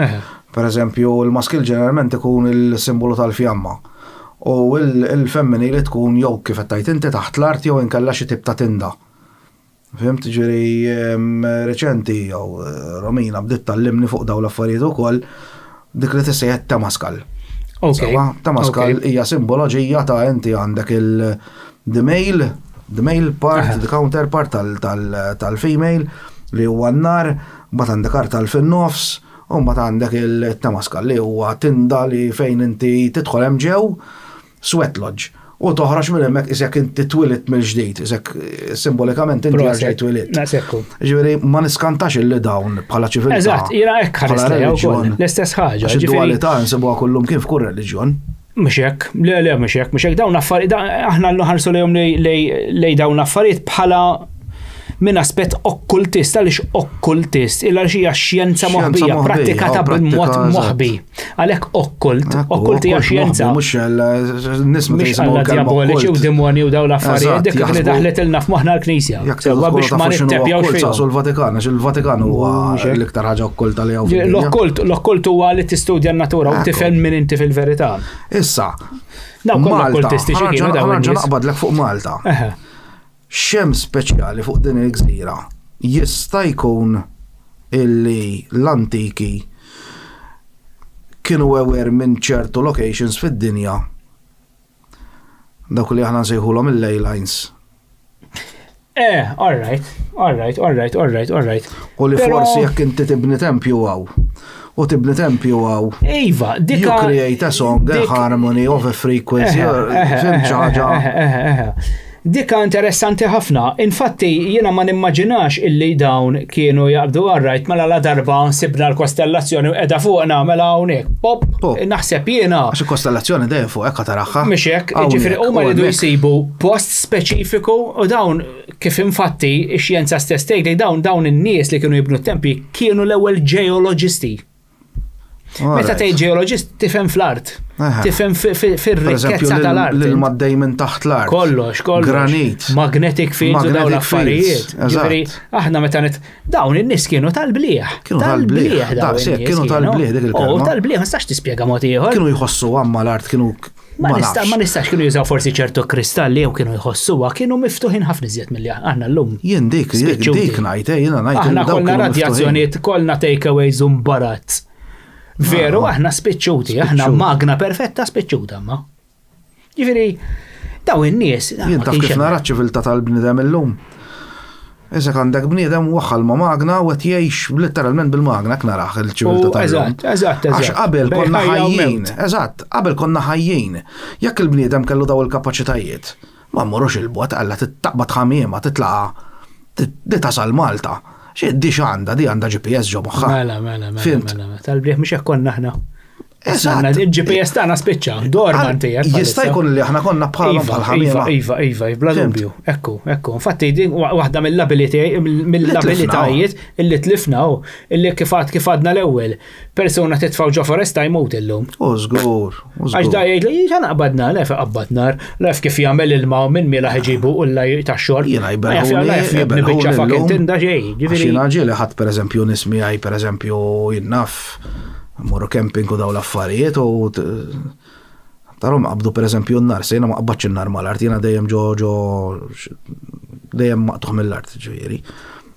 Speaker 3: Pereżempju il-maskil ġeneralment ikun il-simbolu tal-fjamma. U il-femminil tkun jew kif qed tgħid inti taħt l-art jew inkella xi tip ta' tinda. Fimt, ġiri reċenti jew Romina bdiet tallimni fuq dawn l-affarijiet ukoll dik li tissejħed tamaskal. Tamaskal hija simboloġija ta' inti għandek the male part, the counterpart tal-female li huwa n-nar, mbagħad għandek artal fin-nofs, u mbagħad għandek il-tamaskal li huwa tinda li fejn inti tidħol hemm ġew sweat lodge. U toħraġ minn hemmhekk isek inti twilit mill-ġdid, isek simbolikament inti għarġaj twilit. Ġifieri ma niskantax illi dawn bħala ċiviltà.
Speaker 4: Eżatt, jiena hekk ħares lejha wkoll l-istess ħaġa.
Speaker 3: Id-dualità nsibuha kullum kif kull reliġjon.
Speaker 4: Mhux hekk, le mhux hekk dawn affarijiet aħna nħarsu lejhom lej dawn affarijiet bħala minn aspett okkultist, għaliex okkultist, illa xija xjenza moħbija, pratikata b'mod moħbi. Għalhekk okkult hija xjenza. Mhux għandha diaboliċi u demoni u dawn l-affarijiet dik li daħlet ilna f'moħħna l-Knisja. Sewwa biex ma nittebjaw xejn.
Speaker 3: l-Vatikan, għax il-Vatikan huwa l-iktar ħaġa okkulta li hawn.
Speaker 4: L-okkult huwa li tistudja n-natura u tifhem min inti fil-verità.
Speaker 3: Issa.
Speaker 4: Malta,
Speaker 3: ħarġa naqbadlek fuq Malta. Xem speċjali fuq din il-gżira jista' jkun illi l-antiki kienu aware minn ċertu locations fid-dinja dawk li aħna nsejħulhom il-ley lines.
Speaker 4: All right.
Speaker 3: U li forsi jekk inti tibni tempju għaw. U tibni tempju għaw.
Speaker 4: Iva,
Speaker 3: you create a song, a harmony of a frequency.
Speaker 4: Dika interessanti ħafna. Infatti, jiena ma nimmaġinax illi dawn kienu jaqbdu għarrajt mela la darba sibna l-kostellazzjoni u edha fuqna mela hawnhekk. Pop, naħseb jiena.
Speaker 3: Għax il-kostellazzjoni dejjem fuq hekk taraħħa.
Speaker 4: Mhix hekk, jiġifieri huma jridu jsibu post speċifiku u dawn kif infatti x-xjenza stess tgħidlek dawn in-nies li kienu jibnu t-tempji kienu l-ewwel ġeoloġisti. Meta tgħid ġeoloġist tifhem fl-art, tifhem fir-rikkezza tal-art.
Speaker 3: L-ilma dejjem taħt l-art.
Speaker 4: Kollox. Granit. Magnetic fields u dawn l-affarijiet. Ġifieri aħna meta dawn in-nies kienu tal-blieħ. Tal-blieħ
Speaker 3: kienu tal-blieħ dik il-kelma.
Speaker 4: Tal-blieħ ma nistax tispjega mod ieħor.
Speaker 3: Kienu jħossu għamma l-art kienu
Speaker 4: ma nistax kienu jużaw forsi ċertu kristalli jew kienu jħossuha, kienu miftuħin ħafna iżjed milli aħna llum.
Speaker 3: Jien dik ngħid jiena ngħid.
Speaker 4: Aħna kollna radjazzjonijiet, kollna takeaways u mbarazz. Veru, aħna spiċċuti, aħna magna perfetta spiċċuta, ma. Ġifieri, daw in-nies.
Speaker 3: Jien taf kif nara ċiviltà tal-bniedem illum. Eżek għandek bniedem waħħal ma magna u qed jgħix letteralment bil-magna hekk naraħ il-ċiviltà tal-lum.
Speaker 4: Eżatt.
Speaker 3: Għax qabel konna ħajjin. Eżatt, qabel konna ħajjin. Jekk il-bniedem kellu daw il-kapaċitajiet, ma mmorrux il-bot alla tittaqbad ħamiema titla' tasal Malta. Di għanda GPS ġo moħħa.
Speaker 4: Mela. Tal-bliħ mux konna aħna. Eżatt. Il-GPS tagħna spiċċa, dorman tiegħek.
Speaker 3: Jista' jkun li aħna konna bħalhom bħal-ħamiema.
Speaker 4: Iva, bla dubju. Ekku. Infatti din waħda mill-abilitajiet illi tlifna illi kif għadna l-ewwel. Persuna titfgħu ġo foresta jmut illum.
Speaker 3: Żgur.
Speaker 4: Għax da jgħid li ġana qabadna lef qabbadnar, lef kif jagħmel il-maw minn miela ħiġibu u l tax-xorb.
Speaker 3: Jiena jibni
Speaker 4: biċċa fakin tinda ġej.
Speaker 3: Xina ġieli ħadd pereżempju nismi għaj pereżempju jinnaf morru camping u daw l-affarijiet u Tarom qabdu per eżempju n-nar, sejna ma qabbaċ n-nar mal-art, jena dejjem dejjem maqtuħ mill-art ġifieri.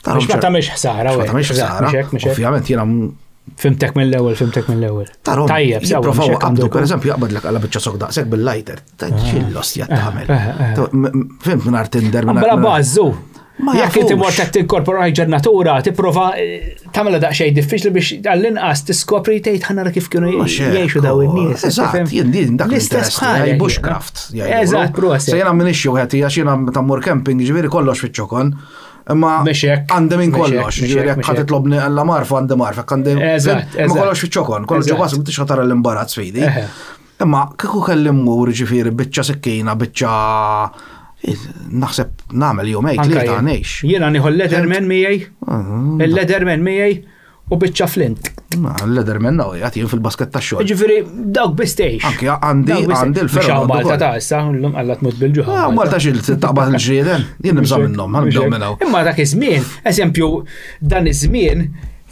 Speaker 4: Biex ma tagħmilx ħsara,
Speaker 3: ma tagħmilx ħsara. Ovvjament jiena
Speaker 4: fimtek mill-ewwel.
Speaker 3: Tajjeb, jipprovaw qabdu per eżempju jaqbadlek għala biċċa sok daqshekk bil-lighter. Ġillos jagħmel. Fimt mingħajr tinder minn.
Speaker 4: Bla bażu. Jekk inti mort qed tinkorpora ġennatura, tipprova tagħmilha daqsxejn diffiċli biex għall-inqas tiskopri tgħid ħanara kif kienu jgħixu daw in-nies.
Speaker 3: Eżatt, jien dak l-interess tiegħi bushcraft.
Speaker 4: Eżatt, proset.
Speaker 3: Se jiena minix wieħed għax jiena tammur camping ġifieri kollox fiċ-ċokon. Imma għandi minn kollox, ġifieri jekk ħadd titlobni għalla marfu għandi marf, għandi imma kollox fiċ-ċokon, kollox ġo wasal tix ħatara l-imbarazz fidi. Imma kieku kelli mmur ġifieri biċċa sikkina, biċċa naħseb nagħmel jumejn tlieta għanejx.
Speaker 4: Jiena nieħu l-Leatherman miegħi, il-Leatherman miegħi u biċċa flint.
Speaker 3: L-Leatherman jagħti jien fil-basket tax-xogħol.
Speaker 4: Ġifieri dawk bistejx.
Speaker 3: Anke għandi l-ferro.
Speaker 4: Malta ta' issa llum qiegħda tmut bil-ġuħ.
Speaker 3: Malta xil taqbad il-ġrieden, jien nibża minnhom, ħanibdew minn hawn.
Speaker 4: Imma dak iż-żmien, eżempju dan iż-żmien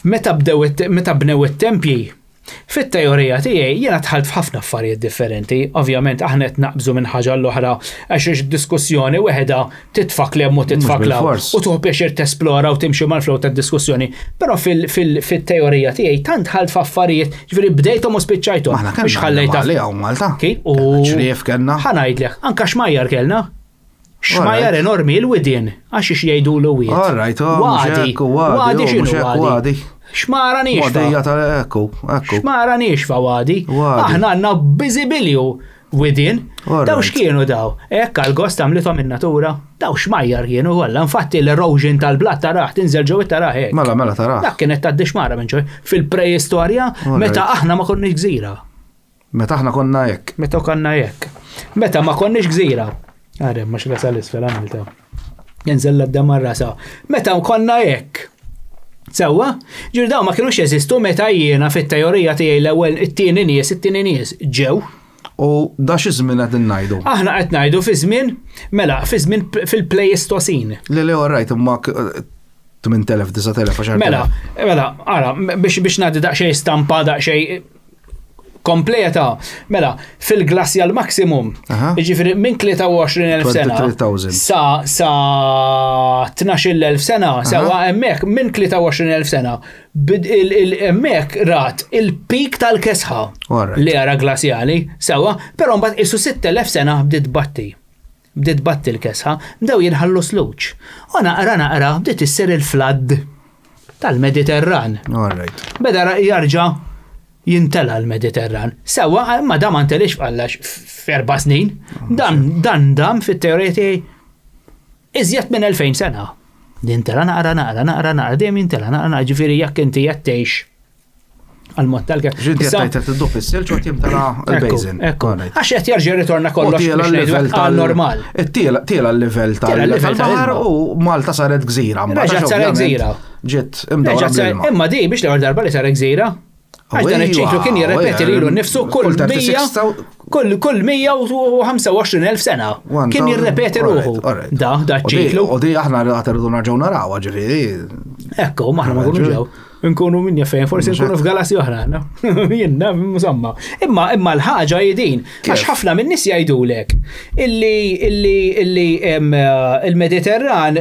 Speaker 4: meta bnew it-tempji. Fit-teorija tiegħi jiena tħalt f'ħafna affarijiet differenti, ovvjament aħna qed naqbżu minn ħaġa l-oħra għax diskussjoni weħeda titfak li hemm u titfak law u tuħu pjaċir tesplora u timxi mal-flow tad-diskussjoni. Però fil-teorija tiegħi tant tħalt f'affarijiet, ġifieri bdejthom u spiċċajthom biex ħallejta
Speaker 3: Malta.
Speaker 4: Ċrief kellna. Ħanajdlek, anke xmajjar kellna. Xmajjar enormi l-widien għax jgħidulu wied.
Speaker 3: Alright,
Speaker 4: wadi x'inhu wadi. Xmara nixfa.
Speaker 3: Wadija tal-ekku.
Speaker 4: Xmara nixfa wadi. Aħna għandna biżibilju widin. Daw x'kienu daw? Hekk għall-gost għamlithom in-natura. Daw xmajjar kienu kollha. Infatti l-erosion tal-blatt taraħ tinżel ġew it-taraħ hekk.
Speaker 3: Mela taraħ.
Speaker 4: Dak kienet tgħaddi xmara minn ġej. Fil-preistorja meta aħna ma konniex gżira.
Speaker 3: Meta aħna konna hekk.
Speaker 4: Meta ma konniex gżira. Għarem, ma x'la isfel għamilta. Jinżel l-abda rasa. Meta konna hekk. Sewwa, daw ma kienux jeżistu meta jiena fit-teorija tiegħi l-ewwel it-tieni nies ġew.
Speaker 3: U da xi żmien qed ngħidu?
Speaker 4: Aħna qed ngħidu fi żmien fil-Pleistocene.
Speaker 3: Le orajt imma 8000 9000 għax.
Speaker 4: Mela, ara biex ngħaddi daqsxejn stampa daqsxejn kompleta, mela, fil-glacial maximum, jiġifieri minn 23,000 sena sa 12,000 sena, sewa hemmhekk minn 23,000 sena, hemmhekk rat il-pik tal-kesħa l-era glaciali, sewa, però mbagħad isu 6,000 sena bdiet batti l-kesħa, bdew jinħallu sluċ. U naqra bdiet isser il-flood tal-Mediterran. Beda jarġa' jintela l-Mediterran. Sewa, imma da ma ntelix f'allax f'4 snin. Dan fit-teorija tiegħi iżjed minn 2000 sena. Jintela naqra, dejjem jintela naqra, ġifieri jekk inti qed tgħix għal-mod tal-kif.
Speaker 3: Ġinti għattajt t-dupp il-silġ u jimtala il-basin.
Speaker 4: Għax jett jarġi ritorna kollox għal-normal.
Speaker 3: Tiela l-level tal-bahar u Malta saret gżira.
Speaker 4: Reġat saret gżira.
Speaker 3: Ġiet imdawra.
Speaker 4: Imma di biex l-għor darba li saret gżira. Għax dan iċ-ċiklu kien jirrepeti lilu nnifsu kull 125,000 sena. Kien jirrepeti ruħu. Da ċ-ċiklu.
Speaker 3: U di aħna għaterdu narġaw naraw, ġifiri.
Speaker 4: Ekku, maħna ma kunu ġew. Nkunu minn jaffejn, forsi nkunu f'galassi oħra. Jenna, musamma. Imma l-ħaġa jidin. Għax ħafna minn nis jgħidulek illi il-Mediterran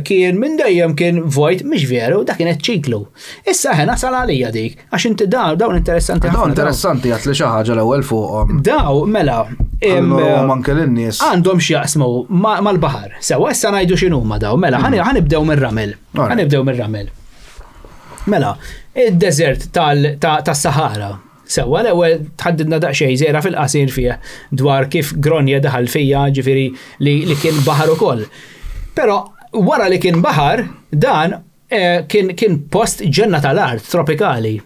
Speaker 4: kien minn dejjem kien vojt, mhix veru, dak kienet ċiklu. Issa ħena sal għalija dik, għax inti dawn interessanti ħafna.
Speaker 3: Dawn interessanti għat li xi ħaġa l-ewwel fuqhom.
Speaker 4: Daw, mela.
Speaker 3: Għandhom
Speaker 4: x'jaqsmu mal-baħar. Sewa issa ngħidu x'inhuma daw. Mela, ħanibdew mir-ramel. Mela, il-desert tas-Sahara. Sewa l-ewwel tħaddidna daqsxejn żejra fil-qasir fih dwar kif Gronja daħal fija ġifieri li kien baħar ukoll. Però wara li kien baħar dan kien post ġenna tal-art tropikali.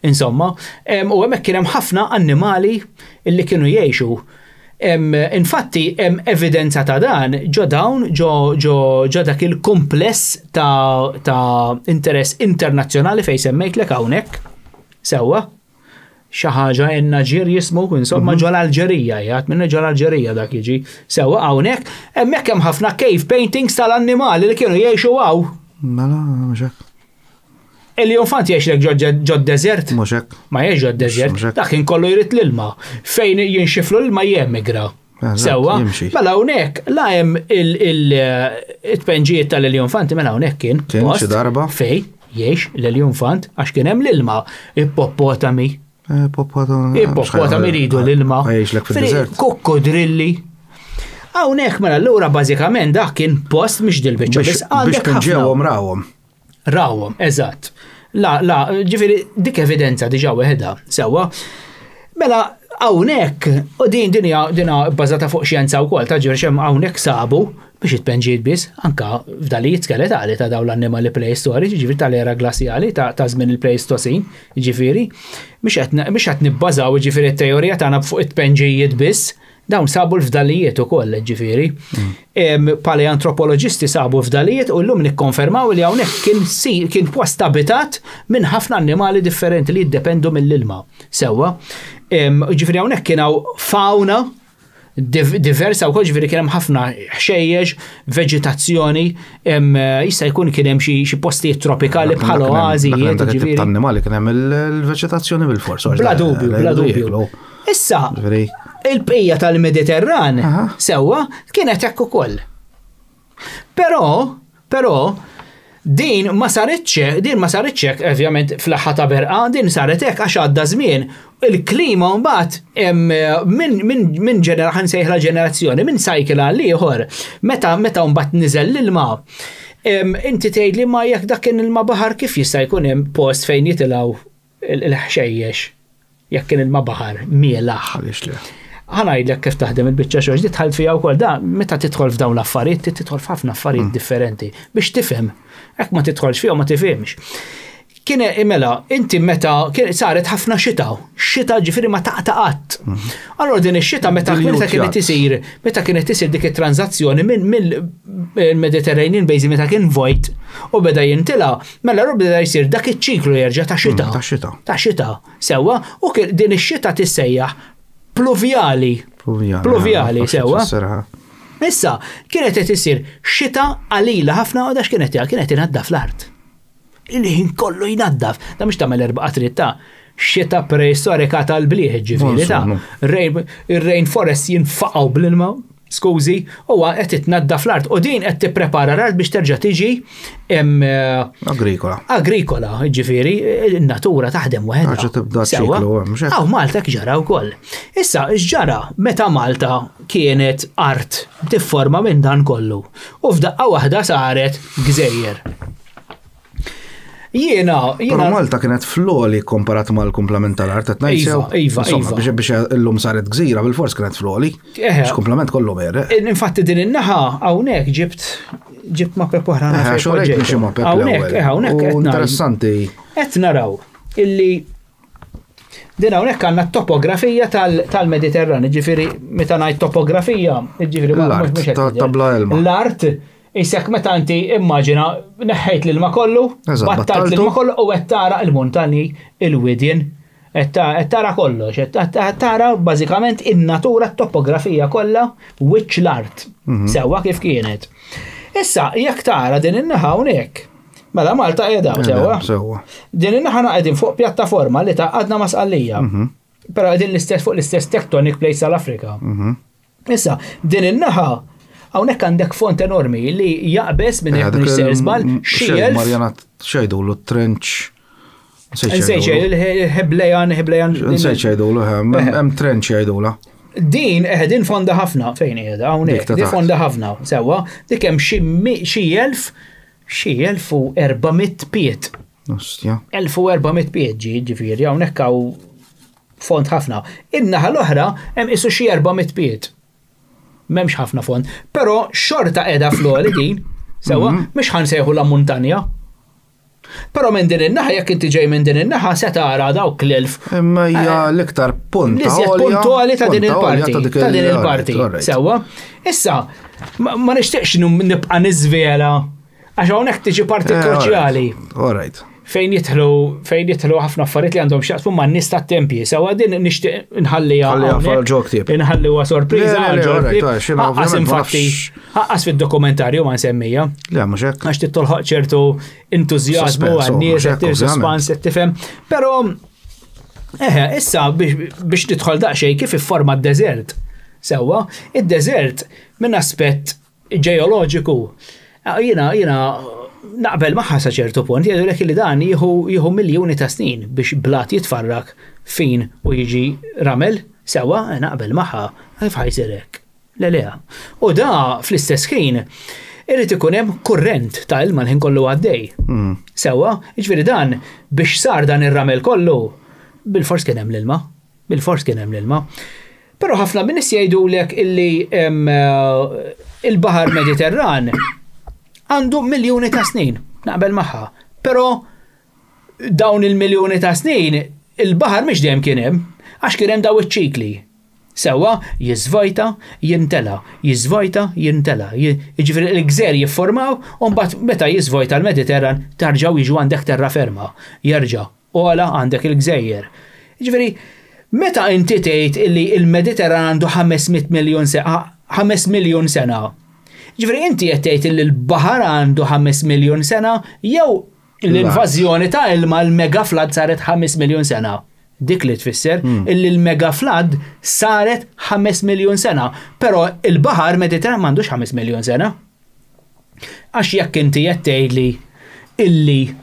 Speaker 4: Insomma, u hemmhekk kien hemm ħafna annimali li kienu jgħixu. Infatti, evidenza ta' dan ġo dak il-kompless ta' interess internazzjonali fej semmejtlek hawnhekk. Sewwa, xi ħaġa n-Naġir jismu, insomma ġo l-Alġerija, jgħat minna ġo l-Alġerija dak jiġi. Sewwa hawnhekk, hemmhekk hemm ħafna cave paintings tal-annimali li kienu jgħixu hawn.
Speaker 3: Mela, mhux hekk.
Speaker 4: Il-Leonfant jgħixlek ġod desert?
Speaker 3: Mhux hekk.
Speaker 4: Ma jgħix ġod desert. Dak kollu jrid l-ilma. Fejn jinxiflu l-ilma jemmigra. Sewwa, mela hawnhekk la hemm il-tpenġijiet tal-Leonfanti mela hawnhekk kien
Speaker 3: xi darba
Speaker 4: fej jgħix l-Leonfant għax kien hemm l-ilma. Ippopotami. Ippopotami ridu l-ilma.
Speaker 3: Jgħixlek fid-desert.
Speaker 4: Kokkodrilli. Hawnhekk mela allura bażikament dak kien post mhix dilbiċċa biss
Speaker 3: biex pinġewhom rawhom.
Speaker 4: Rawhom, eżatt. La, ġifieri dik evidenza diġà weħeda, sewwa. Mela hawnhekk u din bbażata fuq xjenza wkoll ta' ġifieri xemm hawnhekk sabu biex itpenġiet biss anka f'dalijiet skeletali ta' dawn l-annimali preistoriċi, ġifieri tal-era glassjali ta' żmien il-Pleistosin, ġifieri mhux qed nibbażaw ġifieri t-teorija tagħna fuq it-tpenġijiet biss. Dawn sabu l-fdalijiet ukoll ġifieri. Paleantropoloġisti sabu fdalijiet u llum nikkonfermaw li hawnhekk kien post abitat minn ħafna annimali differenti li jiddependu mill-ilma. Sewwa. Ġifieri hawnhekk kien hawn fauna diversa wkoll ġifieri kien hemm ħafna ħxejjeġ, veġitazzjoni, jista' jkun kien hemm xi postijiet tropikali bħal oażijiet ġifieri.
Speaker 3: Annimali kien hemm il-veġitazzjoni bil-fors.
Speaker 4: Bla dubju. Issa il-bqija tal-Mediterran sewwa kienet hekk ukoll. Però din ma saritx ovvjament fl-aħħar ta' berqa, din saret hekk għax għadda żmien. Il-klima mbagħad minn nsejħla ġenerazzjoni minn cycle għal ieħor meta mbagħad niżel l-ilma. Inti tgħidli ma jekk dak kien ilma baħar kif jista' jkun hemm post fejn jitilgħu il-ħxejjex jekk kien ilma baħar mielaħ. Ħanajdlek kif taħdem il-biċċa xogħol ġdiet tħalt fiha wkoll da meta tidħol f'dawn l-affarijiet tidħol f'ħafna affarijiet differenti biex tifhem. Hekk ma tidħolx fihom ma tifhimx. Kien mela inti meta saret ħafna xita ġifieri ma taqtaqat. Allura din ix-xita meta kienet isir dik it-tranzazzjoni mill-Mediterranean Basin meta kien vojt u beda jintilha, mela beda jsir dak iċ-ċiklu jerġa' ta' xita. Ta' xita. Sewwa u din ix-xita tissejjaħ pluvjali sewwa. Issa kienet qed isir xita qalila ħafna u dax kienet inaddaf fl-art. Il-ħin kollu jnaddaf. Da mhux tagħmel erbaqatrit ta' xita preistorika tal-bliħ ġifieri ta' ir-rainforest jinfaqgħu bl-ilma, skużi, huwa qed itnaddaf fl-art u din qed tipprepara l-art biex terġa' tiġi agrikola, ġifieri in-natura taħdem waħedha.
Speaker 3: Ħaġa tibda ċiklu hemm.
Speaker 4: Aw Malta ġara wkoll. Issa x'ġara meta Malta kienet art difforma minn dan kollu u f'daqqa waħda saret gżejjer.
Speaker 3: Però Malta kienet floli komparat mal-komplement tal-art qed ngħid
Speaker 4: Iva.
Speaker 3: Biex illum saret gżira bil-fors kienet floli. X'komplement kollu mere.
Speaker 4: Infatti din in-naħa hawnhekk ġibt mapep oħra
Speaker 3: hawnhekk interessanti.
Speaker 4: Qed naraw illi din hawnhekk għandna t-topografija tal-Mediterran, ġifieri meta ngħid topografija, ġifieri mhux
Speaker 3: tabla ilma.
Speaker 4: L-art Isek meta inti immaġina neħħejt l-ilma kollu, battalt l-ilma kollu u qed tara l-muntani, il-widjen, qed tara kollox, qed tara bażikament in-natura t-topografija kollha wiċċ l-art. Sewwa kif kienet. Issa jekk tara din in-naħa hawnhekk, mela Malta qiegħda sewwa. Din in-naħa qegħdin fuq pjattaforma li għadna masqallija. Però qegħdin fuq l-istess tectonic plate tal-Afrika. Issa din in-naħa hawnhekk għandek font enormi li jaqbes minn hekk mhux żball xiel.
Speaker 3: Marjana xejdulu trench.
Speaker 4: Il-Heblejan.
Speaker 3: Nsejċejdulu, hemm trench jgħidula.
Speaker 4: Din qegħdin fonda ħafna fejn qiegħda hawnhekk, di fonda ħafna sewwa, dik hemm xi 1400 piet. 1400 piet ġifieri hawnhekk hawn font ħafna. In-naħa l-oħra hemm isu xi 400 piet. M'hemmx ħafna fond, però xorta qiegħda floli din, sewwa, mhux ħansejħu la muntanja. Però minn din in-naħa jekk inti ġej minn din in-naħa se tara dawk l-elf.
Speaker 3: Imma hija l-iktar punt
Speaker 4: għoli ta' din il-parti. Sewwa. Issa ma nixtieqx nibqa' niżvela għax hawnhekk tiġi parti kruċjali.
Speaker 3: All right.
Speaker 4: fejn jitħlu ħafna affarijiet li għandhom xaqsmu ma' nies tat-tempji. Sewa din nixtieq nħalliha inħalliha sorpriża ħaqqas infatti ħaqqas fid-dokumentarju ma nsemmija.
Speaker 3: Le mhux hekk.
Speaker 4: Għax titolħoq ċertu entużjażmu għan-nies qed suspans qed tifhem. Però issa biex tidħol daqsxejn kif ifforma d-deżert. Sewwa, id-deżert minn aspett ġeoloġiku. Jiena naqbel magħha sa ċertu punt, jgħidulek li dan jieħu miljuni ta' snin biex blat jitfarrak fin u jiġi ramel, sewa naqbel magħha kif ħajsir hekk. Le. U da fl-istess ħin irid ikun hemm kurrent ta' ilma l-ħin kollu għaddej. Sewa, jiġifieri dan biex sar dan ir-ramel kollu bil-fors kien hemm l-ilma. Però ħafna min nies jgħidulek illi il-Baħar Mediterran għandu miljoni ta' snin, naqbel magħha. Però dawn il-miljoni ta' snin, il-baħar mhix dejjem kien hemm, għax kien hemm daw iċ-ċikli. Sewwa jiżvojta, jintela. Jiġifieri l-gżer jiffurmaw u mbagħad meta jiżvojta l-Mediterran tarġgħu jiġu għandek terraferma. Jerġa' ola għandek il-gżejjer. Jiġifieri meta inti tgħid illi il-Mediterran għandu 500 miljun sena. Ġifri inti qed tgħid li l-baħar għandu 5 miljun sena jew l-invażjoni ta' ilma l-mega flood saret 5 miljun sena. Dik li tfisser illi l-mega flood saret 5 miljun sena, però il-baħar Mediterran m'għandux 5 miljun sena. Għax jekk inti qed tgħidli illi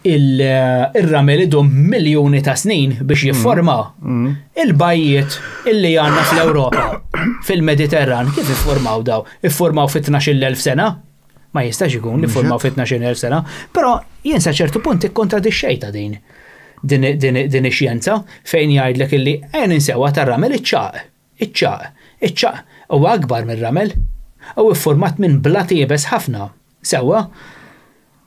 Speaker 4: il-ramel idhom miljuni ta' snin biex jifforma il-bajjiet illi għandna fl-Ewropa fil-Mediterran kif iffurmaw daw? Iffurmaw fi 12,000 sena? Ma jistax ikun iffurmaw fi 12,000 sena, però jien sa ċertu punt ikkontradixxejta din ix-xjenza fejn jgħidlek illi ninsewa tar-ramel iċ-ċaq huwa akbar mir-ramel u iffurmat minn blat iebes ħafna. Sewwa.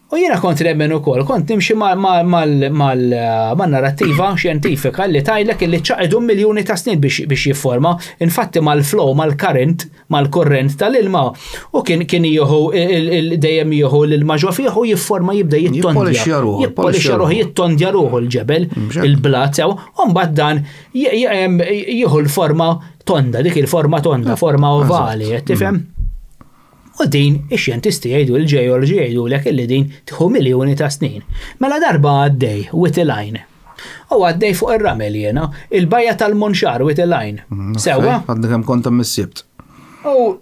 Speaker 4: U jiena kont nemmen ukoll, kont nimxi mal-narrattiva xjentifika li tgħidlek illi ċaq idhom miljuni ta' snin biex jifforma, infatti mal-flow, mal-kurrent tal-ilma u kien jieħu dejjem jieħu l-ilma ġo fih u jifforma jibda jippolixxa ruħu jittondja ruħu l-ġebel, il-blat sew, u mbagħad dan jieħu l-forma tonda, dik il-forma tonda, forma ovali, tifhem? U din ix-xjentisti jgħidu l-ġeoloġi jgħidulek illi din tieħu miljuni ta' snin. Mela darba għaddej Whiteline. U għaddej fuq ir-ramel jiena, il-bajja tal-Munxar Whiteline. Sewwa?
Speaker 3: Għaddi kemm kont hemm is-sibt.
Speaker 4: U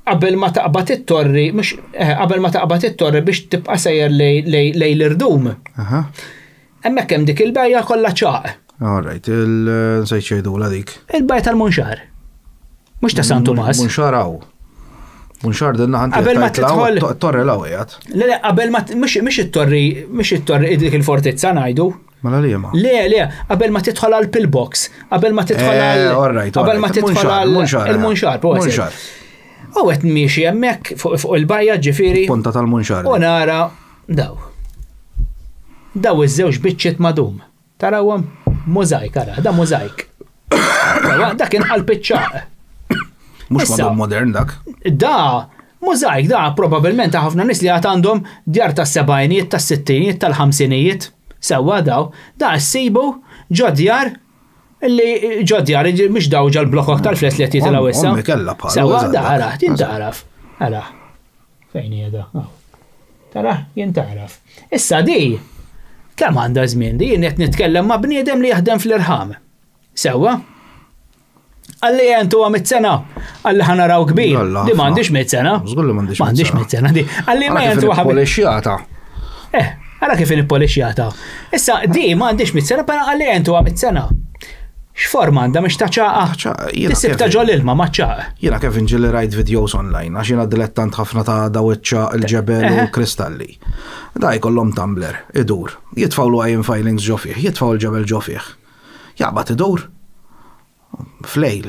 Speaker 4: qabel ma taqbad it-torri, qabel ma taqbad it-torri biex tibqa' sejjer lejn l-irdum. Hemmhekk hemm dik il-bajja kollha ċaq.
Speaker 3: All right, il-nsejt jgħidula dik.
Speaker 4: Il-bajja tal-Munxar. Mux ta' San Tomas.
Speaker 3: Munxar għaw. Munxar dinna ħanti.
Speaker 4: Qabel ma tidħol.
Speaker 3: Torri l-għawajat.
Speaker 4: Le, qabel ma mux it-torri dik il-fortizza ngħidu.
Speaker 3: Mela li ma.
Speaker 4: Le, qabel ma tidħol għal pillbox, qabel ma tidħol għal. Qabel ma tidħol għal il-Munxar.
Speaker 3: Munxar.
Speaker 4: U qed miexi hemmhekk fuq il-bajja ġifieri.
Speaker 3: Punta tal-Munxar.
Speaker 4: U nara daw. Daw iż-żewġ biċċiet madum. Tarawhom możajk ara, da możajk. Da kien qalb-iċċaq.
Speaker 3: Mux madum modern dak.
Speaker 4: Da, możajk da probabilment ta' ħafna nies li għad għandhom djar tas-sebgħinijiet, tas-sittinijiet, tal-ħamsinijiet. Sewwa daw, da ssibu ġodjar li ġodjar mhux daw ġal blokkok tal-fles li qed jitilgħu issa. Sewwa da ara, tintaraf. Ara. Fejn hija da? Tara, jintaraf. Issa di kemm għandha żmien di jien qed nitkellem ma' bniedem li jaħdem fl-irħam. Sewwa? Għalli jentu għamit sena, għalli ħanaraw kbir, di m'għandix 100 sena.
Speaker 3: Żgullu m'għandix
Speaker 4: 100 sena di. Għalli ma jentu għamit.
Speaker 3: Polixjata.
Speaker 4: Għara kif il-polixjata. Issa di m'għandix 100 sena, pero għalli jentu għamit sena. X'forma għandha mhix ta' ċaqa? Tisib ta' ġol ilma ma' ċaqa.
Speaker 3: Jiena kif inġilli rajt videos online, għax jiena dilettant ħafna ta' dawitċa il-ġebel u kristalli. Da jkollhom tumbler, idur, jitfawlu għajin filings ġo fih, jitfaw il-ġebel ġo fih. Jaqbad idur. Flejl,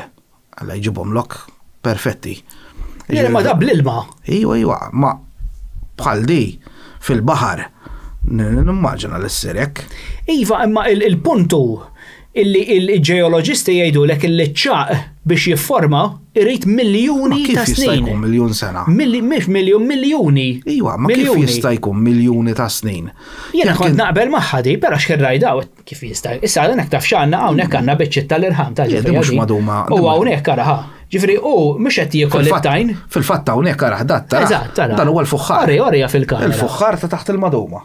Speaker 3: għalla jġibom lok perfetti.
Speaker 4: Ma da bl-ilma.
Speaker 3: Iwa, ma bħal di fil-bahar, nimmaġina l-sirek.
Speaker 4: Iva, imma il-puntu illi il-ġeoloġisti jgħidulek illi ċaq biex jifforma irrid miljuni ta'
Speaker 3: Kif jista'
Speaker 4: snin.
Speaker 3: jkun miljun sena?
Speaker 4: Mhix miljuni.
Speaker 3: Iwa, ma kif jista' jkun miljuni ta' snin?
Speaker 4: Jiena kont naqbel magħha di, però x'irrajdaw kif jista'. Issa għandek taf x'għandna hawnhekk għandna biċċiet tal-irħam ta' ġifieri.
Speaker 3: mhux maduma.
Speaker 4: U hawnhekk araħa. Ġifieri mhux qed jiekol it-tajn.
Speaker 3: Fil-fatt hawnhekk araħ dat tara.
Speaker 4: Eżatt, tara.
Speaker 3: Dan huwa l-fuħħar.
Speaker 4: Orija fil-kamera.
Speaker 3: Il-fuħħar ta' taħt il-maduma.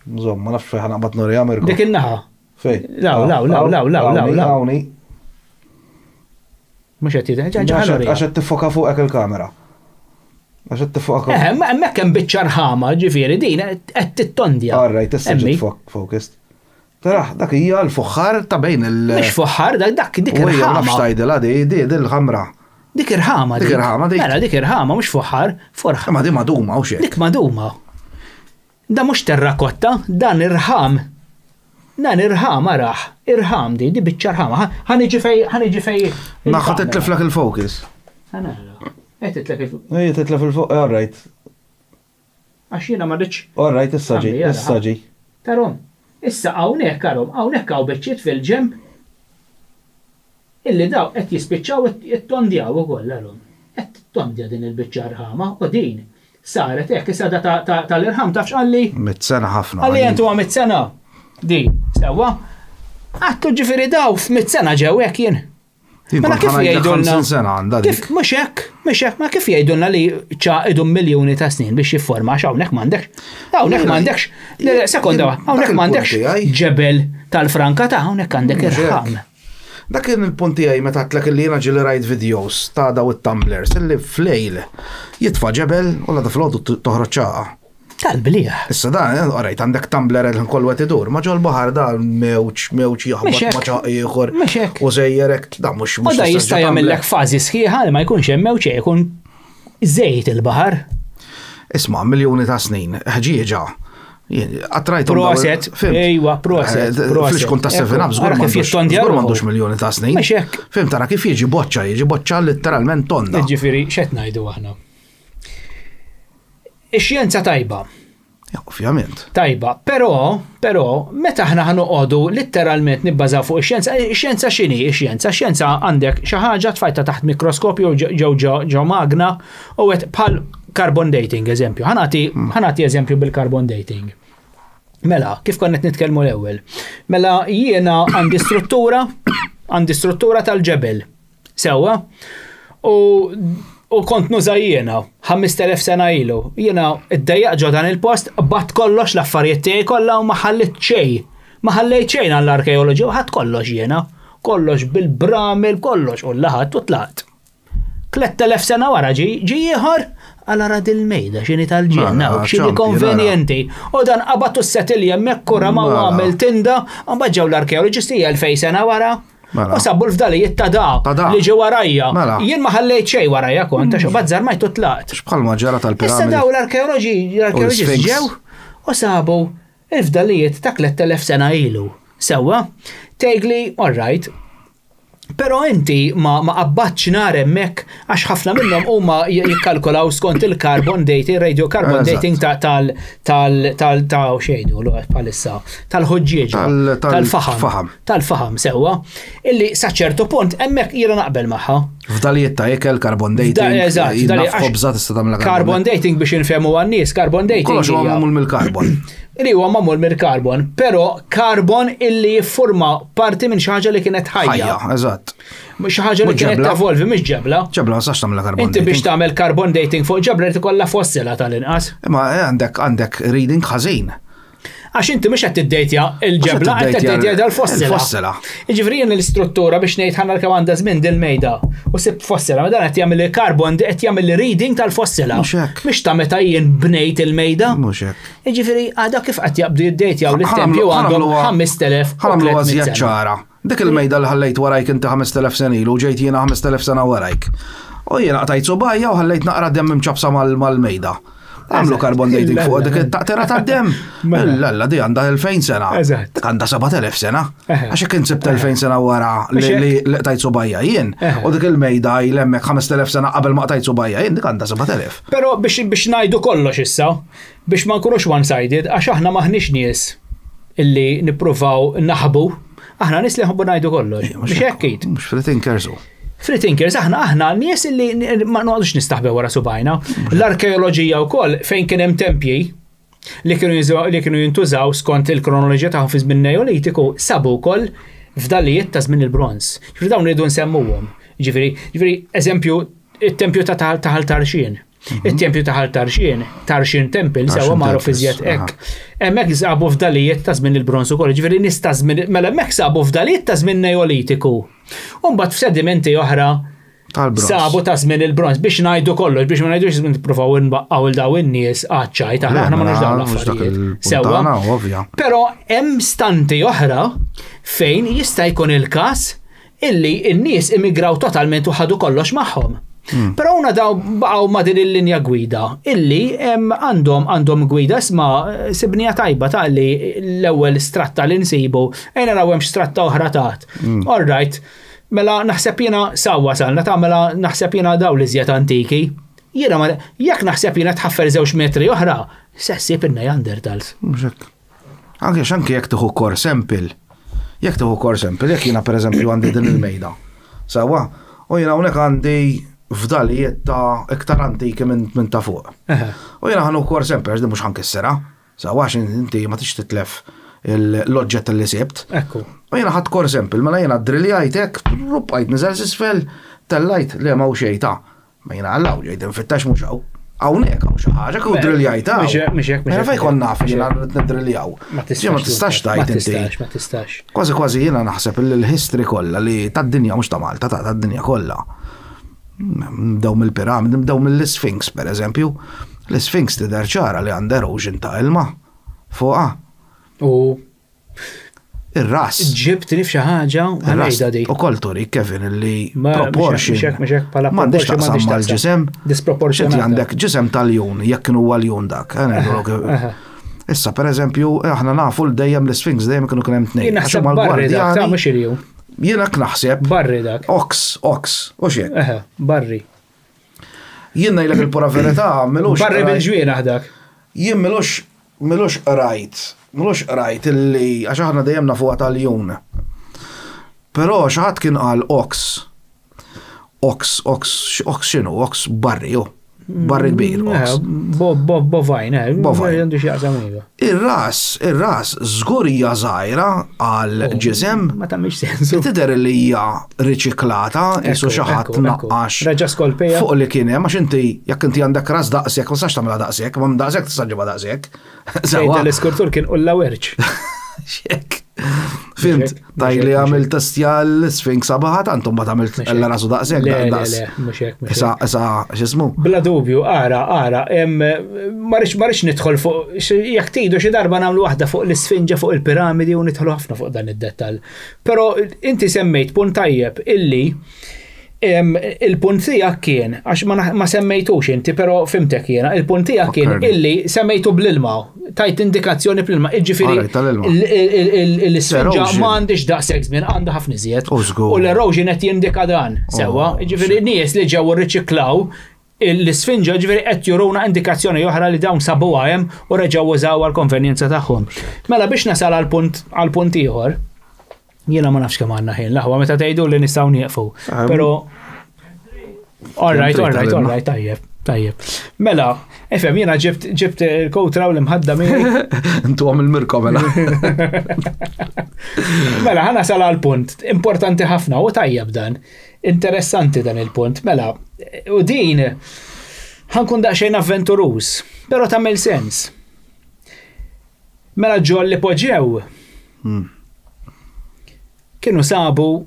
Speaker 3: Żomm, ma nafx fejn ħanaqbad norija Mirko.
Speaker 4: Dik in-naħa.
Speaker 3: Fejn?
Speaker 4: Law.
Speaker 3: Hawnhi.
Speaker 4: Mhux qed jidher.
Speaker 3: Għax qed tiffoka fuqek il-kamera. Għax qed tiffoka.
Speaker 4: Hemmhekk hemm biċċa rħama, ġifieri din qed tittondja.
Speaker 3: Alright, issa ġiet focused. Tara, dak hija l-fuħħar ta' bejn il-
Speaker 4: Mhux fuħħar, dik
Speaker 3: Nafx
Speaker 4: irħama.
Speaker 3: tgħidilha di l-ħamra.
Speaker 4: Dik irħama.
Speaker 3: Dik irħama dik.
Speaker 4: Mela dik irħama mhux fuħħar, forħa.
Speaker 3: Ma di maduma u xejn.
Speaker 4: Dik maduma. Da mhux terrakotta, dan irħam. Dan irħam araħ, irħam di biċċa rħama. Ħaniġi fej.
Speaker 3: Naħħa titliflek il-focus.
Speaker 4: Ħanara. Qed titlef il-focus.
Speaker 3: Ejja titlef il-focus. Alright.
Speaker 4: Għax jiena ma rridx.
Speaker 3: Alright, issa ġi,
Speaker 4: Għammi,
Speaker 3: issa ġi.
Speaker 4: Tarom, issa hawnhekk hawnhekk hawn biċċiet fil-ġemp illi daw qed jispiċċaw jittondjaw ukoll għalhom. Qed tittondja din il-biċċa rħama u din saret hekk issa tal-irħam tafx qalli.
Speaker 3: Mit-sena ħafna.
Speaker 4: Għalli jentu għam mit-sena. Di, sewa. Għattu ġifiri daw f-mit-sena ġew hekk jien. Mela kif jgħidulna?
Speaker 3: Sena għandha dik.
Speaker 4: Kif mhux hekk, ma kif jgħidulna li ċaqidhom miljuni ta' snin biex jifforma għax hawnhekk m'għandekx. Hawnhekk m'għandekx. Sekonda, hawnhekk m'għandekx ġebel tal-Franka ta' hawnhekk għandek irħam.
Speaker 3: Dak kien il-punt tiegħi meta għatlek illi jiena ġieli rajt videos ta' daw it-tumblers illi flejl jitfa' ġebel u la filgħodu toħroġ ċaqa.
Speaker 4: Tal-bliħ.
Speaker 3: Issa dan, għarajt, għandek tumbler il-kollu għet idur, ma ġol bahar da mewċ jaħbat maċaq ieħor u zejjerek, da mux
Speaker 4: U da jista' jagħmellek fażi sħiħa li ma jkunx hemm mewċ jkun żejt il-baħar.
Speaker 3: Isma' miljuni ta' snin, ħġieġa. Għattrajt
Speaker 4: proset, ejwa, proset.
Speaker 3: Flix kont ta' 7-up, żgur m'għandux miljoni ta' snin. Fim tara kif jiġi boċċa literalment tonda.
Speaker 4: Ġifieri x'qed ngħidu aħna. Ix-xjenza tajba.
Speaker 3: Ovvjament.
Speaker 4: Tajba, però meta aħna ħanoqogħdu literalment nibbażaw fuq ix-xjenza x'inhi x-xjenza? X-xjenza għandek xi ħaġa tfajta taħt mikroskopju ġew magna u qed bħal carbon dating eżempju. Ħanati eżempju bil-carbon dating. Mela, kif konnet nitkellmu l-ewwel? Mela jiena għandi struttura tal-ġebel. Sewwa? U kont nuża jiena 5000 sena ilu. Jiena id-dejjaq ġo dan il-post, bat kollox l-affarijiet tiegħi kollha u ma ħallit xejn. Ma ħallejt xejn għall-arkeoloġija, ħadd kollox jiena. Kollox bil-bramil, kollox u laħat u tlaqt. 3000 sena wara ġi ieħor għal ara dil-mejda x'inhi tal-ġenna u x'inhi konvenjenti. U dan qabatu s-setil hemmhekk kura ma għamel tinda, mbagħad ġew l-arkeoloġisti 2000 sena wara. U sabbu l-fdalijiet ta' da li ġew warajja. Jien ma ħallejt xejn warajja kont għax bazzar ma jtutlaqt.
Speaker 3: X'bħal ma ġara tal-piramidi.
Speaker 4: Issa daw l-arkeoloġisti ġew u sabu l-fdalijiet ta' 3000 sena ilu. Sewwa, tgħidli all right. Però inti ma qabbatx nar hemmhekk għax ħafna minnhom huma jikkalkulaw skont il-carbon dating, radiocarbon dating tal xejdu bħalissa tal-ħoġġieġ tal-faħam sewwa illi sa ċertu punt hemmhekk jiena naqbel magħha.
Speaker 3: F'dalijiet ta' ikel carbon dating.
Speaker 4: Carbon dating biex infehmu għan-nies, carbon dating.
Speaker 3: Kollox huwa magħmul mill-karbon.
Speaker 4: Li huwa magħmul mill-karbon, però karbon illi jiffurma parti minn xi ħaġa li kienet ħajja.
Speaker 3: Eżatt.
Speaker 4: Xi ħaġa li kienet tevolvi mhix ġebla.
Speaker 3: Ġebla ma sax tagħmel carbon dating.
Speaker 4: Inti biex tagħmel carbon dating fuq ġebla rid ikollha fossila tal-inqas.
Speaker 3: Imma għandek reading ħażin.
Speaker 4: Għax inti mhux qed tiddejtja l-ġebla, qed tiddejtja dal-fossila. Jiġifieri jien l-istruttura biex ngħid ħanna kemm għandha żmien dil-mejda u sibt fossila, ma dan qed jagħmel il-carbon qed jagħmel reading tal-fossila. Mhux ta' meta jien bnejt il-mejda.
Speaker 3: Mhux hekk.
Speaker 4: Jiġifieri għadha kif qed jabdu jiddejtjaw l-tempju għandhom 5000
Speaker 3: ħamlu għażjed ċara. Dik il-mejda li ħallejt warajk inti 5000 sena ilu, ġejt jiena 5000 sena warajk. U jiena qtajt subajja u ħallejt naqra demm imċabsa mal-mejda. Għamlu carbon dating fuq dik it-taqtera tad-dem. Lalla di għandha 2000 sena. Dik għandha 7000 sena. Għax kien sibt 2000 sena wara li qtajt subajja jien. U dik il-mejda jlemmek 5000 sena qabel ma qtajt subajja jien dik għandha 7000.
Speaker 4: Però biex ngħidu kollox issa, biex ma nkunux one-sided, għax aħna maħniex nies illi nippruvaw naħbu aħna nies li nħobbu ngħidu kollox. Biex hekk.
Speaker 3: Mhux free thinkers.
Speaker 4: Free thinkers, aħna nies li ma noqgħodux nistaħbew wara subajna. L-arkeoloġija wkoll fejn kien hemm tempji li kienu jintużaw skont il-kronoloġija tagħhom fi żmien Neolitiku sabu wkoll f'dalijiet ta' żmien il-bronz. Ġifieri dawn iridu nsemmuhom. Ġifieri eżempju it-tempju ta' Taħal Tarxien. Il-tempju ta' Tarxien Temple, sewa magħruf iżjed hekk. Hemmhekk sabu f'dalijiet ta' żmien il-bronz ukoll, ġifieri nista' żmien mela hemmhekk sabu f'dalijiet ta' żmien Neolitiku. U mbagħad f'sedimenti oħra sabu ta' żmien il-bronz biex ngħidu kollox, biex ma ngħidux nippruvaw nbaqgħu l daw in-nies għaċċajt, aħna ma nux dawn l-affarijiet. Sewwa. Però hemm stanti oħra fejn jista' jkun il-każ illi n-nies immigraw totalment u ħadu kollox magħhom. Però una daw baqgħu ma' din il-linja gwida illi għandhom gwida isma' sibnija tajba ta' li l-ewwel stratta li nsibu ejna raw hemm stratta oħra tat. All right, mela naħseb jiena sawwa salna ta' mela naħseb jiena daw li żjed antiki. Jiena jekk naħseb jiena tħaffer 2 metri oħra, se ssib in-Neanderthals.
Speaker 3: Anke jekk tieħu core sample. Jekk jiena pereżempju għandi din il-mejda. Sewwa, u jiena hawnhekk għandi f'dalijiet ta' iktar antiki minn ta' fuq. U jiena ħanu core sample di mhux ħankissera. Sewwa għax inti ma tix titlef l-oġġett li sibt.
Speaker 4: Ekku.
Speaker 3: U jiena ħadd core sample, mela jiena driljajt hekk, ruppajt niżel s'isfel, tellajt li ma' xejn ta'. Ma jiena għallaw ġejt infittax mhux hawn. Hawnhekk hawn xi ħaġa kif driljajt ta'. Mela fejn kont naf jiena nidriljaw. Ma tistax tgħid inti.
Speaker 4: Ma tistax.
Speaker 3: Kważi jiena naħseb il-history kollha li tad-dinja mhux ta' Malta, tad-dinja kollha. Daw mill-piramidi, daw mill-Sphinx pereżempju. L-Sphinx tidher ċara li għandha erosion ta' ilma fuqha.
Speaker 4: U
Speaker 3: ir-ras.
Speaker 4: Ġibt nif xi ħaġa għalejda dik.
Speaker 3: Ukoll turi Kevin li proportion. M'għandix taqsam mal-ġisem.
Speaker 4: Disproporzjonat.
Speaker 3: Għandek ġisem tal-jun, jekk kienu għal-jun dak. Issa pereżempju aħna nafu l-dejjem l-Sphinx dejjem kienu kien hemm tnejn.
Speaker 4: Naħseb barri dak ta' mhux il-jum.
Speaker 3: Jiena naħseb.
Speaker 4: Barri dak.
Speaker 3: Ox, u xejn.
Speaker 4: Barri.
Speaker 3: Jien ngħidlek il-pura verità milux.
Speaker 4: Barri bil-ġwien aħdak.
Speaker 3: Jien milux rajt illi għax aħna dejjem nafuha tal-jun. Però xi ħadd kien qal ox x'inhu? Ox barri ju. Barri kbir.
Speaker 4: Bovajn, għandu xi jaqsam iva.
Speaker 3: Ir-ras żgur hija żgħira għal ġisem.
Speaker 4: Ma tagħmilx sensu.
Speaker 3: Tidher li hija riċiklata, isu xi ħadd naqqax.
Speaker 4: Reġa' skolpija.
Speaker 3: Fuq li kien hemm għax inti jekk inti għandek ras daqshekk ma tistax tagħmilha daqshekk, ma daqshekk tista' ġibha daqshekk.
Speaker 4: Sewwa l-iskurtur kien qulla werċ.
Speaker 3: Xek. Fimt, tajli għamil testja l-Sphinx sabaħat, għantum bat għamilt l-rasu daqseg.
Speaker 4: Le, muxek.
Speaker 3: Issa, xismu?
Speaker 4: Bla dubju, ara, marriċ nidħol fuq, jek tidu xi darba namlu waħda fuq l-Sfinġa fuq il-piramidi u nidħolu ħafna fuq dan id-dettal. Pero inti semmejt punt tajjeb illi il-punt tiegħek kien, għax ma semmejtux inti, pero fimtek jiena, il-punt tiegħek kien illi semmejtu bl-ilma, tajt indikazzjoni bl-ilma, iġifieri l-Sfinġa m'għandix daqshekk żmien, għandha ħafna iżjed. U l-erosion qed jindika dan, sewwa, iġifieri nies li ġew irriċiklaw l-Sfinġa ġifieri qed juruna indikazzjoni oħra li dawn sabuha hemm u reġgħu użaw għall-konvenjenza tagħhom. Mela biex nasal għall-punt ieħor, jiena ma nafx kemm għandna ħin, laħwa meta tgħidu li nistgħu nieqfu. Però all right, tajjeb. Mela, efhem jiena ġibt il-kotra u l-imħadda miegħi.
Speaker 3: Intu għam il-mirko mela.
Speaker 4: Mela, ħana sal għal-punt, importanti ħafna u tajjeb dan. Interessanti dan il-punt. Mela, u din ħankun daqsxejn avventuruż, però tagħmel sens. Mela ġol li poġġew kienu sabu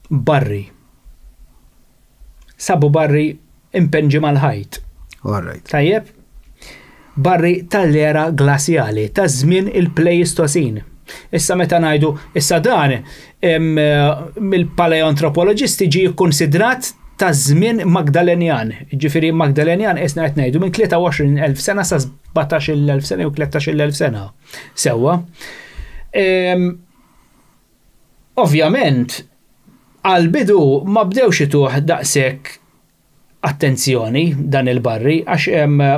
Speaker 4: barri. Sabu barri impenġi mal-ħajt. Tajjeb? Barri tal-era glaciali, ta' żmien il-Pleistocene. Issa meta ngħidu, issa dan mill-paleoantropoloġisti ġie kkunsidrat ta' żmien Magdalenjan. Ġifieri Magdalenjan isna qed ngħidu minn 23,000 sena sa 17,000 sena u 13,000 sena. Sewwa. Ovvjament, għal-bidu ma bdewx ituħ daqshekk attenzjoni dan il-barri, għax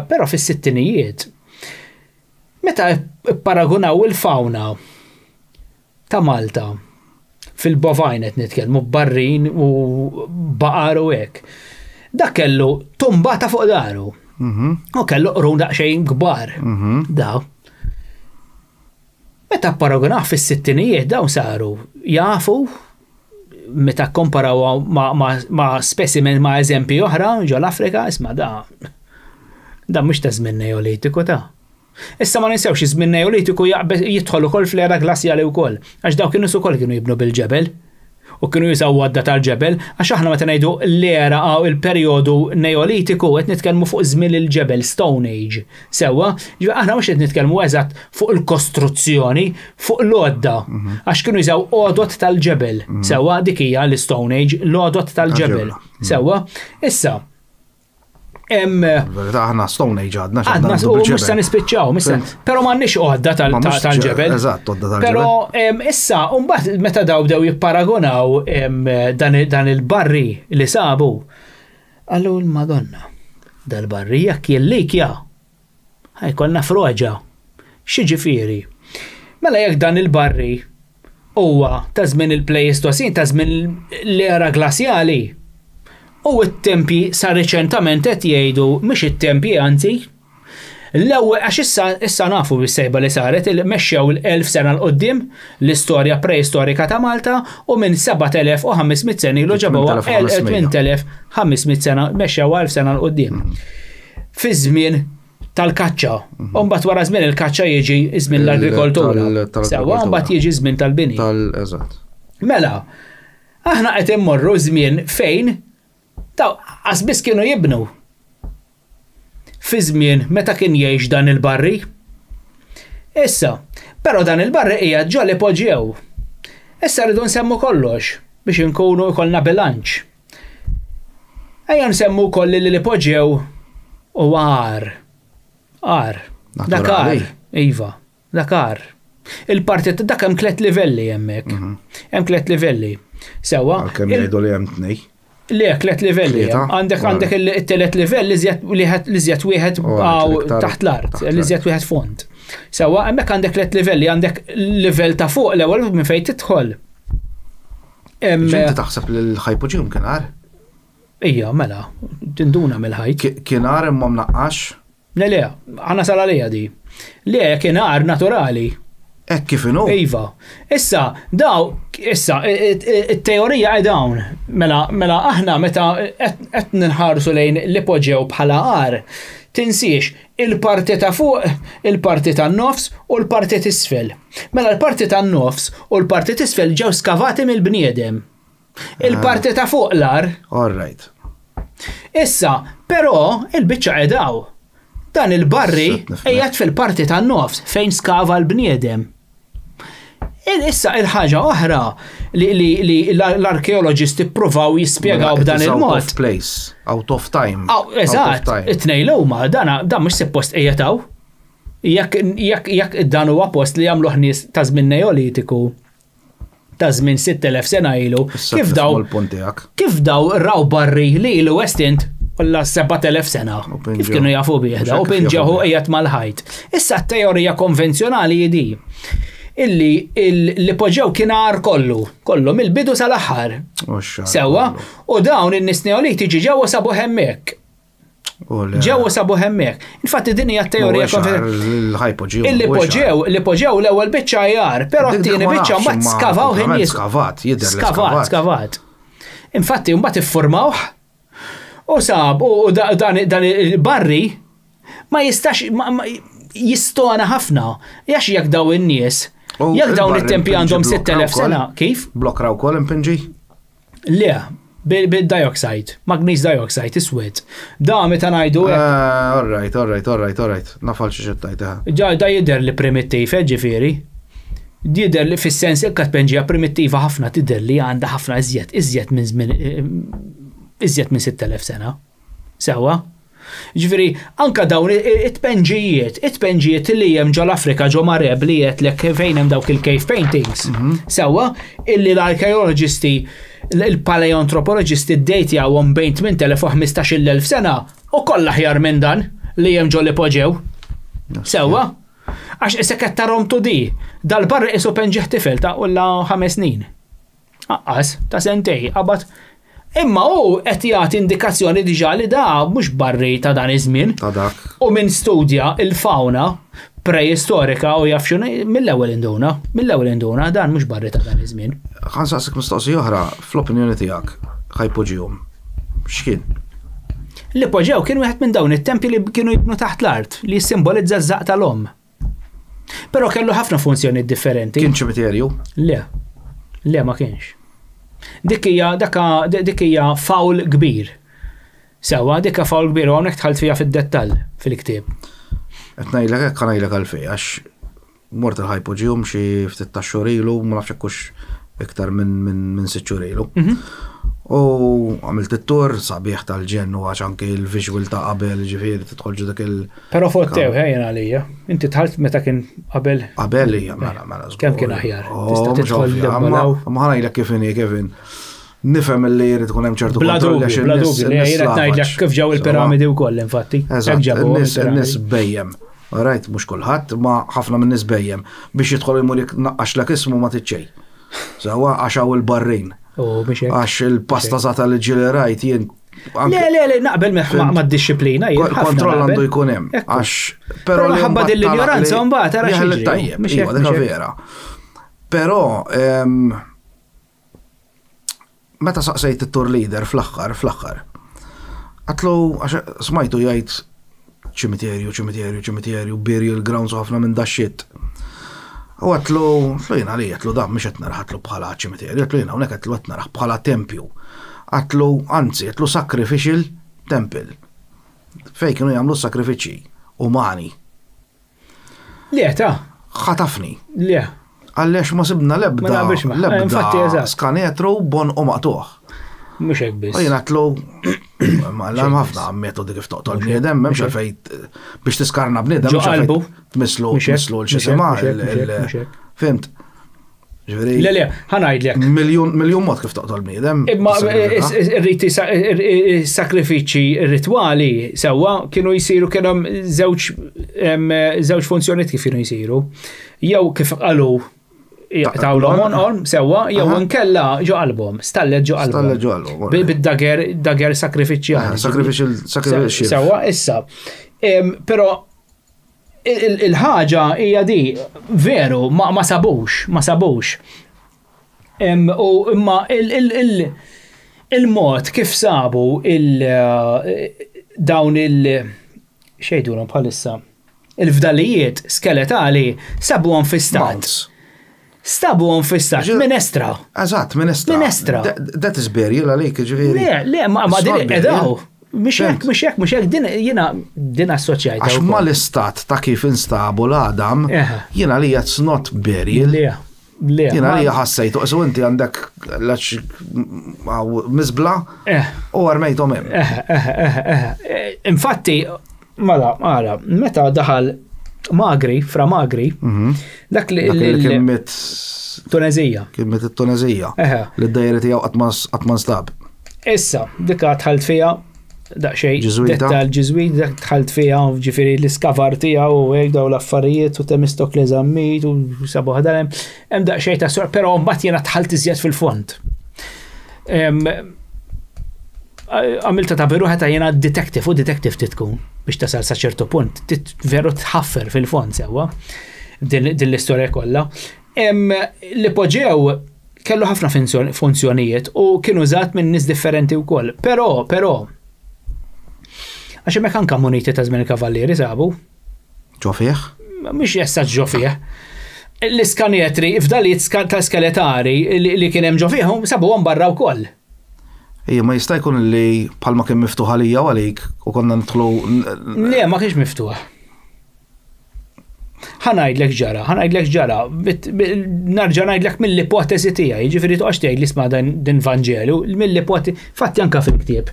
Speaker 4: però fis-sittinijiet. Meta paragunaw il-fawna ta' Malta fil-bovajn qed nitkellmu barrin u baqar u hekk. Dak kellu tumbata fuq daru. U kellu qrun daqsxejn kbar. Daw. Meta paragonah fis-sittinijiet dawn saru jafu meta komparaw ma' specimen ma' eżempji oħra ġol Afrika, isma' da mhux ta' żmien Neolitiku ta'. Issa ma ninsewx iż-żmien Neolitiku jidħol ukoll fl-era glassjali wkoll, għax dawk kienu ukoll kienu jibnu bil-ġebel u kienu jużaw għadda tal-ġebel, għax aħna meta ngħidu l-era għaw il-perjodu Neolitiku qed nitkellmu fuq żmien il-ġebel Stone Age. Sewwa, aħna mhux qed nitkellmu eżatt fuq il-kostruzzjoni, fuq l-għodda, għax kienu jużaw għodot tal-ġebel. Sewwa dik hija l-Stone Age, l-għodot tal-ġebel. Sewwa, issa
Speaker 3: Aħna Stone Age għadna
Speaker 4: għadna u mux sa nispiċċaw, pero m'għandniex għodda tal-ġebel.
Speaker 3: Eżatt, għodda tal-ġebel.
Speaker 4: Pero issa, mbagħad meta daw bdew jipparagonaw dan il-barri li sabu, għallu l-Madonna, dal-barri jekk jellikja, ħajkollna froġa, x'jiġifieri. Mela jekk dan il-barri huwa ta' żmien il-Pleistocene, ta' żmien l-era glassjali, u t-tempi sa reċentament qed jgħidu mhux it-tempi anzi. L-ewwel għax issa nafu bis-sejba li saret mexxew l-1000 sena l qudiem l-istorja preistorika ta' Malta u minn 7500 sena ilu ġabgħuha 8500 sena mexxew 1000 sena l qudiem. Fi żmien tal-kaċċa. U mbagħad wara żmien il-kaċċa jiġi żmien l-agrikoltura. Sewwa mbagħad jiġi żmien tal-bini.
Speaker 3: Eżatt.
Speaker 4: Mela, aħna qed immorru żmien fejn għasbis kienu jibnu. Fi żmien meta kien jgħix dan il-barri. Issa, però dan il-barri hija ġo l-ipoġġew. Issa rridu nsemmu kollox biex inkunu jkollna bilanċ. Ejja nsemmu koll li l-ipoġġew u għar. Dakar. Iva, Dakar. Il-partit dak hemm 3 livelli hemmhekk. Hemm 3 livelli. Sewwa.
Speaker 3: Kemm jgħidu li hemm 2.
Speaker 4: Le, 3 livelli. Għandek il-3 livelli li żjed wieħed taħt l-art, li żjed wieħed fond. Sewwa hemmhekk għandek 3 livelli, għandek livell ta' fuq l-ewwel minn fejn tidħol.
Speaker 3: Inti taħseb li l-ħajpoġġihom kien għar?
Speaker 4: Ija, mela, tinduna mill-ħajt.
Speaker 3: Kien għar imma mnaqqax?
Speaker 4: Le, ħana sal għalija di. Le, kien għar naturali.
Speaker 3: Ek kif inhu?
Speaker 4: Iva. Issa, it-teorija dawn. Mela aħna meta qed ninħarsu lejn l-ipoġġew bħala għar, tinsiex il-parti ta' fuq, il-parti tan-nofs u l-parti t'isfel. Mela l-parti tan-nofs u l-parti t'isfel ġew skavati mill-bniedem. Il-parti ta' fuq l-ar.
Speaker 3: All right.
Speaker 4: Issa, però il-biċċa qedaw. Dan il-barri qiegħed fil-parti tan-nofs fejn skava l-bniedem. Issa il-ħaġa oħra li l-arkeoloġisti provaw jispjegaw b'dan il-mod.
Speaker 3: Out of place, out of time.
Speaker 4: Eżatt, it-tnejn huma dan mhux suppost qiegħed hawn. Jekk dan huwa post li jagħmluh nies ta' żmien Neolitiku ta' żmien 6000 sena ilu, kif daw raw barri li ilu estint kollha 7000 sena. Kif kienu jafu bieħda u pinġaħu qiegħed mal-ħajt. Issa t-teorija konvenzjonali di illi l-ipoġġew kien għar kollu mill-bidu sal-aħħar. Sewwa, u dawn in-nies Neolitiċi ġewwa sabu hemmhekk. Ġewwa sabu hemmhekk. Infatti din hija t-teorija konvenzjonali. L-ipoġġew l-ewwel biċċa għar, però t-tieni biċċa mbagħad skavaw in-nies. Skavat. Infatti mbagħad iffurmawh u sab u dan il-barri ma jistax jistona ħafna. Jax jekk daw in-nies. Jekk dawn it-tempi għandhom 6000 sena, kif?
Speaker 3: Blokra wkoll impinġi?
Speaker 4: Le, bil-dioxide, magnesium dioxide, iswed. Da meta ngħidu
Speaker 3: All right. Nafal xi ġettajta.
Speaker 4: Da jidher li primittiv, ġifieri. Jidher li fis-sens il-katpenġija primittiva ħafna tidher li għandha ħafna iżjed minn 6000 sena. Sewwa? Ġifieri, anka dawn it-tpenġijiet li hemm ġol Afrika ġo Mareb li jgħidlek fejn hemm dawk il-cave paintings. Sewwa, illi l-arkeoloġisti, il-paleontropoloġisti ddejtjawhom bejn 8000 u 15000 sena u kollha aħjar minn dan li hemm ġol ipoġġew. Sewwa? Għax isek qed tarhom tudi, dal-barri qisu penġieħ tifel ta' qulla 5 snin. Aqqas, ta' sentej, qabad. Imma qed jagħti indikazzjoni diġà li da mhux barri ta' dan iż-żmien.
Speaker 3: Ta' dak.
Speaker 4: U minn studja il-fawna preistorika u jaf x'inhu mill-ewwel induna, dan mhux barri ta' dan iż-żmien.
Speaker 3: Ħansaqsik mistoqsija oħra, fl-opinjoni tiegħek, ħajpoġihom. X'kien?
Speaker 4: Li poġġew kien wieħed minn dawn it-tempji li kienu jibnu taħt l-art li jissimbolizza ż-żaq tal-Omm. Però kellu ħafna funzjoni differenti.
Speaker 3: Kien ċimiterju?
Speaker 4: Le ma kienx. Dik hija fawl kbir. Sewa, dik fawl kbir u hawnhekk tħalt fiha fid-dettall fil-ktieb.
Speaker 3: Qed ngħidlek hekk ngħidlek għalfejn għax mort il-ħajpoġihom xi ftit ta' xhur ilu, ma nafx hekk iktar minn 6 xhur ilu. U għamilt it-tur sabiħ tal-ġen u għax anke il-visual ta' qabel ġifieri tidħolġu dak il.
Speaker 4: Però fottew ħejjen għalija. Inti tħalt meta kien qabel.
Speaker 3: Qabel hija mela.
Speaker 4: Kemm kien aħjar? Tista' tidħol
Speaker 3: ma ħanajlek kif nifhem li jrid tkun hemm ċertu
Speaker 4: kontroll għax in-nies ngħidlek kif ġew il-piramidi wkoll infatti.
Speaker 3: In-nies bejjem. Rajt mhux kulħadd, ma ħafna minn nies bejjem biex jidħol imur naqqax ismu ma tiċċej. Sewa għax hawn il-barrin. Għax il-pasta zata li ġili rajt jien.
Speaker 4: Le, naqbel ma' d-disciplina.
Speaker 3: Il-kontroll għandu jkun hemm. Għax.
Speaker 4: Però ħabba dil-ignoranza mbagħad tara xi ġri.
Speaker 3: Tajjeb, iva dik vera. Però meta saqsejt it-tour leader fl-aħħar. Għatlu għax smajtu jgħid ċimiterju, burial grounds u ħafna minn daxxiet. U għatlu, jina li għatlu da, mux għatna raħatlu bħala ċimiterju, għatlu jina unek għatlu għatna raħ bħala tempju. Għatlu, anzi, għatlu sacrificial temple. Fej kienu jgħamlu sakrifiċi umani.
Speaker 4: Le, ta'
Speaker 3: ħatafni.
Speaker 4: Le.
Speaker 3: Għallex ma sibna lebda skanetru bon u maqtuħ.
Speaker 4: Mux hekk biss.
Speaker 3: Jien għatlu, l-għam ħafna metodi kif toqtol bniedem, memx għalfej biex tiskarna bniedem, memx għalfej tmislu l-xisima, fimt.
Speaker 4: Le, ħanajdlek.
Speaker 3: Miljon mod kif toqtol bniedem.
Speaker 4: Imma rriti sakrifiċi rituali sewa kienu jisiru kienhom żewġ funzjoniet kif kienu jisiru. Jew kif qalu tawlhom on sewa jew inkella ġo qalbhom, stallet ġo qalbhom. Bid-dager sakrifiċjali.
Speaker 3: Sacrificial.
Speaker 4: Sewa issa. Però il-ħaġa hija di veru ma sabux. U imma il-mod kif sabu dawn xejdulhom bħalissa il-fdalijiet skeletali sabuhom fi stat. Stabuhom fi stat minestra.
Speaker 3: Eżatt, minestra. That is burial għalik, ġifieri.
Speaker 4: Le, ma din edaw. Mux hekk, din assoċjajta.
Speaker 3: Għax ma l-istat ta' kif instabu l-Adam, jina li it's not burial. Jina li ħassajtu, so inti għandek mizbla u għarmejtom hemm.
Speaker 4: Infatti, mala, meta daħal Fra Magri, dak li
Speaker 3: kemmet
Speaker 4: Tunezija.
Speaker 3: Kemmet it-Tunezija. Li d-dajri tiegħu qatt ma nstab.
Speaker 4: Issa, dikka tħalt fija daqxej dettal ġiżwit, dak tħalt fija ġifieri l-iskavar tiegħu u hekk daw l-affarijiet u Temistokle żammit u sabu ħadalem hemm daqxej ta' sor, però mbagħad jiena tħalt iżjed fil-fond. Għamilta ta' beruħa ta' jena detective u detective titkun biex tasal sa' ċertu punt, veru tħaffer fil-fond sewa din l-istorja kollha. Li poġġew kellu ħafna funzjonijiet u kienu użat minn nies differenti wkoll. Però għax hemmhekk anke muniti ta' żmien il-kavallieri sabu.
Speaker 3: Ġofieħ?
Speaker 4: Mhux jessa ġofieħ. L-iskanietri, fdalijiet ta' skeletari li kien hemm ġofieħhom sabuhom barra wkoll.
Speaker 3: Ija, ma jista' jkun li bħalma kien miftuħ għalija għalik u konna nidħlu.
Speaker 4: Le, ma kienx miftuħ. Ħanajdlek ġara, narġa' ngħidlek mill-ipotesi tiegħi, jiġifieri toqgħodx tgħid li isma' din Vanġelu, mill-ipotesi, fatti anke fil-ktieb.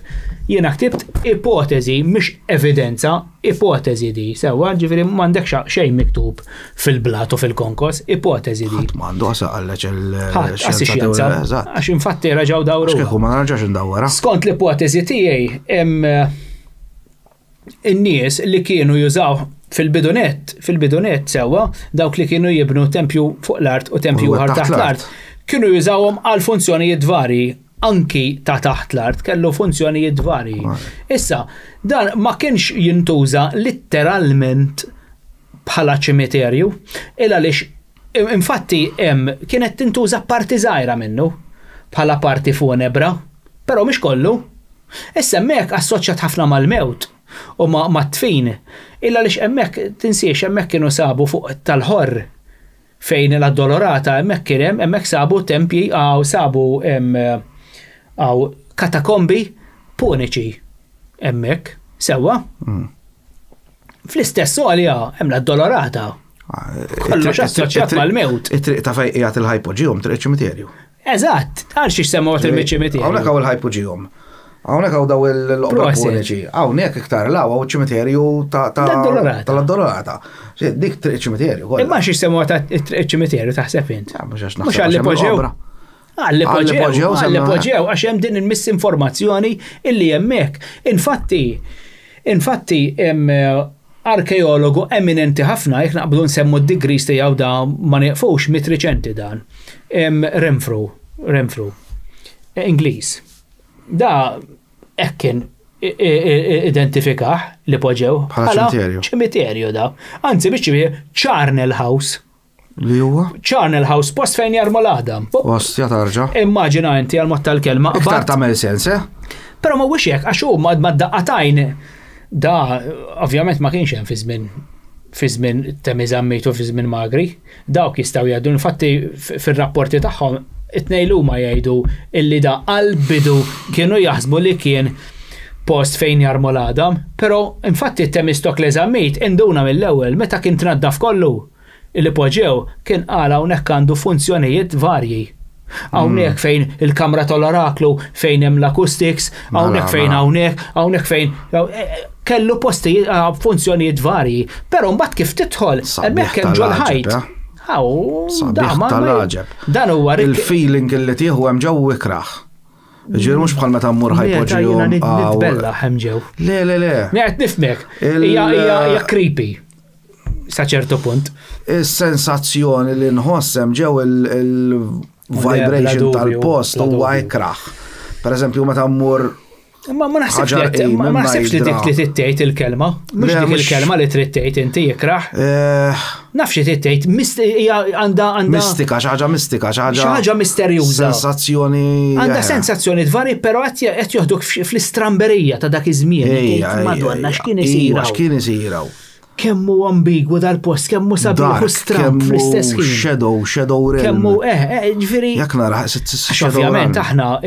Speaker 4: Jiena ktibt ipotezi, mhux evidenza, ipotezi di. Sewwa, ġifieri m'għandek xejn miktub fil-blat u fil-konkos, ipotezi di.
Speaker 3: M'għandu għasaqalleġ
Speaker 4: il-xjenza. Għax infatti raġaw dawru.
Speaker 3: X'kieku ma narġax indawwara.
Speaker 4: Skont l-ipotezi tiegħi hemm in-nies li kienu jużaw fil-bidunet sewwa, dawk li kienu jibnu tempju fuq l-art u tempju ieħor taħt l-art, kienu jużawhom għal funzjonijiet varji, anki ta' taħt l-art kellu funzjonijiet varji. Issa, dan ma kienx jintuża letteralment bħala ċimiterju, illa lix infatti kienet tintuża parti żgħira minnu bħala parti funebra, però mhix kollu. Issa hemmhekk assoċjat ħafna mal-mewt u ma' tfin, illa lix hemmhekk tinsiex hemmhekk kienu sabu fuq tal-ħorr fejn l-addolorata hemmhekk sabu tempji sabu katakombi puniċi hemmhekk sewwa. Fl-istess għalija hemm l-addolorata. Kollox assoċjat mal-mewt.
Speaker 3: It-triq ta' fejn qiegħed il-ħajpoġihom triq ċimiterju.
Speaker 4: Eżatt, għal xiex semmu il-ċimiterju.
Speaker 3: Hawnhekk hawn il-ħajpoġihom. Hawnhekk hawn daw l-oqra puniċi. Hawnhekk iktar law hawn ċimiterju tal-addolorata. Dik triq ċimiterju.
Speaker 4: Imma xiex semmu il-ċimiterju taħseb int.
Speaker 3: Mhux għall-ipoġew.
Speaker 4: Għall-ipoġew għax hemm din il-misinformazzjoni illi hemmhekk. Infatti arkeologu eminenti ħafna, jek naqbdu nsemmu d-degrees tiegħu da ma neqfux mit-riċenti dan. Renfrew, Ingliż. Da kien identifikaħ li poġew bħala ċimiterju da. Anzi biex Charnel House.
Speaker 3: Li huwa?
Speaker 4: Charnel House, post fejn jarmu l-Adam.
Speaker 3: Ostja tarġa.
Speaker 4: Immaġina inti għal-mod tal-kelma.
Speaker 3: Iktar tagħmel sens,
Speaker 4: Però ma wix hekk għax hu ma daqqatajn da ovvjament ma kienx hemm fi żmien Temiżammit u fi żmien Magri. Dawk jistgħu jgħidu infatti fir-rapporti tagħhom it-tnejn huma jgħidu illi da għall-bidu kienu jaħsbu li kien post fejn jarmu l-Adam, però infatti Temistokleżammit induna mill-ewwel meta kien tnaddaf kollu illi poġew kien qal hawnhekk għandu funzjonijiet varji. Hawnhekk fejn il-kamra tal-oraklu, fejn hemm l-acoustics, hawnhekk fejn kellu postijiet funzjonijiet varji, però mbagħad kif tidħol hemmhekk hemm ġol ħajt. Dan huwa
Speaker 3: il-feeling illi tieħu hemm ġew ikraħ. Ġiru mhux bħal meta mmur ħajpoġġihom.
Speaker 4: Nitbella hemm ġew.
Speaker 3: Le.
Speaker 4: Qed nifmek. Hija creepy sa ċertu punt.
Speaker 3: Is-sensazzjoni li nħossem ġew il-vibration tal-post huwa ikraħ. Per eżempju meta mmur
Speaker 4: ma naħsibx li dik li tittejt il-kelma. Mhux dik il-kelma li trid tgħid inti jikraħ. Nafx li tittejt għandha
Speaker 3: mistika, xi ħaġa
Speaker 4: xi ħaġa misterjuża.
Speaker 3: Sensazzjoni.
Speaker 4: Għandha sensazzjoni dvarji, però qed joħduk fl-istramberija ta' dak iż-żmien. Madonna x'kien isiraw. Kemmu ambigwu dal-post, kemmu sabiħu stramp fl-istess ħin.
Speaker 3: Shadow realm.
Speaker 4: Kemmu, ġifieri.
Speaker 3: Jekk nara,
Speaker 4: ovvjament aħna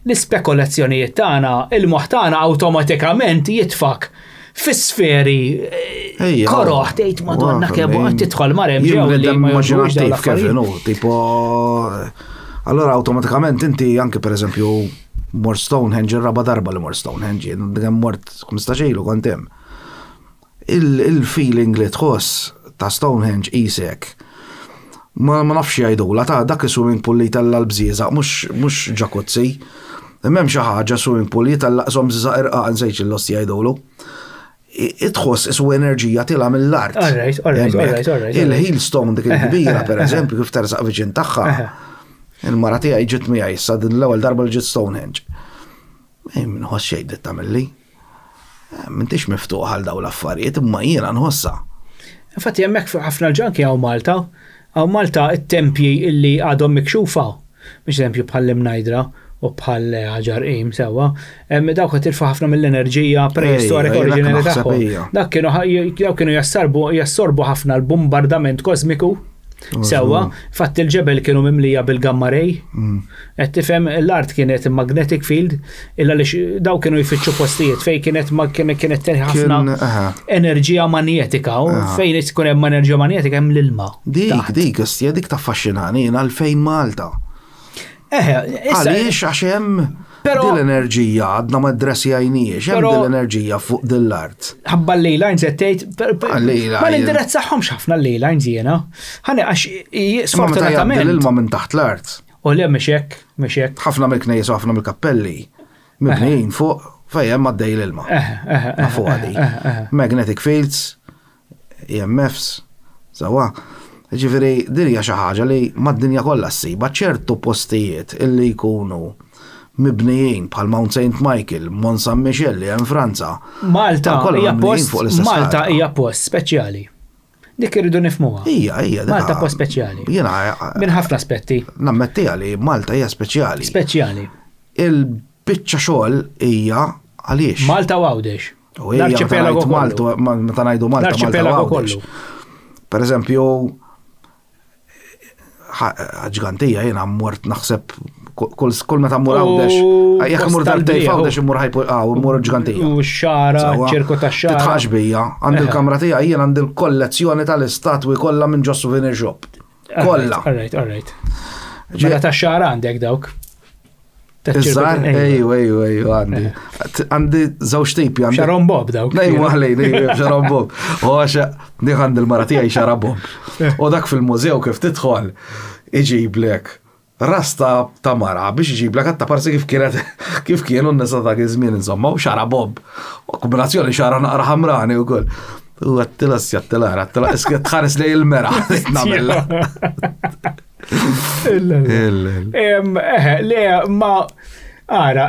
Speaker 4: l-ispekulazzjonijiet tagħna, il-moħħ tagħna awtomatikament jitfak fis-sferi koroħ tgħid Madonna kemm qed tidħol marem ġew li ma jogħġbux dawn l-affarijiet.
Speaker 3: Tipo allora awtomatikament inti anke pereżempju mor Stonehenge raba darba li mor Stonehenge, dejjem mort 15 ilu kont hemm. Il-feeling li tħoss ta' Stonehenge isek ma nafx jgħidula ta' dak is-swimming pool li tal-bżieża mhux ġakuzzi. M'hemm xi ħaġa swimming pool li tal-laqshom żgħar irqaq nsejx il-lost jgħidulu. Itħoss isu enerġija tilha mill-art.
Speaker 4: Alright.
Speaker 3: Il-Hailstone dik il-kbira pereżempju kif tersaq viċin tagħha. Il-mara tiegħi ġiet miegħi issa din l-ewwel darba li ġiet Stonehenge. Minħoss xejn dit tagħmilli. M'intix miftuħ għal dawn l-affarijiet imma jiena nħossha.
Speaker 4: Infatti hemmhekk ħafna l-ġanki hawn Malta. Hawn Malta t-tempji illi għadhom mikxufa. Biex eżempju bħal Mnajdra u bħal ħaġar qim sewwa. Dawk qed tirfa' ħafna mill-enerġija preistorika oriġinali tagħhom. Dak kienu jassorbu ħafna l-bombardament kosmiku. Sewwa, fatt il-ġebel kienu mimlija bil-gammarej. Qed tifhem l-art kienet magnetic field illa li daw kienu jfittxu postijiet fejn kienet ħafna enerġija magnetika u fejn tkun hemm enerġija magnetika hemm l-ilma.
Speaker 3: Dik taffaxxinani għalfejn Malta. Għaliex għax hemm dil-enerġija għadna ma d-dressjajniex, hemm dil-enerġija fuq dil-art.
Speaker 4: Ħabba l-lejlines għettejt, ma l-indirizzaħħomx ħafna l-lejlines jena. Ħani għax sfortunatament.
Speaker 3: L-ilma minn taħt l-art.
Speaker 4: U li miexek.
Speaker 3: ħafna mill-knejs u ħafna mill-kappelli. Mibnijin fuq fejjem għaddej l-ilma. Ma fuq għadi. Magnetic fields, EMFs, sawa. Ġifieri din hija xi ħaġa li mad-dinja kollha ssiba ċertu postijiet illi jkunu mibnijin bħal Mount St. Michael, Mont San Michel li hemm Franza.
Speaker 4: Malta hija post speċjali. Dik irridu nifhmuha.
Speaker 3: Hija.
Speaker 4: Malta post speċjali. Minn ħafna aspetti.
Speaker 3: Nammettiha li Malta hija speċjali.
Speaker 4: Speċjali.
Speaker 3: Il-biċċa xogħol hija għaliex.
Speaker 4: Malta Għawdex.
Speaker 3: L-arċipelago Malta, meta ngħidu Malta,
Speaker 4: l-arċipelago kollu.
Speaker 3: Per eżempju, ġgantija jiena mort naħseb kull meta mmur Għawdex, jekk imur dal-tejf Għawdex immur ġgantija.
Speaker 4: U x-xara, ċirku tax-xara.
Speaker 3: Titħax bija, għandi l-kamra tiegħi jien għandi l-kollezzjoni tal-istatwi kollha minn ġo souvenir shop. Kollha.
Speaker 4: All right. Mela tax-xara għandek dawk.
Speaker 3: Iżżar, ejju, għandi żewġ tipi.
Speaker 4: Xaron Bob dawk.
Speaker 3: Xaron Bob. Għaxa, dik għandi l-mara tiegħi xara Bob. U dak fil-mużew kif tidħol, iġiblek rasta ta' mara biex iġiblek għatta parsi kif kienu n-nisa ta' għizmin, insomma, u xara Bob. U kombinazzjoni xara naqra ħamrani u koll. U għattila s-jattila, isket tħares li il-mera. Namella.
Speaker 4: Ma ara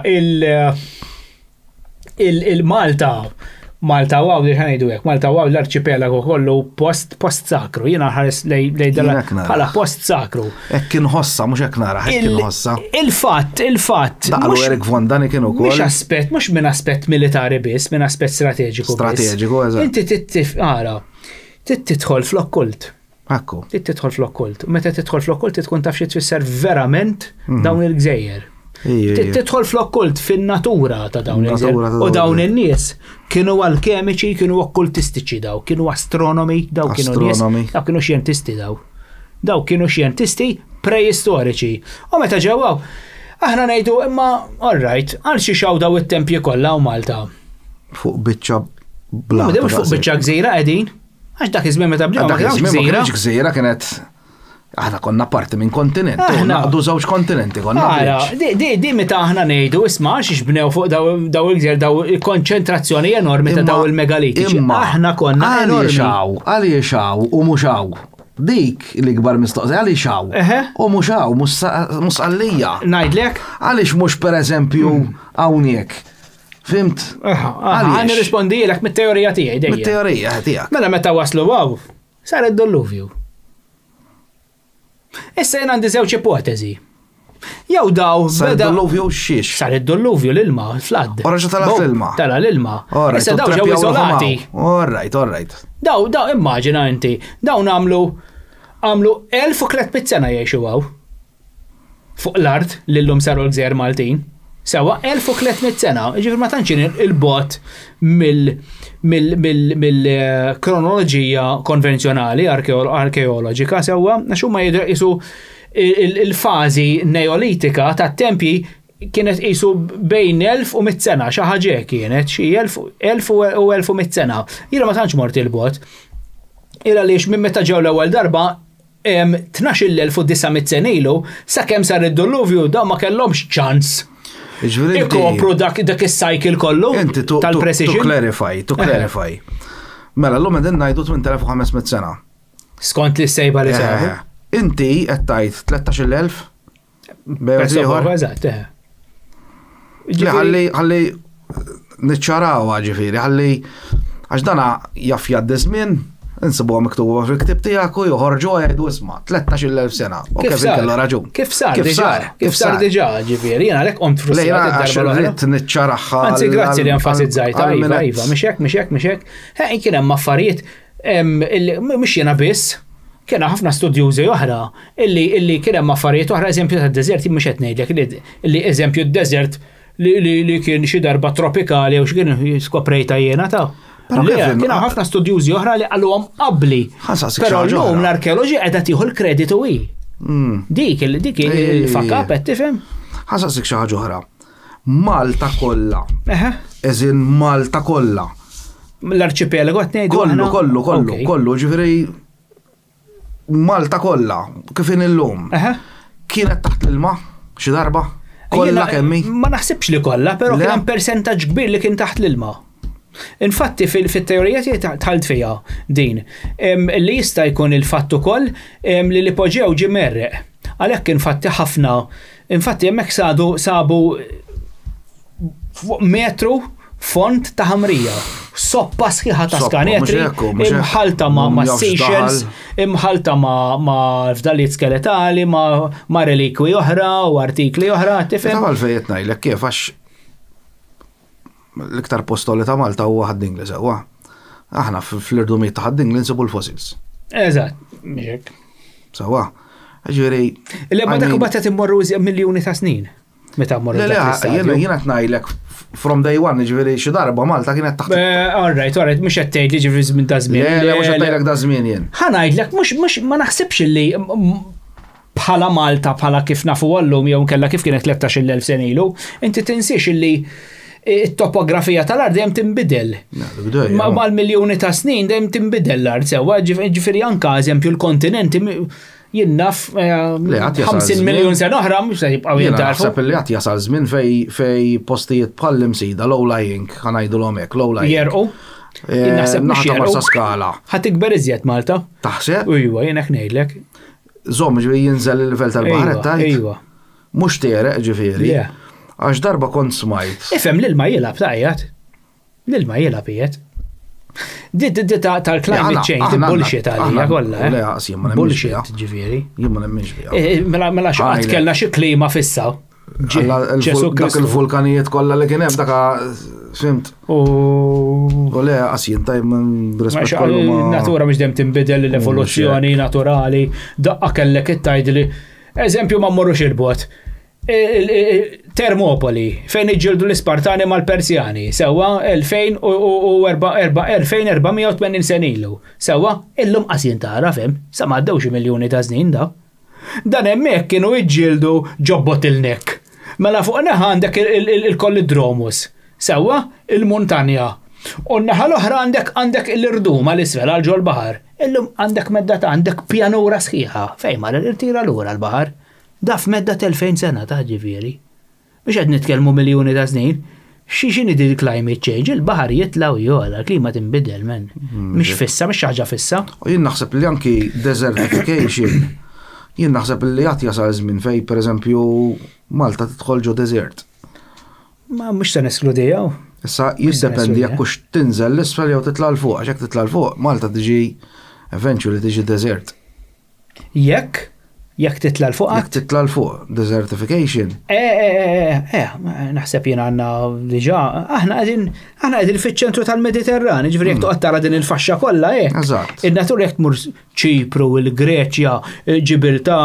Speaker 4: Malta Għaw li ħanajdu hekk, Malta Għaw l-arċipelago kollu post sakru, jiena ħares lej bħala post sakru.
Speaker 3: Hekk kien ħossa, mhux hekk nara, hekk kien ħossa.
Speaker 4: Il-fatt.
Speaker 3: Daqlu Erik von Dani kienu wkoll.
Speaker 4: Mhux minn aspett militari biss, minn aspett strateġiku.
Speaker 3: Strateġiku, eżatt.
Speaker 4: Inti tidħol fl-okkult.
Speaker 3: Ekku.
Speaker 4: Tidħol fl-okkult. U meta tidħol fl-okkult tkun taf xi tfisser verament dawn il-gżejjer. Tidħol fl-okkult fin-natura ta' dawn il-gżejjer. U dawn in-nies kienu alkemiċi, kienu okkultistiċi daw, kienu astronomi, daw kienu nies, daw kienu xjentisti daw. Daw kienu xjentisti preistoriċi. U meta ġewwaw, aħna ngħidu imma all right, għal xi xaw daw it-tempji kollha u Malta.
Speaker 3: Fuq biċċa bla.
Speaker 4: Mhux fuq biċċa gżejra qegħdin. Għax dak iż-żmien meta bdew ma kienx
Speaker 3: gżejra kienet aħna konna parti minn kontinent, naqdu żewġ kontinenti konna.
Speaker 4: Di meta aħna ngħidu isma' xiex bnew fuq daw il-gżejjer daw il-konċentrazzjoni enormi ta' daw il-megalitiċi. Aħna konna enormi.
Speaker 3: Għaliex u mhux hawn. Dik l-ikbar mistoqsija għaliex hawn. U mhux hawn, mhux għalija.
Speaker 4: Ngħidlek?
Speaker 3: Għaliex mhux pereżempju hawnhekk. Fimt?
Speaker 4: Għan rispondilek mit-teorija tiegħi dejjem.
Speaker 3: Mit-teorija tiegħek.
Speaker 4: Mela meta waslu għaw, sar id-dolluvju. Issa jien għandi żewġ ipotezi. Jew daw
Speaker 3: sar id-dolluvju xiex.
Speaker 4: Sar id-dolluvju l-ilma, fladd.
Speaker 3: Orra tala l-ilma.
Speaker 4: Tala l-ilma. Issa daw ġew iżolati.
Speaker 3: All right.
Speaker 4: Daw immaġina inti, dawn għamlu 1300 sena jgħixu għaw. Fuq l-art l-lum saru l-gżejjer Maltin. Sewa 1300 sena, ġifir ma tantx il-bot mill-kronoloġija konvenzjonali arkeoloġika sewa, għax huma jisu il-fażi neolitika tat-tempji kienet qisu bejn 1000 u 100 sena, xi ħaġa kienet xi 1000 u 1100 sena. Jiena ma tantx mort il-bot. Ira għaliex minn meta ġew l-ewwel darba 12,900 sen ilu sakemm sar id-dolluvju dawn ma kellhomx ċans. Ikopru dak is-cycle kollu tal-precision.
Speaker 3: To clarify. Mela l-lum għedin ngħidu 8500 sena.
Speaker 4: Skont li sejba li sabu.
Speaker 3: Inti qed tgħid 13,000? Bejgħet ieħor.
Speaker 4: Eżatt,
Speaker 3: ħalli niċċarawha ġifieri, ħalli għax dana jaf jgħaddi żmien. Insibuha miktuba fil-ktib tiegħek u joħorġu jgħidu isma' 13,000 sena. Kif kellu raġun.
Speaker 4: Kif sar diġà ġifieri, jiena għalhekk qont frustrat id-darba l-oħra.
Speaker 3: Niċċaraħħa.
Speaker 4: Anzi, grazzi li enfasizzajt, iva, mhix hekk. Kien hemm affarijiet mhux jiena biss, kien ħafna studjużi oħra illi kien hemm affarijiet oħra eżempju tad-deżert mhux qed ngħidlek li eżempju d-deżert li kien xi darba tropikali u x'kien skoprejta jiena ta'. Kien ħafna studjużi oħra li għalluhom qabbli. Però llum l-arkeoloġija qiegħda tieħu l-kreditu hi. Dik il-fakka qed tifhem?
Speaker 3: Ħassasik xi ħaġa oħra. Malta kollha. Eżin Malta kollha.
Speaker 4: L-arċipelago qed ngħidu
Speaker 3: kollu, ġifieri Malta kollha kif illum. Kienet taħt l-ilma xi darba? Kollha kemmi?
Speaker 4: Ma naħsibx li kollha, però kien hemm persentaġġ kbir li kien taħt l-ilma. Infatti fil-teorija tiegħi tħalt fija din. Li jista' jkun il-fatt ukoll li l-ipoġew ġie merreq. Għalhekk infatti ħafna, infatti hemmhekk sabu metru font ta' ħamrija. Soppa sħiħa ta' skanetri, imħalta ma' seashells, imħalta ma' fdalijiet skeletali, ma' relikwi oħra u artikli oħra, tifhem?
Speaker 3: Ta' għalfejn ngħidlek kif għax l-iktar postoli ta' Malta huwa ħaddingli sewwa. Aħna fl-irdumiet ta' ħaddingli nsibu l-fossils.
Speaker 4: Eżatt, mhix
Speaker 3: sewwa. Ġifieri.
Speaker 4: Ma dak imbagħad qed immorru miljuni ta' snin. Meta mmorru
Speaker 3: jiena ngħidlek from day one, ġifieri xi darba Malta kienet taħt.
Speaker 4: All right, mhux qed tgħid li ġifieri żmien ta' żmien.
Speaker 3: Le mhux qed ngħidlek da' żmien jien.
Speaker 4: Ħa ngħidlek mhux ma naħsibx li bħala Malta bħala kif nafu llum jew kellha kif kienet 13,000 sen ilu, inti tinsiex illi it-topografija tal-art dejjem tinbidel. Mal-miljuni ta' snin dejjem tinbidel l-art sewwa, ġifieri anke eżempju l-kontinenti jinnaf 50 miljon sena oħra mhux se jibqgħu jintarfu.
Speaker 3: Naħseb li qatt jasal żmien fej postijiet bħall-imsida low lying ħanajdulhom hekk low lying.
Speaker 4: Jerqu. Naħseb mhux jerqu.
Speaker 3: Marsa skala.
Speaker 4: Ħadd tikber iżjed Malta.
Speaker 3: Taħseb?
Speaker 4: Ujwa, jien hekk ngħidlek.
Speaker 3: Żomm ġifieri jinżel il-livell tal-baħar tajt.
Speaker 4: Ejwa.
Speaker 3: Mhux tereq ġifieri. Għax darba kont smajt.
Speaker 4: Ifhem l-ilma jilab tajjat. L-ilma jilab qiegħed. Tal-climate change, bullshit għalija kollha.
Speaker 3: Le jaqsim ma
Speaker 4: bullshit ġifieri.
Speaker 3: Jien ma nemminx biha.
Speaker 4: Mela xaqat kellha xi klima fissa.
Speaker 3: Dak il-vulkanijiet kollha li kien hemm dak fimt. U le jaqsim tajb b'rispett kollu.
Speaker 4: Natura mhux dejjem tinbidel l-evoluzzjoni naturali. Daqqa kellek it-tgħidli. Eżempju ma mmorrux il-bot. Termopoli, fejn iġġieldu l-Ispartani mal-Persjani, sewwa 2480 sen ilu. Sewwa illum qasjin tara fem, sa m'għaddew xi miljuni ta' snin da. Dan hemmhekk kienu iġġieldu ġobbot il-nek. Mela fuq naħa għandek il-Kollidromus, sewwa il-Muntanja. U naħa l-oħra għandek l-irduma l-isfel għal ġol baħar. Illum għandek medda ta' għandek pjanura sħiħa fejn mara irtira lura l-baħar. Daf medda 2000 sena ta' ġifieri. Biex qed nitkellmu miljuni ta' snin, x'inhi di climate change, il-baħar jitlaw jola, l-klima tinbidel men. Mhix fissa, mhix ħaġa fissa.
Speaker 3: U jien naħseb li anki desertification, jien naħseb li qatt jasal żmien fejn pereżempju Malta tidħol ġo desert.
Speaker 4: Ma mhux se neskludijaw.
Speaker 3: Issa jiddependi jekk hux tinżel l-isfel jew titla' l fuq, għax jekk titla' l fuq, Malta tiġi eventually tiġi desert. Jekk titla' l-fuq?
Speaker 4: Jekk
Speaker 3: titla' l-fuq, desertification.
Speaker 4: Naħseb jien għandna diġà, aħna qegħdin fiċ-ċentru tal-Mediterran, ġifieri jekk toqgħod tara din il-faxxa kollha hekk.
Speaker 3: Eżatt.
Speaker 4: In-natura jekk tmur Ċipru, il-Greċja, Ġibiltà,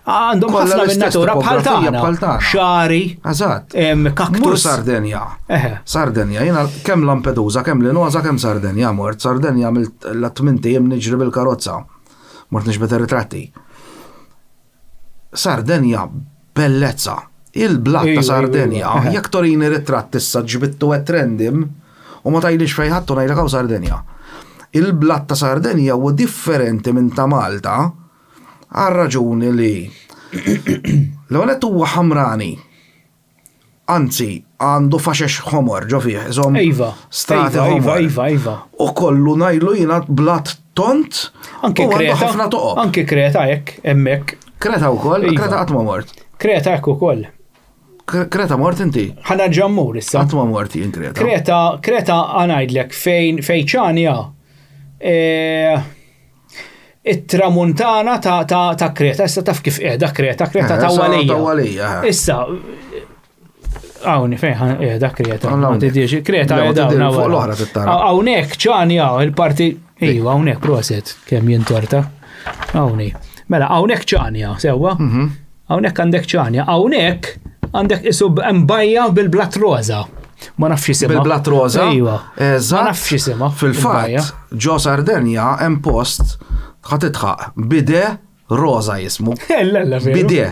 Speaker 4: għandhom ħafna minn natura bħal tagħna. Xari.
Speaker 3: Eżatt.
Speaker 4: Kaktus.
Speaker 3: Mur Sardenja. Sardenja, jiena kemm Lampedusa, kemm Linosa, kemm Sardenja mort. Sardenja mill-8 jem niġri bil-karozza. Mort nixbet ir-ritratti. Sardenja bellezza. Il-blatt ta' Sardenja, jekk torini ritratt issa ġbittu qed trendim u ma tajlix fejn ħadd ngħidlek hawn Sardenja. Il-blatt ta' Sardenja huwa differenti minn ta' Malta għal raġuni li l-għanet huwa ħamrani. Anzi, għandu faxex ħomor ġo fih, iżom strati ħomor.
Speaker 4: Iva.
Speaker 3: U kollu ngħidlu jiena blatt tont
Speaker 4: anke Kreta. Anke Kreta hekk hemmhekk.
Speaker 3: Kreta wkoll, Kreta qatt ma mort.
Speaker 4: Kreta hekk ukoll.
Speaker 3: Kreta mort inti?
Speaker 4: Ħana ġammur issa.
Speaker 3: Qatt ma mort jien Kreta.
Speaker 4: Kreta ngħidlek fejn ċanja. It-tramuntana ta' Kreta, issa taf kif qiegħda Kreta ta' Walija. Issa Għawni fejn qiegħda Kreta. Kreta qiegħda
Speaker 3: fuq l-oħra tittara.
Speaker 4: Hawnhekk ċanja il-parti iva hawnhekk proset kemm jintorta. Hawnhi. Mela, hawnhekk ċanja, sewwa? Hawnhekk għandek ċanja, hawnhekk għandek isu mbajja bil-blatt roża. Ma nafx isimha.
Speaker 3: Bil-blatt roża?
Speaker 4: Ejwa.
Speaker 3: Ma
Speaker 4: nafx isimha.
Speaker 3: Fil-fatt, ġo Sardenja hemm post ħatitħaq bide roża jismu. Bide.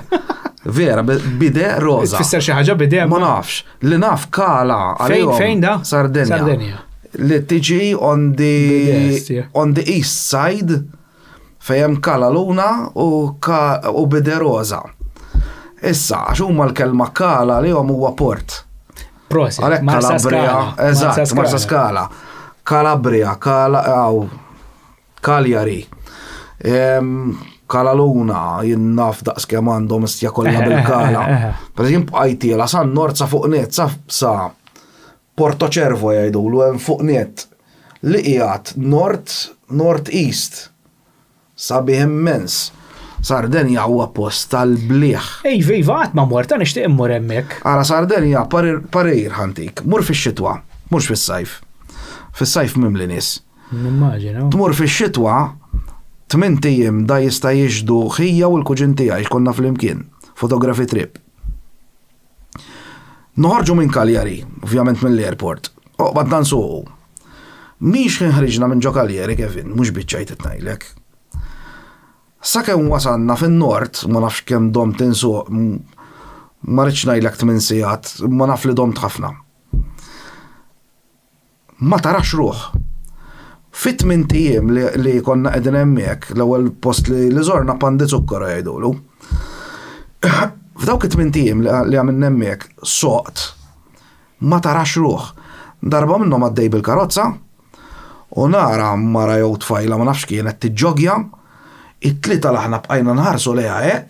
Speaker 3: Vera, bide roża.
Speaker 4: Tfisser xi ħaġa bide?
Speaker 3: Ma nafx. Li naf kala għalihom.
Speaker 4: Fejn da?
Speaker 3: Sardenja. Li tiġi on the east side fejem kala luna u bide roza. Issa, għax huma l-kelma kala li huwa port.
Speaker 4: Prosi.
Speaker 3: Għalhekk Kalabria, eżatt, Marsa Scala. Kalabria, Cagliari. Kalaluna, jinnaf daqs kemm għandhom istja kollha bil-kala. Per eżempju, Ajtiela sa nord sa fuq net, sa Porto Cervo jgħidulu hemm fuq net li qiegħed nord-east sabiħ immens. Sardenja huwa post tal-bliħ.
Speaker 4: Iva, qatt ma mort, nixtieq immur hemmhekk.
Speaker 3: Ara Sardenja parir ħantik, mur fix-xitwa, mhux fis-sajf. Fis-sajf mimli nies.
Speaker 4: Nimmaġina.
Speaker 3: Tmur fix-xitwa 8 ijiem da jista' jiġdu ħija u l-kuġin tiegħi konna flimkien, photography trip. Noħorġu minn Cagliari, ovvjament mill-airport. Badna nsuqu. Mhix ħriġna minn ġo Cagliari, Kevin, mhux biċċajt ngħidlek. Sakemm wasanna fin-nord, ma nafx kemm domt insuq, ma rridx ngħidlek 8 sigħat, ma naf li domt ħafna. Ma tarax ruħ. Fit 8 ijiem li konna qegħdin hemmhekk, l-ewwel post li żorna Pan di Zucchero jgħidulu. F'dawk 8 ijiem li għamilna hemmhekk soqt. Ma tarax ruħ. Darba minnhom għaddej bil-karozza u nara mara jew tfajla ma nafx kienet tiġġogja, it-tlieta aħna bqajna nħarsu lejha hekk,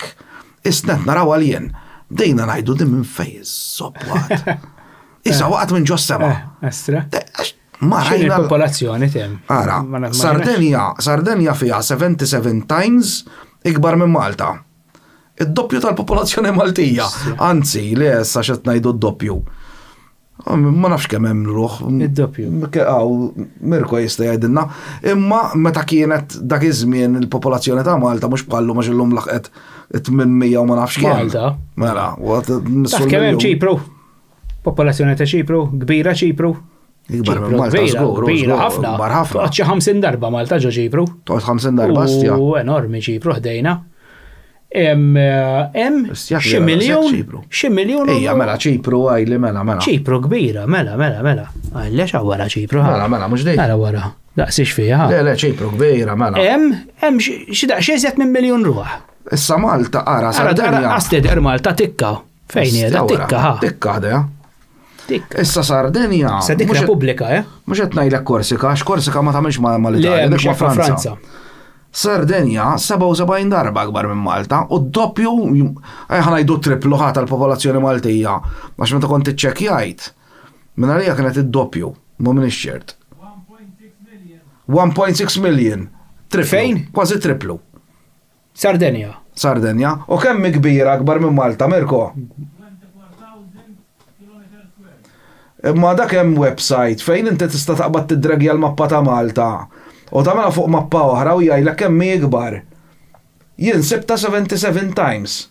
Speaker 3: isnet naraw għalien. Bdejna ngħidu din minn fejn żobbat. Issa waqgħet minn ġo sema.
Speaker 4: Estra.
Speaker 3: X'inhi
Speaker 4: l-popolazzjoni tem?
Speaker 3: Ara, Sardenja fiha 77 times ikbar minn Malta. Id-doppju tal-popolazzjoni Maltija. Anzi, li issa xed ngħidu d-doppju. Ma nafx kemm hemm ruħ.
Speaker 4: Id-doppju.
Speaker 3: Mirko jista' jgħidilna. Imma meta kienet dak iż-żmien il-popolazzjoni ta' Malta mhux bħallu ma xillhom laħqet 800 u ma nafx kemm.
Speaker 4: Malta.
Speaker 3: Mela,
Speaker 4: taf kemm hemm Ċipru? Popolazzjoni ta' Ċipru, kbira Ċipru.
Speaker 3: Ikbar minn Malta żgur,
Speaker 4: kbira ħafna. Toqgħod xi 50 darba Malta ġo Ċipru.
Speaker 3: Toqgħod 50 darba stja.
Speaker 4: U enormi Ċipru ħdejna. Xi miljun.
Speaker 3: Ejja, mela Ċipru għajli mela.
Speaker 4: Ċipru kbira, mela. Għallex wara Ċipru.
Speaker 3: Mela, mhux dejjem.
Speaker 4: Mela wara. Daqsix fiha.
Speaker 3: Le, Ċipru kbira, mela.
Speaker 4: Hemm xi daqsxejn minn miljun ruħ.
Speaker 3: Issa Malta, ara Sardenja.
Speaker 4: Asteder Malta tikka. Fejn hija tikka ha.
Speaker 3: Tikka da. Issa Sardenja.
Speaker 4: Sa dik Repubblika,
Speaker 3: Mhux qed ngħidlek Korsika, għax Korsika ma tagħmilx mal-Italja, dik ma' Franza. Sardenja 77 darba akbar minn Malta u d-doppju ħanajdu triplu ħata l-popolazzjoni Maltija għax meta kont iċċekkjajt minn għalija kienet id-doppju ma minn ix-xert. 1.6 million.
Speaker 4: Fejn?
Speaker 3: Kważi triplu.
Speaker 4: Sardenja.
Speaker 3: U kemm kbira akbar minn Malta, Mirko? Imma dak hemm website fejn inti tista' taqbad tiddragja l-mappa ta' Malta. U tagħmilha fuq mappa oħra u jgħidlek kemm hi ikbar. Jien sibta 77 times.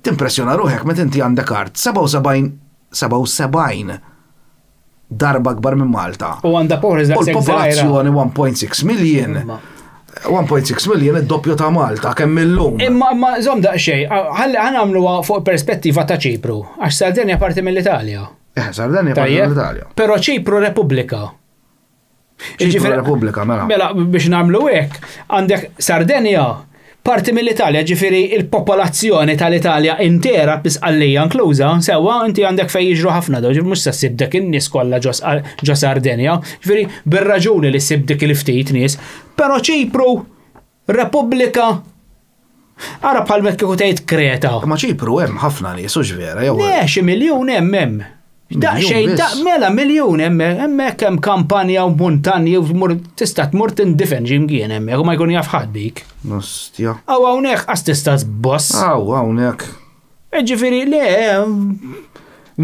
Speaker 3: Timpressjona ruħek meta inti għandek art 77 darba akbar minn Malta.
Speaker 4: U għandha poħres
Speaker 3: u l-popolazzjoni 1.6 million. 1.6 million id-doppju ta' Malta kemm illum.
Speaker 4: Imma żomm daqsxejn, ħanagħmluha fuq perspettiva ta' Ċipru, għax Sardenja parti mill-Italja.
Speaker 3: Sardenja parti mill-Italja.
Speaker 4: Però Ċipru Repubblika.
Speaker 3: Ċipru Repubblika, mela.
Speaker 4: Mela biex nagħmlu hekk, għandek Sardenja parti mill-Italja, ġifieri il-popolazzjoni tal-Italja intera b'isqallija inkluża, sewwa inti għandek fejn jiġru ħafna daw, mhux se ssib dak in-nies kollha ġo Sardenja, ġifieri bir-raġuni li ssib dik il-ftit nies, però Ċipru Repubblika ara bħal mekk kieku tgħid Kreta.
Speaker 3: Ma Ċipru hemm ħafna nies u ġvera jew.
Speaker 4: Le xi miljun hemm. Daqsxejn mela miljun hemmhekk hemm kampanja u muntanji u tista' tmur tindifen ġimkien hemmhekk u ma jkun jaf ħadd bik.
Speaker 3: Nostja.
Speaker 4: Aw hawnhekk qas tista' tboss.
Speaker 3: Hawnhekk.
Speaker 4: Ġifieri le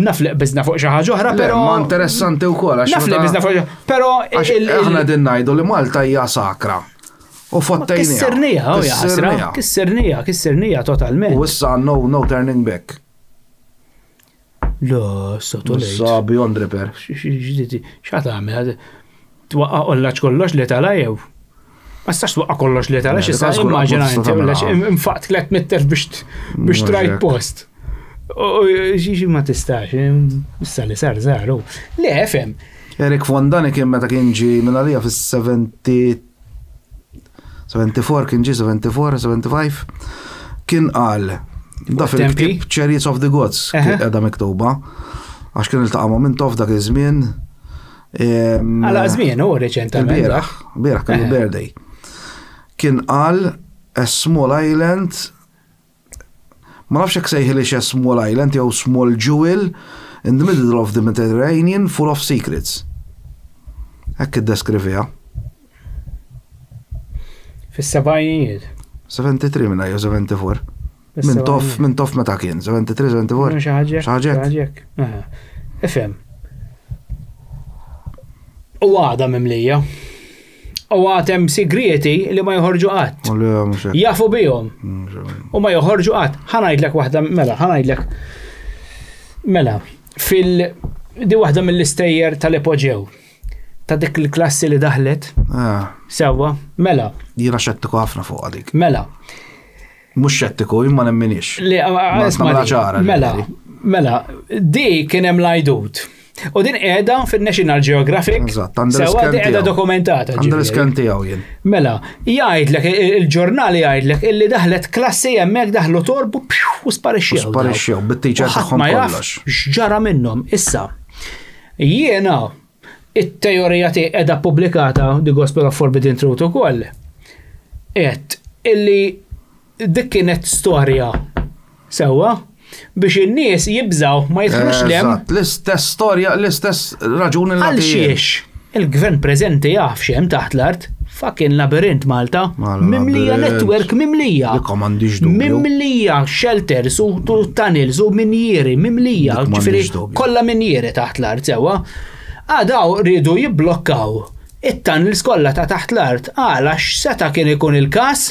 Speaker 4: nafliq biżna fuq xi ħaġa oħra, però
Speaker 3: ma interessanti wkoll għax
Speaker 4: nafliq biżna fuq però
Speaker 3: aħna din ngħidu li Malta hija sakra. U fottejnija.
Speaker 4: Kissernija totalment.
Speaker 3: U issa no turning back.
Speaker 4: La, sotolejt.
Speaker 3: Sa beyond repair.
Speaker 4: X'għad għamil? Twaqqa kollox li tala jew? Ma stax twaqqa kollox li tala, x'issa immaġina inti infaqt 3 meter biex trajt post. Xi ma tistax, issa li sar żaru. Le, fem.
Speaker 3: Erik Fondani kien meta kien ġi minn għalija fis-74 kien ġi 75 kien qal Da fil-ktib Chariots of the Gods qiegħda miktuba. Għax kien iltaqa' minn tof dak iż-żmien.
Speaker 4: Għala żmien hu reċentament.
Speaker 3: Bieraħ kellu birthday. Kien qal a small island, ma nafx hekk sejħilix a small island jew small jewel in the middle of the Mediterranean full of secrets. Hekk iddeskrivija.
Speaker 4: Fis-sebgħinijiet.
Speaker 3: 73 minna jew 74. Min tof meta kien, 73, 74.
Speaker 4: Xaħġek. Ifhem. U għada mimlija. U għatem sigreti li ma joħorġu qatt. Jafu bijom. U ma joħorġu qatt. Ħanajdlek waħda, ħanajdlek. Di waħda mill-istejjer tal-epoġew. Ta' dik il-klassi li daħlet. Sewa,
Speaker 3: Jiena xettiku ħafna fuq għadik. Mhux xettiku, imma nemminix.
Speaker 4: Di kien hemm lajdut. U din qiegħda fin-National Geographic. Sewa di qiegħda dokumentata.
Speaker 3: Għandha l-iskan tiegħu jien.
Speaker 4: Jgħidlek il-ġurnal jgħidlek illi daħlet klassi hemmhekk daħlu torbu u sparixxew.
Speaker 3: Sparixxew bit-teacher tagħhom kollox.
Speaker 4: X'ġara minnhom issa. Jiena it-teorija tiegħi qiegħda pubblikata The Gospel of Forbidden Truth ukoll. Qed illi dik kienet storja sewwa biex in-nies jibżaw ma jidħlux lem.
Speaker 3: L-istess storja, l-istess raġuni
Speaker 4: li għal xiex. Il-gvern preżenti jaf x'hemm taħt l-art, fucking labirint Malta, mimlija netwerk mimlija. Mimlija shelters u tunnels u minjieri, mimlija, ġifieri kollha minjieri taħt l-art sewwa. Għadaw rridu jibblokkaw it-tunnels kollha ta' taħt l-art għalax seta' kien ikun il-każ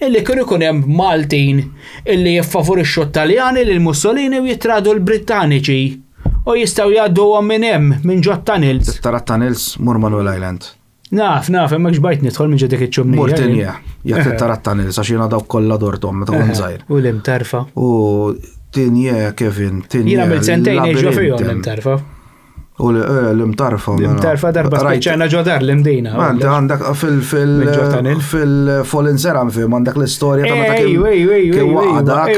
Speaker 4: illi kienu ikun hemm Maltin illi jiffavorixxu t-Taljani lil Mussolini u jitradu l-Brittaniċi u jistgħu jgħadduhom minn hemm minn ġod tunnels.
Speaker 3: Tara tunnels mur Manuel Island.
Speaker 4: Naf, hemmhekk xbajt nidħol minn ġedik iċ-ċumnija.
Speaker 3: Murtinja, jekk tara tunnels għax jiena dawk kollha dorthom meta kont żgħir.
Speaker 4: U l-imtarfa.
Speaker 3: U Tinje, Kevin, Tinje.
Speaker 4: Jiena mill-sentejn iġu fihom l-imtarfa.
Speaker 3: U l-imtarfa.
Speaker 4: L-imtarfa darba spiċċajna ġodar l-imdina.
Speaker 3: Għandek fil-Fallen Seraphim għandek l-istorja ta' meta kien waqadak.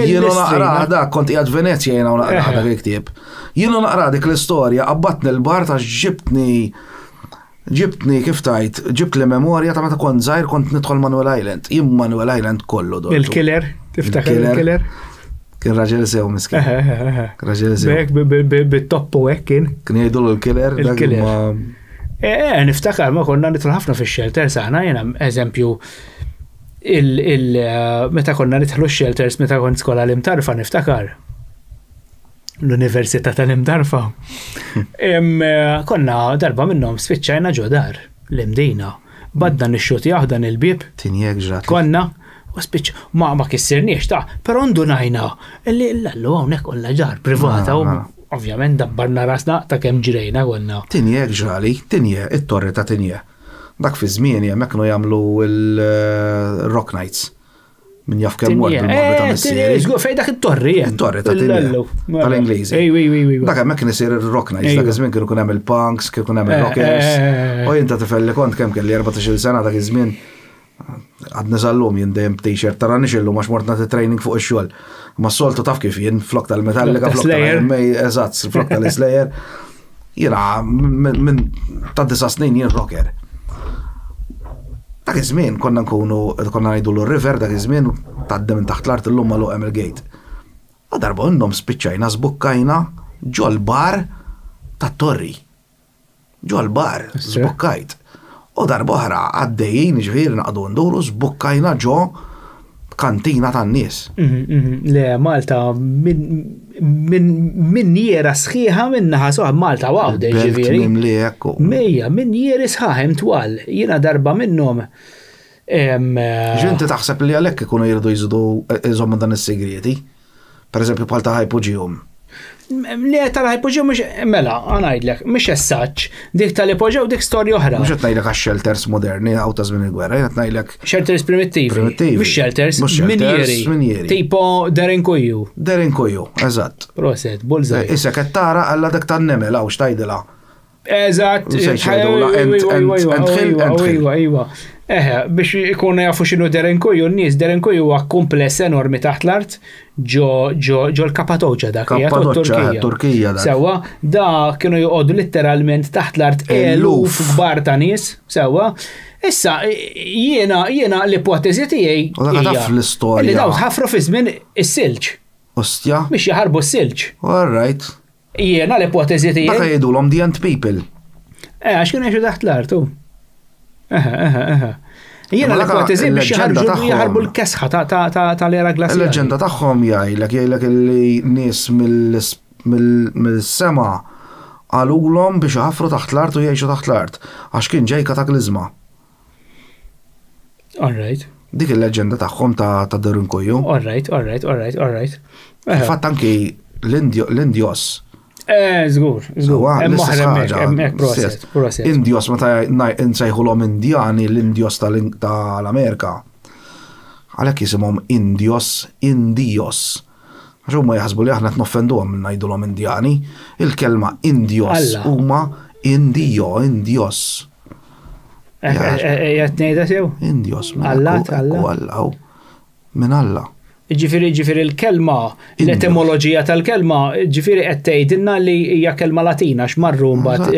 Speaker 3: Jienu naqra dak, kont qiegħed Venezia jiena naqra dak il-ktieb. Jienu naqra dik l-istorja, qabbatni l-bar ta' ġibtni kif tajt, ġibt li memorja ta' meta kont żgħir kont nidħol Manuel Island. Jien Manuel Island kollu dor.
Speaker 4: Il-killer, tiftaħ il-killer.
Speaker 3: Kien raġel sew miskin. Raġel sew.
Speaker 4: Bek bit-toppu hekk kien.
Speaker 3: Kien jgħidu l-killer.
Speaker 4: Niftakar ma konna nidħol ħafna fix-shelters aħna jiena eżempju meta konna nidħlu x-shelters meta kont skola l-imtarfa niftakar. L-Università tal-Imtarfa. Konna darba minnhom spiċċajna ġodar l-imdina. Badna nixxut jaħdan il-bib.
Speaker 3: Tinjek ġrat.
Speaker 4: Konna u spiċ ma kissirniex ta' però ndunajna illi l-allu hawnhekk kollha ġar privata u ovvjament dabbarna rasna ta' kemm ġrejna konna.
Speaker 3: Tinje ġrali, Tinje, it-torri ta' Tinje. Dak fi żmien hemmhekk kienu jagħmlu il-Rock Nights. Min jaf kemm mort bil-morbi ta' missieri.
Speaker 4: Fejn dak it-torri hemm.
Speaker 3: It-torri ta' Tinje. Tal-Ingliżi. Dak hemmhekk kien isir il-Rock Nights, dak iż-żmien kienu hemm il-punks, kienu hemm il-rockers. U jinta tifelli kont kemm kelli 14-il sena dak iż-żmien. Għadni zallum jien dejjem t-shirt tara nixillu max mortna t-training fuq ix-xogħol. Ma s-soltu taf kif jien flok tal-Metallica, flok tal-Mej, eżatt, flok tal-Slayer. Jiena minn ta' 9 snin jien rocker. Dak iż-żmien konna ngħidu l-river dak iż-żmien tgħaddi minn taħt l-art illum magħluq hemm il-gate. U darba innhom spiċċajna żbukkajna ġol bar tat-Torri. Ġol bar żbukkajt. U darba oħra għaddejjin ġifieri naqdu nduru żbukkajna ġo kantina tan-nies.
Speaker 4: Le Malta minniera sħiħa minnaħa soħ Malta għawde ġifieri. Mejja minnieri sħaħ twal. Jiena darba minnhom.
Speaker 3: Ġinti taħseb li għalhekk ikunu jirdu jżidu iżommu dan is-segreti. Pereżempju bħal ta' ħajpoġihom.
Speaker 4: Le tal-ħajpoġew mux, mela, għanajdlek, mux jessaċ, dik tal-ħajpoġew dik storja oħra.
Speaker 3: Mux għatnajdlek għax shelters moderni, għawta żmien il-gwerra, għatnajdlek.
Speaker 4: Shelters primitivi. Mux shelters, minjeri. Tipo Darin Koju.
Speaker 3: Darin Koju, eżatt.
Speaker 4: Proset, bulżaj.
Speaker 3: Issa kattara għalla dak tan-nemel, għaw xtajdila.
Speaker 4: Eżatt. Biex ikunu jafu x'inhu Derinkuju, n-nies Derinkuju huwa kumpless enormi taħt l-art ġo l-Kapadoċja dak hija
Speaker 3: Turkija dak.
Speaker 4: Sewwa, da kienu joqogħdu litteralment taħt l-art eluf kbar ta' nies, sewwa. Issa jiena l-ipotezi tiegħi
Speaker 3: hija l-istorja
Speaker 4: li daw ħafru fi żmien is-silġ.
Speaker 3: Ostja.
Speaker 4: Biex jaħarbu s-silġ.
Speaker 3: All right.
Speaker 4: Jiena l-ipotezi tiegħi.
Speaker 3: Dak jgħidulhom the ant people.
Speaker 4: Għax kienu jgħixu taħt l-art hu. Jiena l-ipotezi biex jaħarbu l-kesħa tal-era glassjali.
Speaker 3: Il-leġenda tagħhom jgħidlek li nies mill-sema għalulhom biex jaħfru taħt l-art u jgħixu taħt l-art għax kien ġej kataklizma.
Speaker 4: All right.
Speaker 3: Dik il-leġenda tagħhom ta' Derinkuju.
Speaker 4: All right.
Speaker 3: Fatt anki l-Indjos.
Speaker 4: Żgur. Proset.
Speaker 3: Indjos meta nsejħulhom Indjani l-Indjos tal-Amerika. Għalhekk jisimhom Indjos. Għax huma jaħsbu li aħna qed noffenduhom ngħidulhom Indjani. Il-kelma Indjos huma Indjos.
Speaker 4: Jgħat ngħidha sew?
Speaker 3: Indjos.
Speaker 4: Alla.
Speaker 3: Min Alla.
Speaker 4: Ġifieri l-kelma, l-etimoloġija tal-kelma, ġifieri qed tgħidilna li hija kelma Latina x'marru mbagħad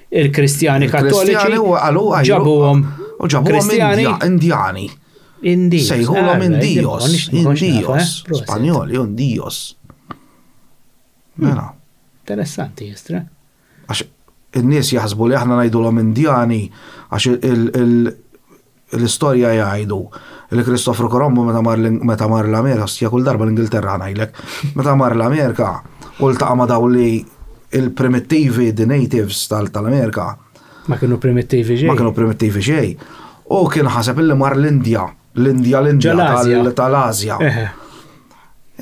Speaker 4: il-Kristjani Kattoliċi ġabuhom
Speaker 3: Indjani. Sejħulhom Indijos. Spanjoli Indijos. Mela.
Speaker 4: Interessanti jistra.
Speaker 3: Għax in-nies jaħsbu li aħna ngħidulhom Indjani għax l-istorja jgħidu li Kristofru Kolombo meta mar l-Amerika, stja kull darba l-Ingilterra ngħidlek, meta mar l-Amerika u ltaqa' ma' dawn li il-primittivi, the natives tal-Amerika.
Speaker 4: Ma kienu primittivi
Speaker 3: xejn. U kien ħaseb illi mar l-Indja tal-Asja.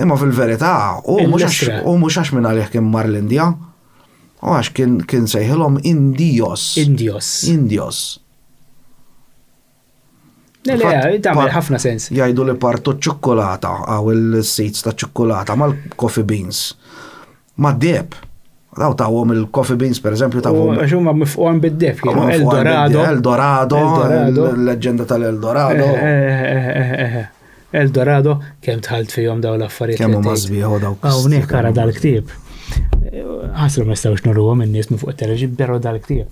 Speaker 3: Imma fil-verità, u mhux għax minn għalih kien mar l-Indja, u għax kien sejħilhom Indjos.
Speaker 4: Tagħmel ħafna sens.
Speaker 3: Jgħidu li partu ċokkolata għaw il-seeds ta' ċokkolata mal-coffee beans. Ma' deb. Daw tawhom il-coffee beans pereżempju tawhom.
Speaker 4: Għax huma mifquhom bid-deb,
Speaker 3: Eldorado, l-leġenda tal-Eldorado.
Speaker 4: Eldorado kemm tħalt fihom daw l-affarijiet.
Speaker 3: Kemm huma sbieħu dawk.
Speaker 4: Hawnhekk ara dal-ktieb. Ħasru ma jistgħux nurruhom in-nies minn fuq it-teleġib berru dal-ktieb.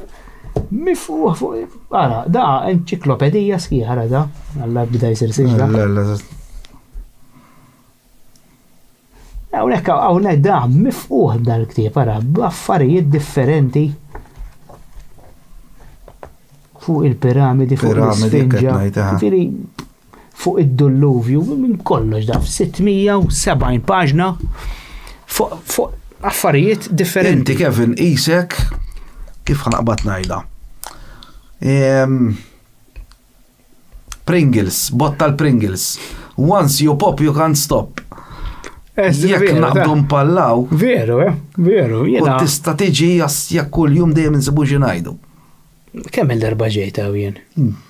Speaker 4: Mifuħ fuq, għara, da enċiklopedija sħiħa da, għalla bida jisir siġra. Għawnek da, mifuħ dal-ktib, għara, b'affarijiet differenti fuq il-piramidi, fuq il-sfinġa, fuq id-dulluvju, minn kollox da, 670 paġna, fuq affarijiet differenti.
Speaker 3: Inti Kevin, isek, kif ħanaqbat najda. Pringles, bottal Pringles. Once you pop, you can't stop. Jekk naqbdu mpallaw.
Speaker 4: Veru.
Speaker 3: U tista' tiġi jekk kull jum dejjem insibu xi ngħidu.
Speaker 4: Kemm il-darba ġejta jien?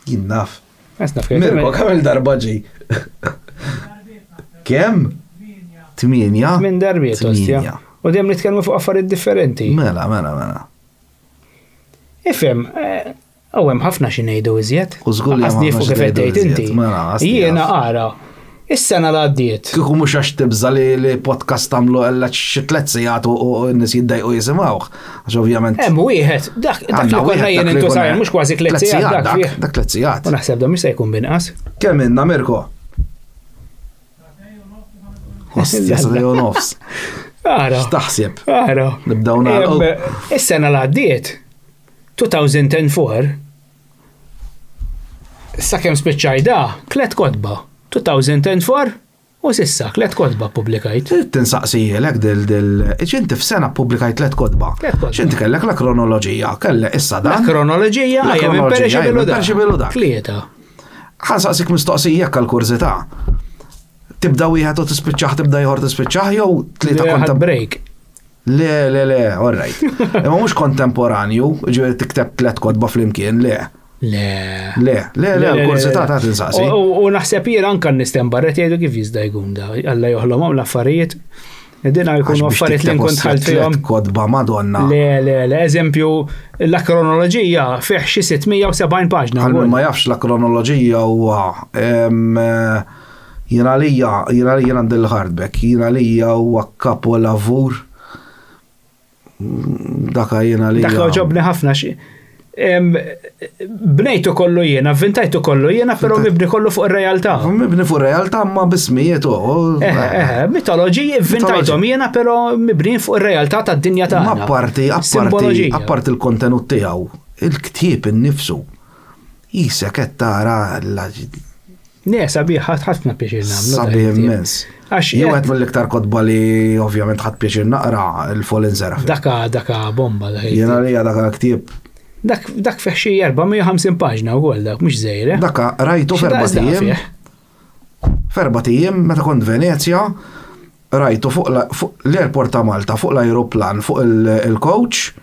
Speaker 3: Jien naf. Mirko, kemm il-darba ġej? Kemm? 8.
Speaker 4: Min darbiet, ostja. U dejjem nitkellmu fuq affarijiet differenti.
Speaker 3: Mela.
Speaker 4: Ifhem, hemm ħafna xi ngħidu iżjed.
Speaker 3: U żgur li
Speaker 4: Qasdi fuq kif qed tgħid inti. Jiena ara. Is-sena l għaddiet.
Speaker 3: Kieku mhux għax tibża li podcast tagħmlu ella xi 3 sigħat u n-nies jiddejqu jisimgħuh. Għax ovvjament.
Speaker 4: Hemm wieħed, dak li konna jien intu sajn mhux kważi 3 sigħat
Speaker 3: dak 3 sigħat.
Speaker 4: U naħseb da mhux se jkun binqas.
Speaker 3: Kemm inna Mirko? Ostja sa nofs.
Speaker 4: Ara.
Speaker 3: X'taħseb?
Speaker 4: Ara.
Speaker 3: Nibdew nagħlqu.
Speaker 4: Is-sena l għaddiet 2004 sakemm spiċċajda 3 kotba. 2004 u sissa 3 kotba pubblikajt.
Speaker 3: Tinsaqsijilek ġinti f'sena pubblikajt 3 kotba. Ġinti kellek la kronoloġija, kellek issa dan.
Speaker 4: La kronoloġija għajja minn perishable dak. Tlieta.
Speaker 3: Ħansaqsik mistoqsija għal-kurzità. Tibda wieħed u tispiċċaħ, tibda ieħor tispiċċaħ jew tlieta kontemporanju.
Speaker 4: Break.
Speaker 3: Le, all right. Imma mhux kontemporanju, ġifieri tikteb 3 kotba flimkien, le. Le, l-kurzità ta' tinsaqsi.
Speaker 4: U naħseb jien anke nistem barret jgħidu kif jista' jkun da. Alla joħlom hawn l-affarijiet. Dina jkunu affarijiet li nkun tħalt fihom.
Speaker 3: Kodba Madonna.
Speaker 4: Le, eżempju, l-akronoloġija fih xi 670 paġna.
Speaker 3: Għal ma jafx l-akronoloġija huwa jiena lija għandi l-hardback, jiena lija huwa kapolavur. Daka jiena lija.
Speaker 4: Daka ġobni ħafna xi. Bnejtu kollu jiena, avvintajtu kollu jiena, però mibni kollu fuq ir-realtà.
Speaker 3: Mibni fuq ir-realtà ma bismijiet
Speaker 4: mitoloġiji avvintajthom jiena, però mibnin fuq ir-realtà tad-dinja tagħna.
Speaker 3: Ma apparti il-kontenut tiegħu, il-ktieb innifsu. Isek qed tara
Speaker 4: sabiħ ħafna pjaċir nagħmlu.
Speaker 3: Sabiħ immens. Jew qed mill-iktar kotba li ovvjament ħadd pjaċir naqra il-Fallen Seraph.
Speaker 4: Daka bomba.
Speaker 3: Jiena lija daka ktieb.
Speaker 4: Dak fih xi 450 paġna wkoll dak mhux żejr.
Speaker 3: Daka rajtu ferba' tiem meta kont Venezja, rajtu fuq l-airport ta' Malta, fuq l-ajruplan, fuq il-coach.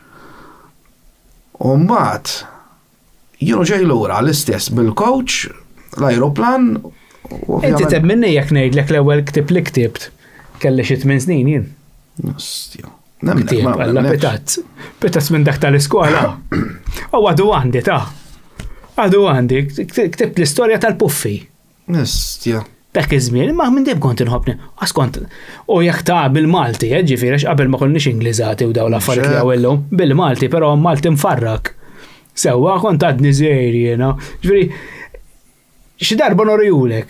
Speaker 3: U mbagħad jienu ġej lura l-istess bil-coach, l-ajruplan.
Speaker 4: Inti temminni jekk ngħidlek l-ewwel ktib li ktibt kelli xi 8 snin jien. Ktib, għalla pitat minn dak tal-iskola. U għadu għandi, ktibt l-istorja tal-Puffi. Dak iż-żmien, ma minn dib kont inħobni. Għaskont, u jekk ta' bil-Malti, ġifieri qabel ma konniex Ingliżati u daw l-affarijiet li għawellhom, bil-Malti, però Malti mfarrak. Sewwa kont għadni żejr jiena. Ġifieri, xi darba norjulek.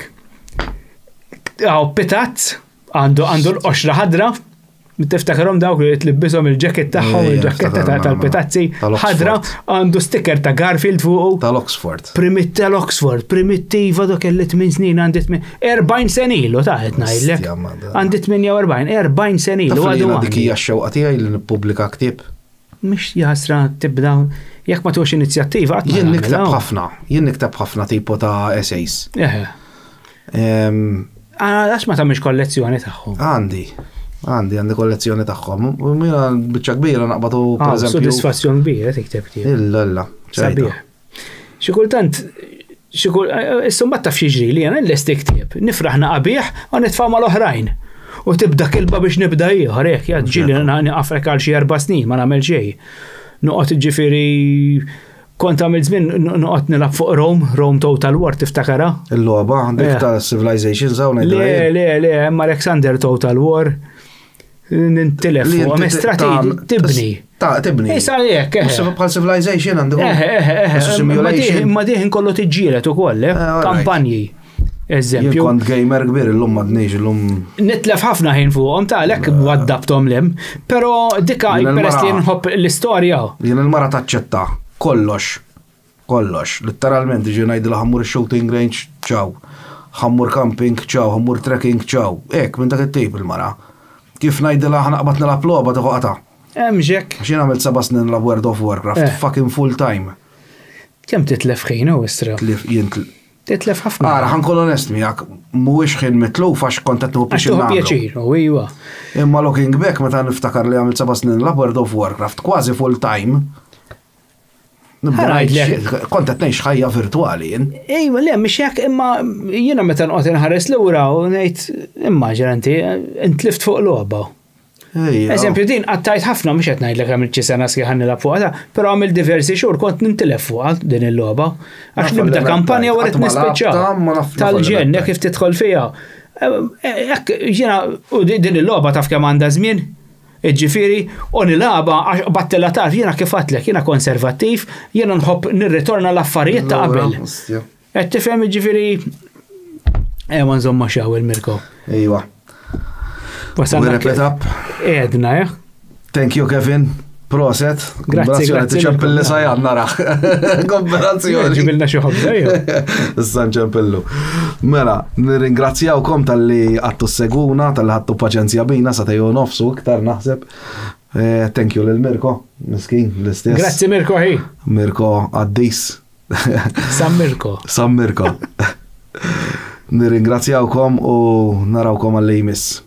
Speaker 4: Għaw pitat għandu l-qoxra ħadra. Tiftakarhom dawk li tlibbishom il-ġakett tagħhom, il-ġaketta tal-petazzi ħadra għandu sticker ta' Garfield fuqu.
Speaker 3: Tal-Oxford.
Speaker 4: Tal-Oxford, primittiva dak kelli 8 snin għandi 40 sen ilu ta' qed ngħidlek. Għandi 48, 40 sen ilu għadu.
Speaker 3: Dik hija x-xewqa tiegħi li nippubblika ktieb.
Speaker 4: Mhix jasra tibda jekk ma tux inizjattiva qatt.
Speaker 3: Jien nikteb ħafna tipo ta' essays.
Speaker 4: Għax ma tagħmilx kollezzjoni tagħhom.
Speaker 3: Għandi kollezzjoni tagħhom. Mina biċċa kbira naqbatu pereżempju.
Speaker 4: Sodisfazzjon kbira tikteb tiegħek.
Speaker 3: Illa.
Speaker 4: Sabiħ. Xi kultant issa mbagħad taf xiġri li jiena lest tikteb. Nifraħ naqabih u nitfa' mal-oħrajn. U tibda kilba biex nibda ieħor hekk ġieli naqafrek għal xi 4 snin ma nagħmel xejn. Noqgħod ġifieri kont għamil żmien noqgħod nilab fuq Rome Total War tiftakara?
Speaker 3: Il-logħba dik ta' Civilization Zone.
Speaker 4: Le, hemm Alexander Total War. Nintilef fuq amministrati tibni.
Speaker 3: Tibni.
Speaker 4: Issa jekk.
Speaker 3: Bħal Civilization għandu.
Speaker 4: Ma diħin kollu tiġġielet ukoll, kampanji. Eżempju.
Speaker 3: Jien kont gamer kbir illum m'għadniex illum.
Speaker 4: Nitlef ħafna ħin fuqhom tagħlek waddabthom lem, però dika peress li nħobb l-istorja.
Speaker 3: Jien il-mara taċċetta kollox. Letteralment ġi ngħidilha ħammur shooting range, ċaw. Ħammur camping, ċaw, ħammur trekking, ċaw. Minn dak it-tip il-mara. Kif ngħidilha ħanaqbad nilab logħba toħqata.
Speaker 4: Hemmxek.
Speaker 3: X'jien għamilt 7 snin la World of Warcraft, fucking full time.
Speaker 4: Kemm titlef ħin u istra? Titlef ħafna.
Speaker 3: Ħankun onest miegħek, mhuwiex ħin mitluf għax kont qed nieħu
Speaker 4: pjaċir. Iva.
Speaker 3: Imma looking back meta niftakar li għamilt 7 snin la World of Warcraft, kważi full time. Kont qed ngħix ħajja virtwali jien.
Speaker 4: Ejwa, le mhix hekk imma jiena meta nqgħod inħares lura u ngħid immaġina intlift fuq logħba. Eżempju din qattajt ħafna mhux qed ngħidlek għamilt xi sena sħiħ nilab fuqha, però għamilt diversi xhur kont nintilef fuqha din il-logħba. Għax nibda kampanja wara nispiċċa tal-ġenna kif tidħol fiha. Hekk jiena u din il-logħba taf kemm għandha żmien. Ġifieri, u nilaba għax battella tarf jiena kif għatlek, jiena konservattiv, jiena nħobb nirritorna l-affarijiet ta' qabel. Qed tifhem ġifieri ma nżomma xew il-Mirko.
Speaker 3: Ejwa. Wrap it up.
Speaker 4: Edna,
Speaker 3: Thank you, Kevin. Proset.
Speaker 4: Grazzi.
Speaker 3: Ċempilli sajjan naraħ. Kooperazzjoni.
Speaker 4: Ġibilna xi ħobda
Speaker 3: Issa nċempillu. Mela, nirringrazzjawkom tal-li għattu seguna, tal-li għattu paċenzja bina, sa tejo nofsu iktar naħseb. Thank you lil Mirko, miskin, l-istess.
Speaker 4: Grazzi Mirko ħi.
Speaker 3: Mirko għaddis.
Speaker 4: Sam Mirko.
Speaker 3: Nirringrazzjawkom u narawkom għall-li jmiss.